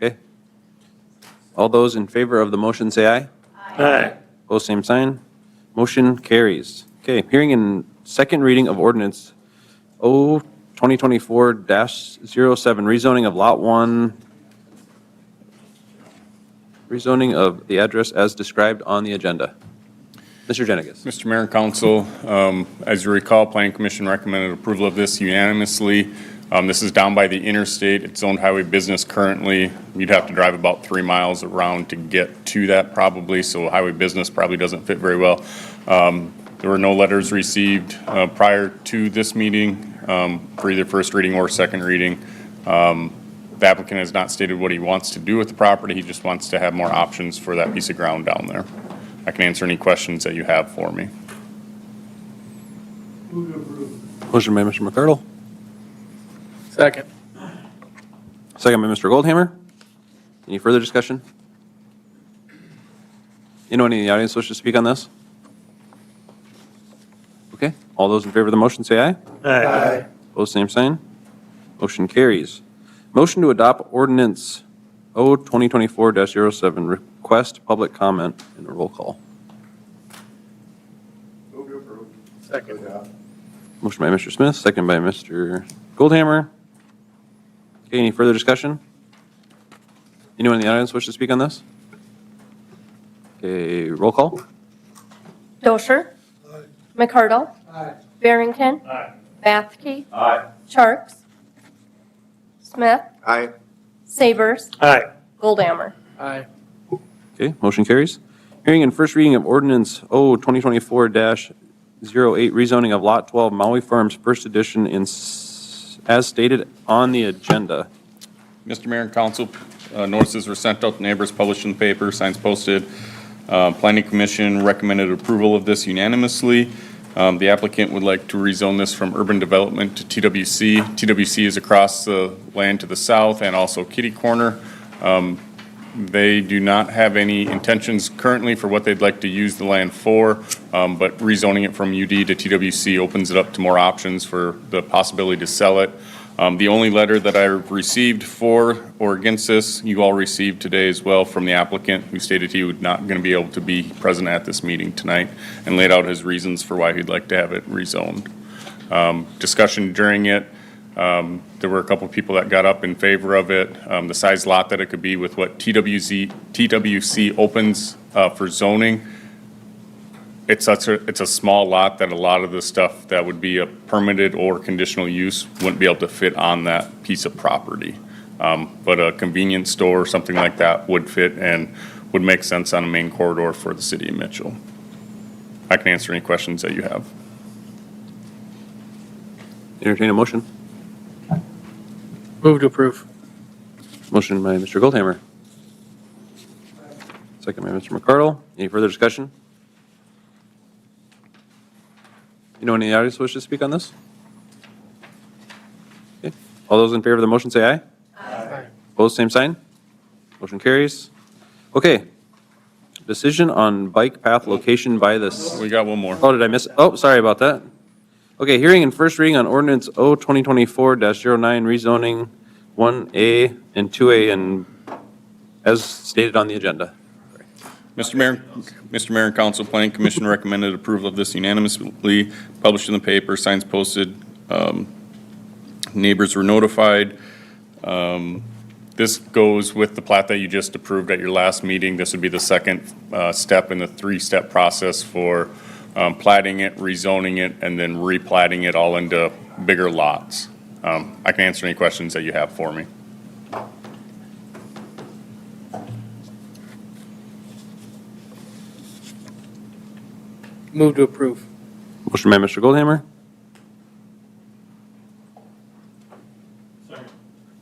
Okay. All those in favor of the motion say aye. Aye. Opposed, same sign. Motion carries. Okay, hearing in second reading of ordinance 2024-07, rezoning of Lot 1, rezoning of the address as described on the agenda. Mr. Jenigas. Mr. Mayor and Council, as you recall, Planning Commission recommended approval of this unanimously. This is down by the interstate. It's owned highway business currently. You'd have to drive about 3 miles around to get to that probably, so highway business probably doesn't fit very well. There were no letters received prior to this meeting for either first reading or second reading. The applicant has not stated what he wants to do with the property. He just wants to have more options for that piece of ground down there. I can answer any questions that you have for me. Move to approve. Motion by Mr. McCardle, Second. second by Mr. Goldhammer. Any further discussion? Anyone in the audience wish to speak on this? Okay, all those in favor of the motion say aye. Aye. Opposed, same sign. Motion carries. Motion to adopt ordinance O 2024-07, request public comment and a roll call. Move to approve. Second. Motion by Mr. Smith, second by Mr. Goldhammer. Okay, any further discussion? Anyone in the audience wish to speak on this? Okay, roll call. Dosher. McCardle. Aye. Barrington. Aye. Bathke. Aye. Charks. Smith. Aye. Sabers. Aye. Goldammer. Aye. Okay, motion carries. Hearing and first reading of ordinance O 2024-08, rezoning of Lot 12 Maui Farms, first edition as stated on the agenda. Mr. Mayor and Council, notices were sent out to neighbors, published in the paper, signs posted. Planning Commission recommended approval of this unanimously. The applicant would like to rezone this from urban development to TWC. TWC is across the land to the south and also kitty corner. They do not have any intentions currently for what they'd like to use the land for, but rezoning it from UD to TWC opens it up to more options for the possibility to sell it. The only letter that I received for or against this, you all received today as well from the applicant, who stated he would not going to be able to be present at this meeting tonight and laid out his reasons for why he'd like to have it rezoned. Discussion during it, there were a couple people that got up in favor of it. The size lot that it could be with what TWC opens for zoning. It's a small lot that a lot of the stuff that would be a permitted or conditional use wouldn't be able to fit on that piece of property. But a convenience store or something like that would fit and would make sense on a main corridor for the city of Mitchell. I can answer any questions that you have. Entertain a motion. Move to approve. Motion by Mr. Goldhammer. Second by Mr. McCardle. Any further discussion? Anyone in the audience wish to speak on this? Okay. All those in favor of the motion say aye. Aye. Opposed, same sign. Motion carries. Okay. Decision on bike path location by this. We got one more. Oh, did I miss? Oh, sorry about that. Okay, hearing and first reading on ordinance O 2024-09 rezoning 1A and 2A and as stated on the agenda. Mr. Mayor and Council, Planning Commission recommended approval of this unanimously, published in the paper, signs posted, neighbors were notified. This goes with the plat that you just approved at your last meeting. This would be the second step in the three-step process for platting it, rezoning it, and then replatting it all into bigger lots. I can answer any questions that you have for me. Move to approve. Motion by Mr. Goldhammer.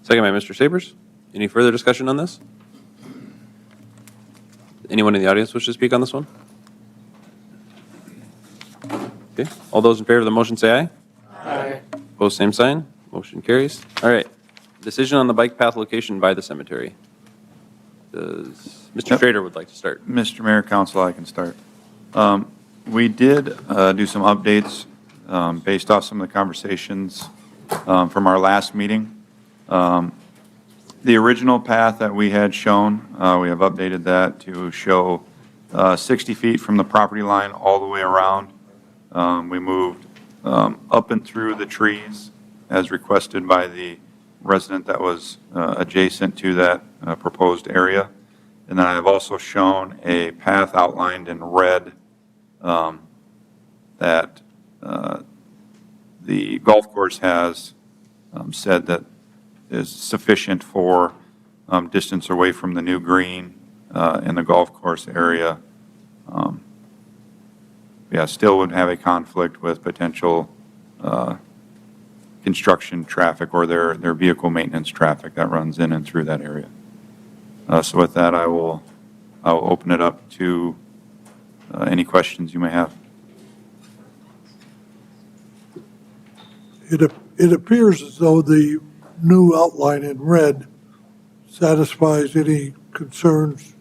Second by Mr. Sabers. Any further discussion on this? Anyone in the audience wish to speak on this one? Okay, all those in favor of the motion say aye. Aye. Opposed, same sign. Motion carries. All right. Decision on the bike path location by the cemetery. Does Mr. Schrader would like to start? Mr. Mayor, Council, I can start. We did do some updates based off some of the conversations from our last meeting. The original path that we had shown, we have updated that to show 60 feet from the property line all the way around. We moved up and through the trees as requested by the resident that was adjacent to that proposed area. And then I have also shown a path outlined in red that the golf course has said that is sufficient for distance away from the new green in the golf course area. Yeah, still would have a conflict with potential construction traffic or their vehicle maintenance traffic that runs in and through that area. So with that, I'll open it up to any questions you may have. It appears as though the new outline in red satisfies any concerns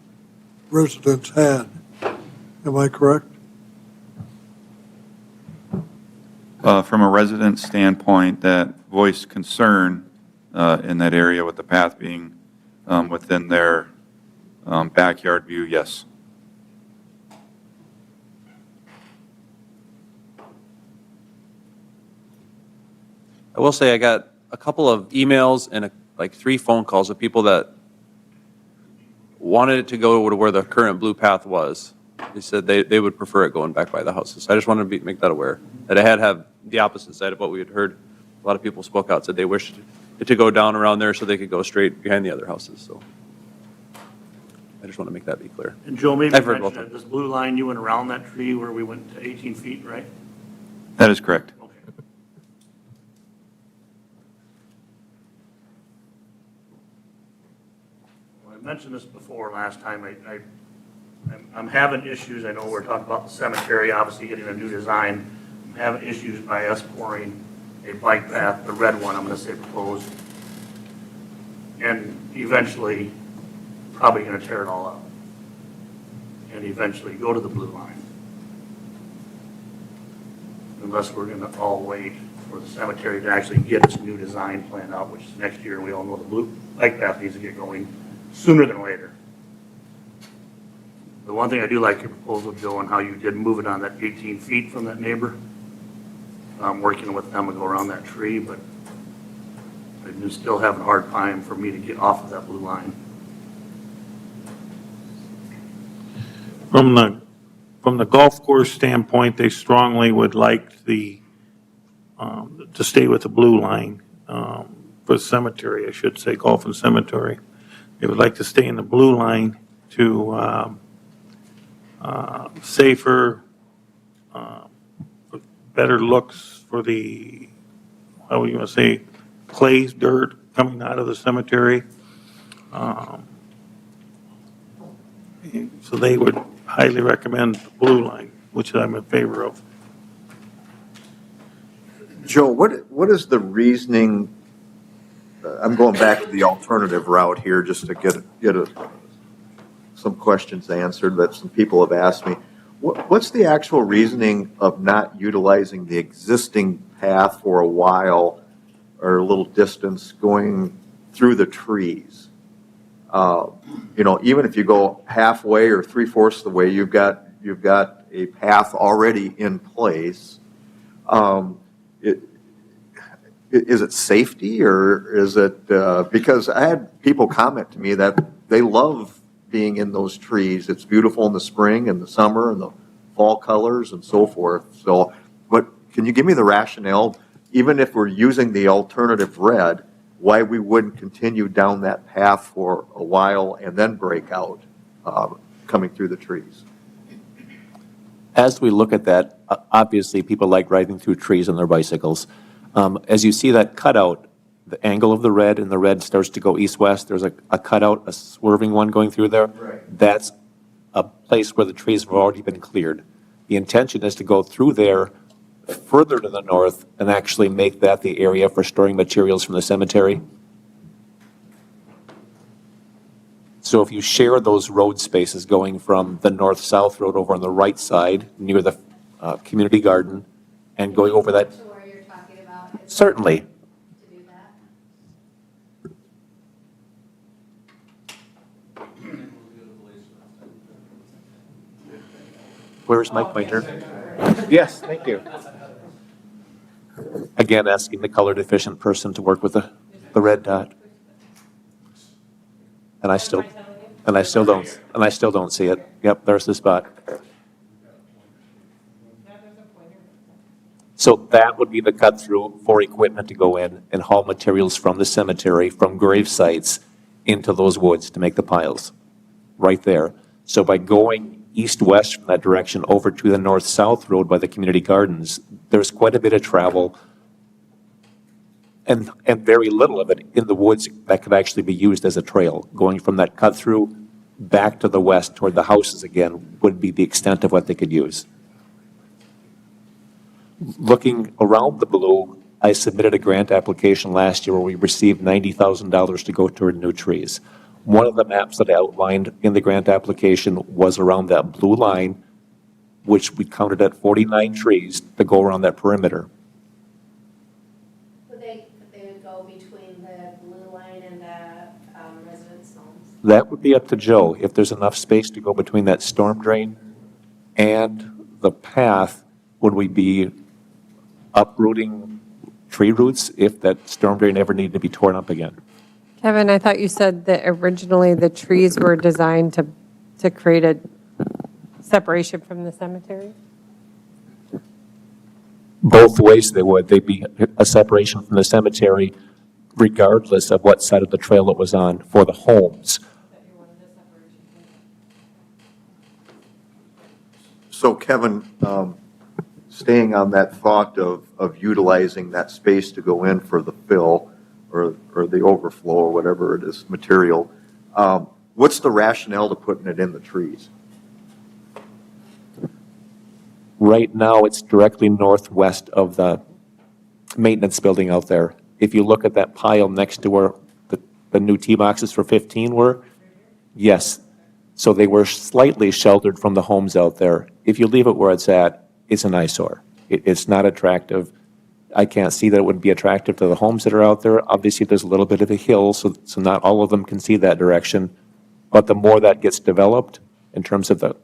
residents had. Am I correct? From a resident standpoint, that voiced concern in that area with the path being within their backyard view, yes. I will say I got a couple of emails and like 3 phone calls of people that wanted it to go to where the current blue path was. They said they would prefer it going back by the houses. So I just wanted to make that aware, that I had have the opposite side of what we had heard. A lot of people spoke out, said they wished it to go down around there so they could go straight behind the other houses, so. I just want to make that be clear. And Joe, maybe I've you heard both mentioned of that this blue line, you went around that tree where we went to 18 feet, right? That is correct. Okay. Well, I mentioned this before last time. I'm having issues. I know we're talking about the cemetery, obviously getting a new design. I'm having issues by us pouring a bike path, the red one, I'm going to say proposed, and eventually probably going to tear it all up and eventually go to the blue line. Unless we're going to all wait for the cemetery to actually get its new design plan out, which is next year. We all know the blue bike path needs to get going sooner than later. The one thing I do like your proposal, Joe, and how you did move it on that 18 feet from that neighbor. I'm working with them to go around that tree, but I'm still having a hard time for me to get off of that blue line. From the golf course standpoint, they strongly would like to stay with the blue line, for the cemetery, I should say, golf and cemetery. They would like to stay in the blue line to, safer, better looks for the, how are you gonna say, clay, dirt coming out of the cemetery. So they would highly recommend the blue line, which I'm in favor of. Joe, what is the reasoning? I'm going back to the alternative route here just to get some questions answered that some people have asked me. What's the actual reasoning of not utilizing the existing path for a while or a little distance going through the trees? Even if you go halfway or 3/4 of the way, you've got a path already in place. Is it safety or is it, because I had people comment to me that they love being in those trees. It's beautiful in the spring and the summer and the fall colors and so forth. So, but can you give me the rationale, even if we're using the alternative red, why we wouldn't continue down that path for a while and then break out, coming through the trees? As we look at that, obviously, people like riding through trees on their bicycles. As you see that cutout, the angle of the red, and the red starts to go east-west, there's a cutout, a swerving one going through there. Right. That's a place where the trees have already been cleared. The intention is to go through there further to the north and actually make that the area for storing materials from the cemetery. So if you share those road spaces going from the north-south road over on the right side near the community garden and going over that. To where you're talking about. Certainly. To do that. Where's Mike Pointer? Yes, thank you. Again, asking the color deficient person to work with the red dot. And I still don't see it. Yep, there's the spot. So that would be the cut through for equipment to go in and haul materials from the cemetery, from grave sites into those woods to make the piles, right there. So by going east-west from that direction over to the north-south road by the community gardens, there's quite a bit of travel and very little of it in the woods that could actually be used as a trail. Going from that cut through back to the west toward the houses again would be the extent of what they could use. Looking around the blue, I submitted a grant application last year where we received $90,000 to go toward new trees. One of the maps that I outlined in the grant application was around that blue line, which we counted at 49 trees to go around that perimeter. They would go between the blue line and the residence homes? That would be up to Joe. If there's enough space to go between that storm drain and the path, would we be uprooting tree roots if that storm drain ever needed to be torn up again? Kevin, I thought you said that originally the trees were designed to create a separation from the cemetery? Both ways they would. They'd be a separation from the cemetery regardless of what side of the trail it was on for the homes. So Kevin, staying on that thought of utilizing that space to go in for the fill or the overflow or whatever it is, material, what's the rationale to putting it in the trees? Right now, it's directly northwest of the maintenance building out there. If you look at that pile next to where the new tee boxes for 15 were, yes. So they were slightly sheltered from the homes out there. If you leave it where it's at, it's an eyesore. It's not attractive. I can't see that it would be attractive to the homes that are out there. Obviously, there's a little bit of a hill, so not all of them can see that direction. But the more that gets developed in terms of the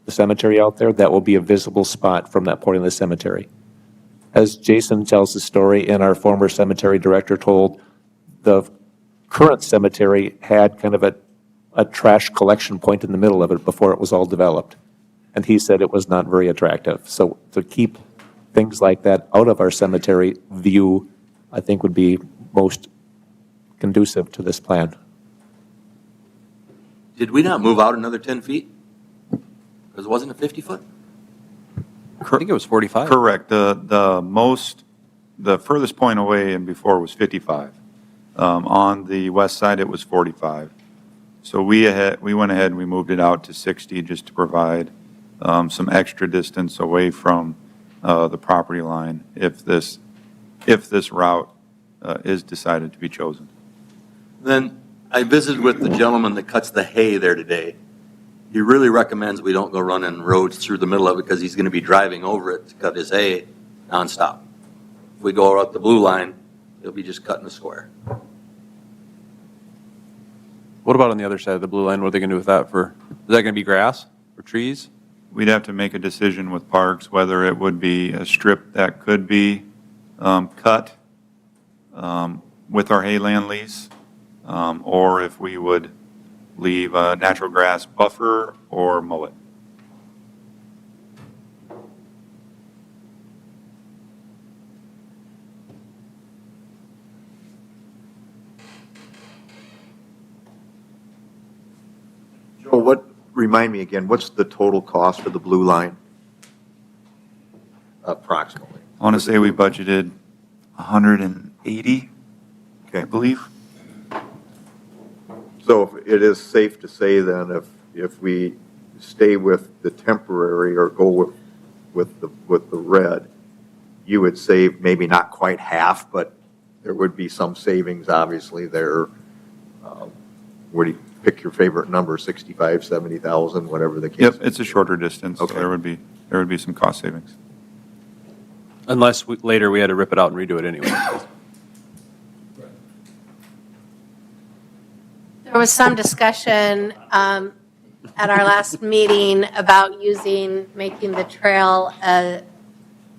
cemetery out there, that will be a visible spot from that point of the cemetery. As Jason tells the story, and our former cemetery director told, the current cemetery had kind of a trash collection point in the middle of it before it was all developed. And he said it was not very attractive. So to keep things like that out of our cemetery view, I think would be most conducive to this plan. Did we not move out another 10 feet? Because it wasn't a 50-foot? I think it was 45. Correct. The furthest point away and before was 55. On the west side, it was 45. So we went ahead and we moved it out to 60 just to provide some extra distance away from the property line if this route is decided to be chosen. Then I visited with the gentleman that cuts the hay there today. He really recommends we don't go running roads through the middle of it because he's going to be driving over it to cut his hay nonstop. If we go out the blue line, he'll be just cutting a square. What about on the other side of the blue line? What are they going to do with that for? Is that going to be grass or trees? We'd have to make a decision with Parks whether it would be a strip that could be cut with our hayland lease, or if we would leave a natural grass buffer or mow it. Joe, remind me again, what's the total cost of the blue line? Approximately. I want to say we budgeted 180, I believe. So it is safe to say then if we stay with the temporary or go with the red, you would save maybe not quite half, but there would be some savings obviously there. Where do you pick your favorite number, 65, 70,000, whatever the case? Yep, it's a shorter distance, Okay. so there would be some cost savings. Unless later we had to rip it out and redo it anyway. There was some discussion at our last meeting about making the trail a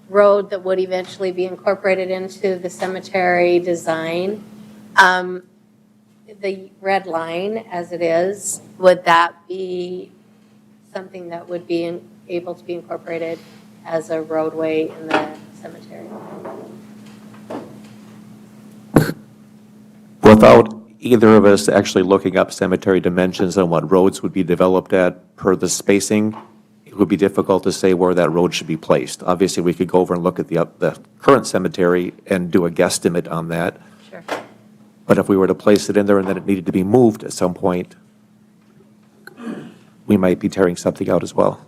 road that would eventually be incorporated into the cemetery design. The red line as it is, would that be something that would be able to be incorporated as a roadway in the cemetery? Without either of us actually looking up cemetery dimensions and what roads would be developed at per the spacing, it would be difficult to say where that road should be placed. Obviously, we could go over and look at the current cemetery and do a guesstimate on that. Sure. But if we were to place it in there and then it needed to be moved at some point, we might be tearing something out as well.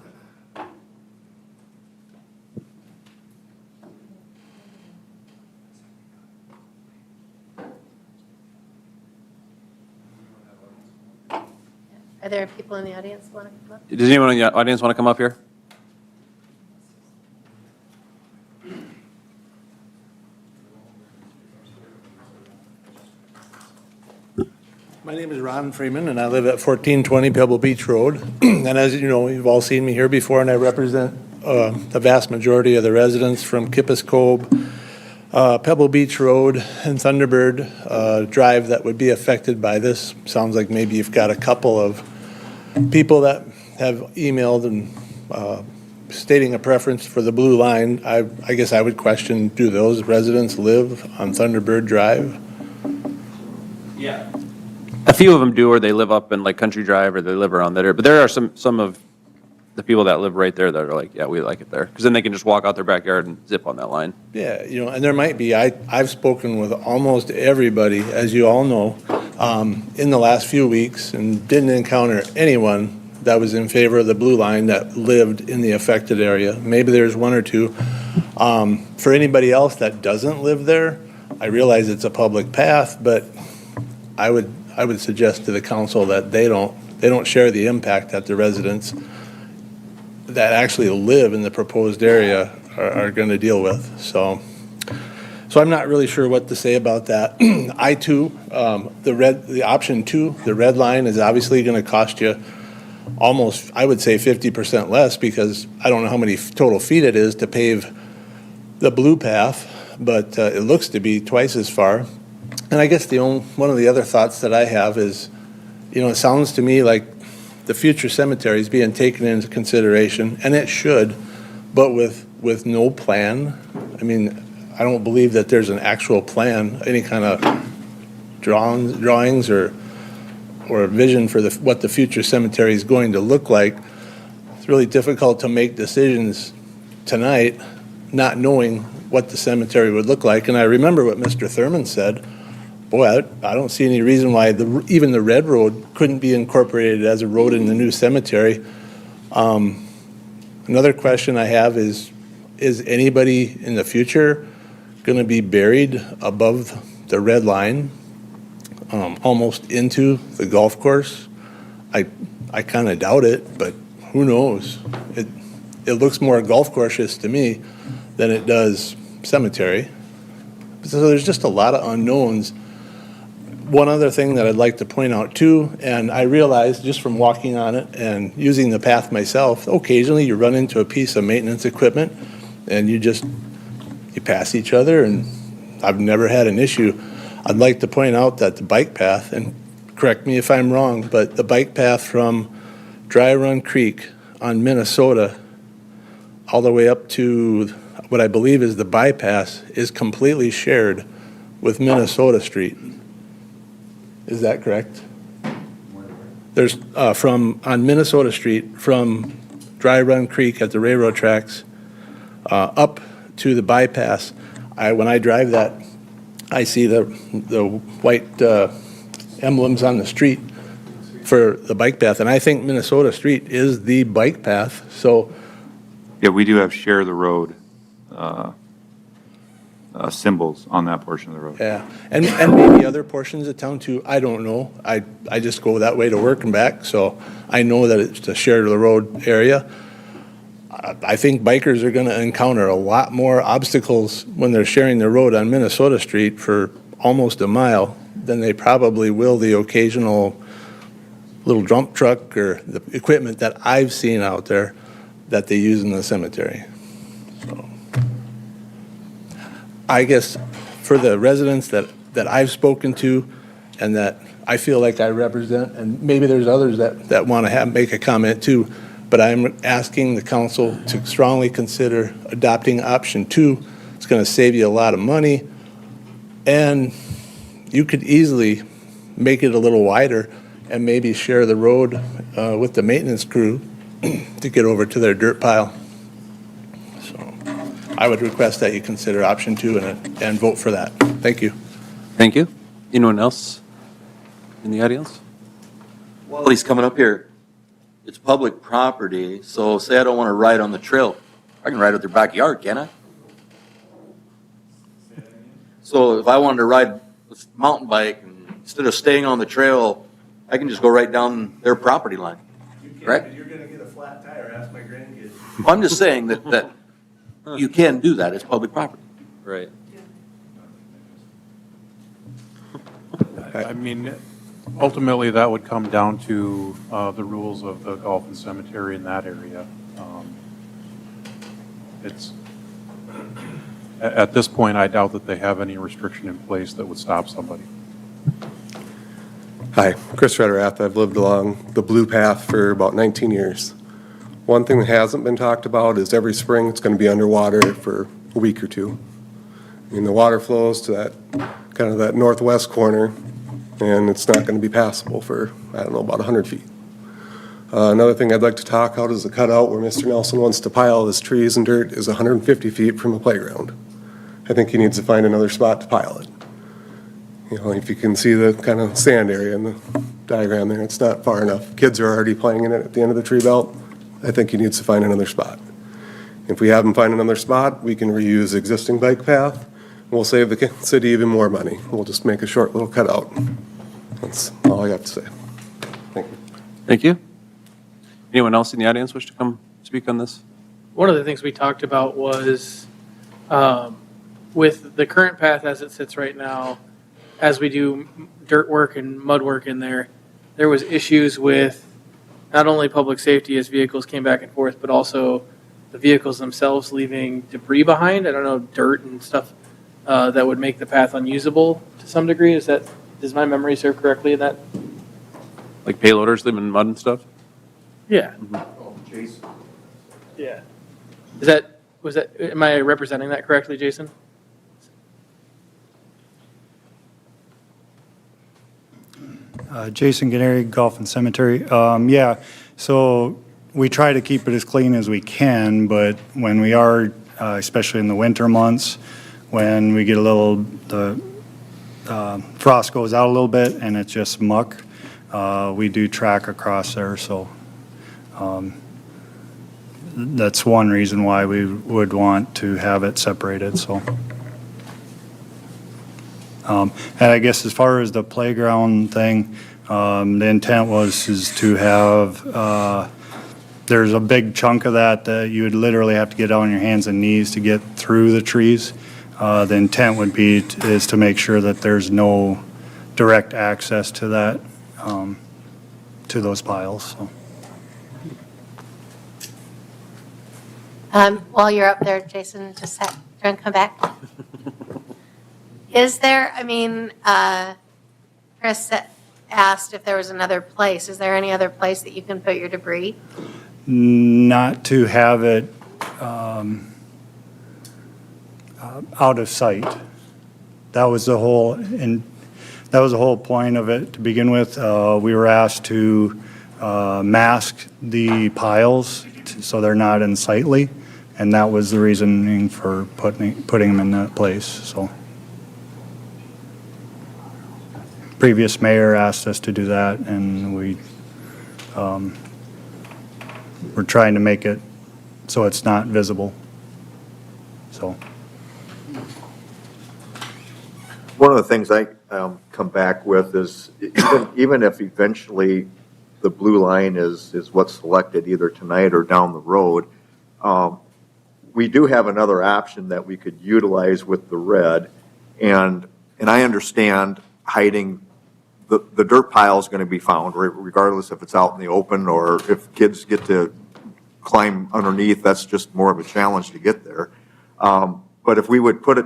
Are there people in the audience who want to come up? Does anyone in the audience want to come up here? My name is Ron Freeman, and I live at 1420 Pebble Beach Road. And as you know, you've all seen me here before, and I represent the vast majority of the residents from Kippis Cove, Pebble Beach Road, and Thunderbird Drive that would be affected by this. Sounds like maybe you've got a couple of people that have emailed and stating a preference for the blue line, I guess I would question, do those residents live on Thunderbird Drive? Yeah. A few of them do, or they live up in like Country Drive, or they live around there. But there are some of the people that live right there that are like, yeah, we like it there. Because then they can just walk out their backyard and zip on that line. Yeah, and there might be, I've spoken with almost everybody, as you all know, in the last few weeks, and didn't encounter anyone that was in favor of the blue line that lived in the affected area. Maybe there's one or two. For anybody else that doesn't live there, I realize it's a public path, but I would suggest to the council that they don't share the impact that the residents that actually live in the proposed area are going to deal with. So I'm not really sure what to say about that. The option 2, the red line is obviously going to cost you almost, I would say 50% less, because I don't know how many total feet it is to pave the blue path, but it looks to be twice as far. And I guess one of the other thoughts that I have is, it sounds to me like the future cemetery is being taken into consideration, and it should, but with no plan. I mean, I don't believe that there's an actual plan, any kind of drawings or a vision for what the future cemetery is going to look like. It's really difficult to make decisions tonight, not knowing what the cemetery would look like. And I remember what Mr. Thurman said. Boy, I don't see any reason why even the red road couldn't be incorporated as a road in the new cemetery. Another question I have is anybody in the future going to be buried above the red line, almost into the golf course? I kind of doubt it, but who knows? It looks more golf course-ish to me than it does cemetery. So there's just a lot of unknowns. One other thing that I'd like to point out too, and I realized just from walking on it and using the path myself, occasionally you run into a piece of maintenance equipment and you pass each other, and I've never had an issue. I'd like to point out that the bike path, and correct me if I'm wrong, but the bike path from Dry Run Creek on Minnesota all the way up to what I believe is the bypass is completely shared with Minnesota Street. Is that correct? There's on Minnesota Street, from Dry Run Creek at the railroad tracks up to the bypass. When I drive that, I see the white emblems on the street for the bike path, and I think Minnesota Street is the bike path. So, Yeah, we do have share the road symbols on that portion of the road. yeah, and maybe other portions of town too. I don't know. I just go that way to work and back, so I know that it's a share the road area. I think bikers are going to encounter a lot more obstacles when they're sharing the road on Minnesota Street for almost a mile than they probably will the occasional little dump truck or the equipment that I've seen out there that they use in the cemetery. So, I guess for the residents that I've spoken to and that I feel like I represent, and maybe there's others that want to make a comment too, but I'm asking the council to strongly consider adopting option 2. It's going to save you a lot of money, and you could easily make it a little wider and maybe share the road with the maintenance crew to get over to their dirt pile. So I would request that you consider option 2 and vote for that. Thank you. Thank you. Anyone else in the audience? While he's coming up here, it's public property, so say I don't want to ride on the trail. I can ride out their backyard, can't I? So if I wanted to ride a mountain bike, and instead of staying on the trail, I can just go right down their property line, right? You're going to get a flat tire, ask my grandkids. I'm just saying that you can do that. It's public property. Right. I mean, ultimately, that would come down to the rules of the golf and cemetery in that area. At this point, I doubt that they have any restriction in place that would stop somebody. Hi, Chris Rederath. I've lived along the blue path for about 19 years. One thing that hasn't been talked about is every spring it's going to be underwater for a week or two. I mean, the water flows to that, kind of that northwest corner, and it's not going to be passable for, I don't know, about 100 feet. Another thing I'd like to talk about is the cutout where Mr. Nelson wants to pile his trees and dirt is 150 feet from the playground. I think he needs to find another spot to pile it. You know, if you can see the kind of sand area in the diagram there, it's not far enough. Kids are already playing in it at the end of the tree belt. I think he needs to find another spot. If we have him find another spot, we can reuse the existing bike path. We'll save the city even more money. We'll just make a short little cutout. That's all I have to say. Thank you. Thank you. Anyone else in the audience wish to come speak on this? One of the things we talked about was with the current path as it sits right now, as we do dirt work and mud work in there, there was issues with not only public safety as vehicles came back and forth, but also the vehicles themselves leaving debris behind. I don't know, dirt and stuff that would make the path unusable to some degree. Does my memory serve correctly in that? Like payloaders leaving mud and stuff? Yeah. Jason. Yeah. Am I representing that correctly, Jason? Jason Gennari, Golf and Cemetery. Yeah, so we try to keep it as clean as we can, but when we are, especially in the winter months, when we get the frost goes out a little bit and it's just muck, we do track across there, so that's one reason why we would want to have it separated, so. And I guess as far as the playground thing, the intent is to have, there's a big chunk of that you would literally have to get on your hands and knees to get through the trees. The intent would be is to make sure that there's no direct access to that, to those piles, so. While you're up there, Jason, just try and come back. Is there, Chris asked if there was another place. Is there any other place that you can put your debris? Not to have it out of sight. That was the whole point of it to begin with. We were asked to mask the piles so they're not unsightly, and that was the reasoning for putting them in that place. So. Previous mayor asked us to do that, and we're trying to make it so it's not visible. So. One of the things I come back with is even if eventually the blue line is what's selected either tonight or down the road, we do have another option that we could utilize with the red, and I understand hiding. The dirt pile is going to be found regardless if it's out in the open or if kids get to climb underneath. That's just more of a challenge to get there. But if we would put it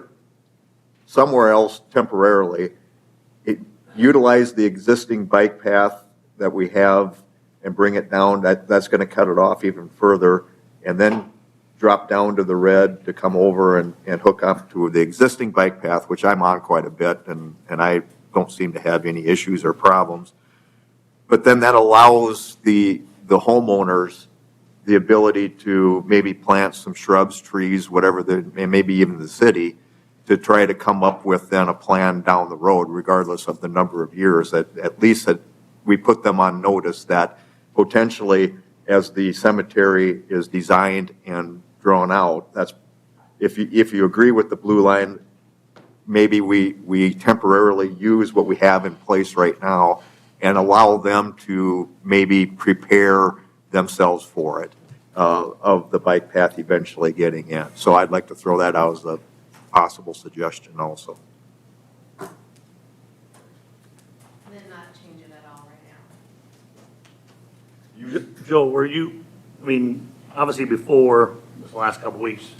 somewhere else temporarily, utilize the existing bike path that we have and bring it down, that's going to cut it off even further, and then drop down to the red to come over and hook up to the existing bike path, which I'm on quite a bit, and I don't seem to have any issues or problems. But then that allows the homeowners the ability to maybe plant some shrubs, trees, whatever, and maybe even the city, to try to come up with then a plan down the road, regardless of the number of years, that at least that we put them on notice that potentially as the cemetery is designed and drawn out, that's, if you agree with the blue line, maybe we temporarily use what we have in place right now and allow them to maybe prepare themselves for it, of the bike path eventually getting in. So I'd like to throw that out as a possible suggestion also. And then not change it at all right now. Joe, obviously before this last couple of weeks,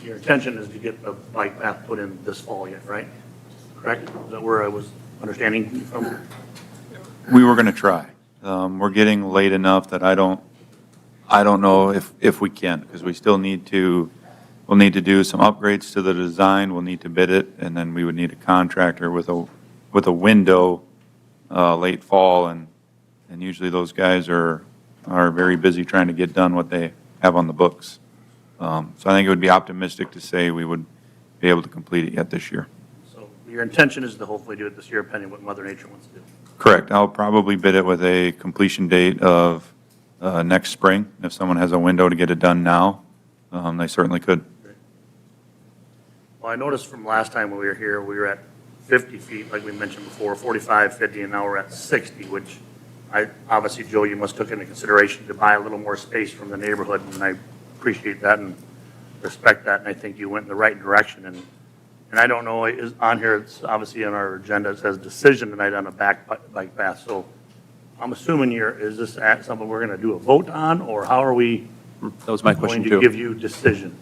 your intention is to get the bike path put in this fall yet, right? Correct? Is that where I was understanding from? We were going to try. We're getting late enough that I don't I don't know if we can, because we still we'll need to do some upgrades to the design, we'll need to bid it, and then we would need a contractor with a window late fall, and usually those guys are very busy trying to get done what they have on the books. So I think it would be optimistic to say we would be able to complete it yet this year. So your intention is to hopefully do it this year, pending what Mother Nature wants to do. Correct. I'll probably bid it with a completion date of next spring. If someone has a window to get it done now, they certainly could. Well, I noticed from last time when we were here, we were at 50 feet, like we mentioned before, 45, 50, and now we're at 60, which obviously, Joe, you must took into consideration to buy a little more space from the neighborhood, and I appreciate that and respect that, and I think you went in the right direction. And I don't know, is on here, it's obviously on our agenda, it says decision tonight on a bike path. So I'm assuming is this something we're going to do a vote on, or how are we That was my question, going to too. give you decision?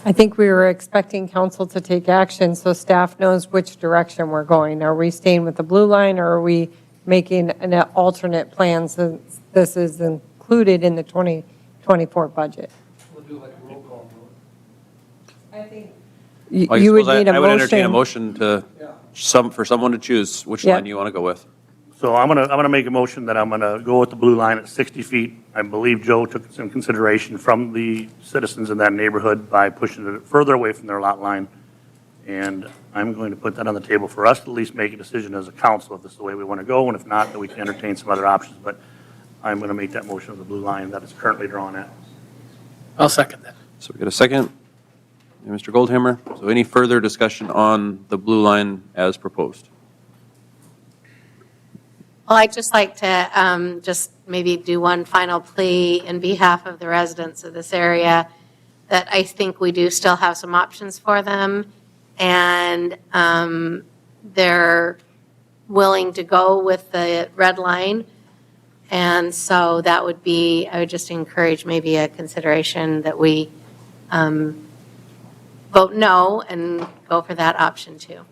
I think we were expecting council to take action so staff knows which direction we're going. Are we staying with the blue line, or are we making an alternate plan since this is included in the 2024 budget? We'll do like a roll call vote. I think I you would suppose need a I would entertain a motion. motion for someone to choose which Yeah. line you want to go with. So I'm gonna make a motion that I'm gonna go with the blue line at 60 feet. I believe Joe took some consideration from the citizens in that neighborhood by pushing it further away from their lot line. And I'm going to put that on the table for us to at least make a decision as a council if this is the way we want to go, and if not, then we can entertain some other options. But I'm gonna make that motion of the blue line that is currently drawn at. I'll second that. So we got a second. And Mr. Goldhammer, so any further discussion on the blue line as proposed? Well, I'd just like to just maybe do one final plea in behalf of the residents of this area, that I think we do still have some options for them, and they're willing to go with the red line. And so that would be, I would just encourage maybe a consideration that we vote no and go for that option too.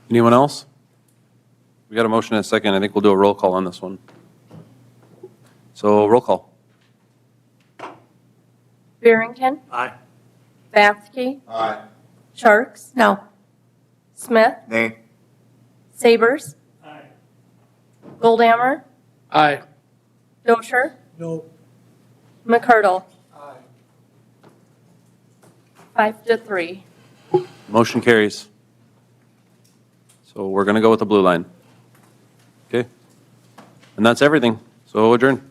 Anyone else? We got a motion and a second. I think we'll do a roll call on this one. So roll call. Barrington, Aye. Batsky, Aye. Sharks, No. Smith, Nay. Sabers, Goldhammer, Aye. Dosher, No, McCardle. 5-3. Motion carries. So we're going to go with the blue line. Okay? And that's everything. So adjourn.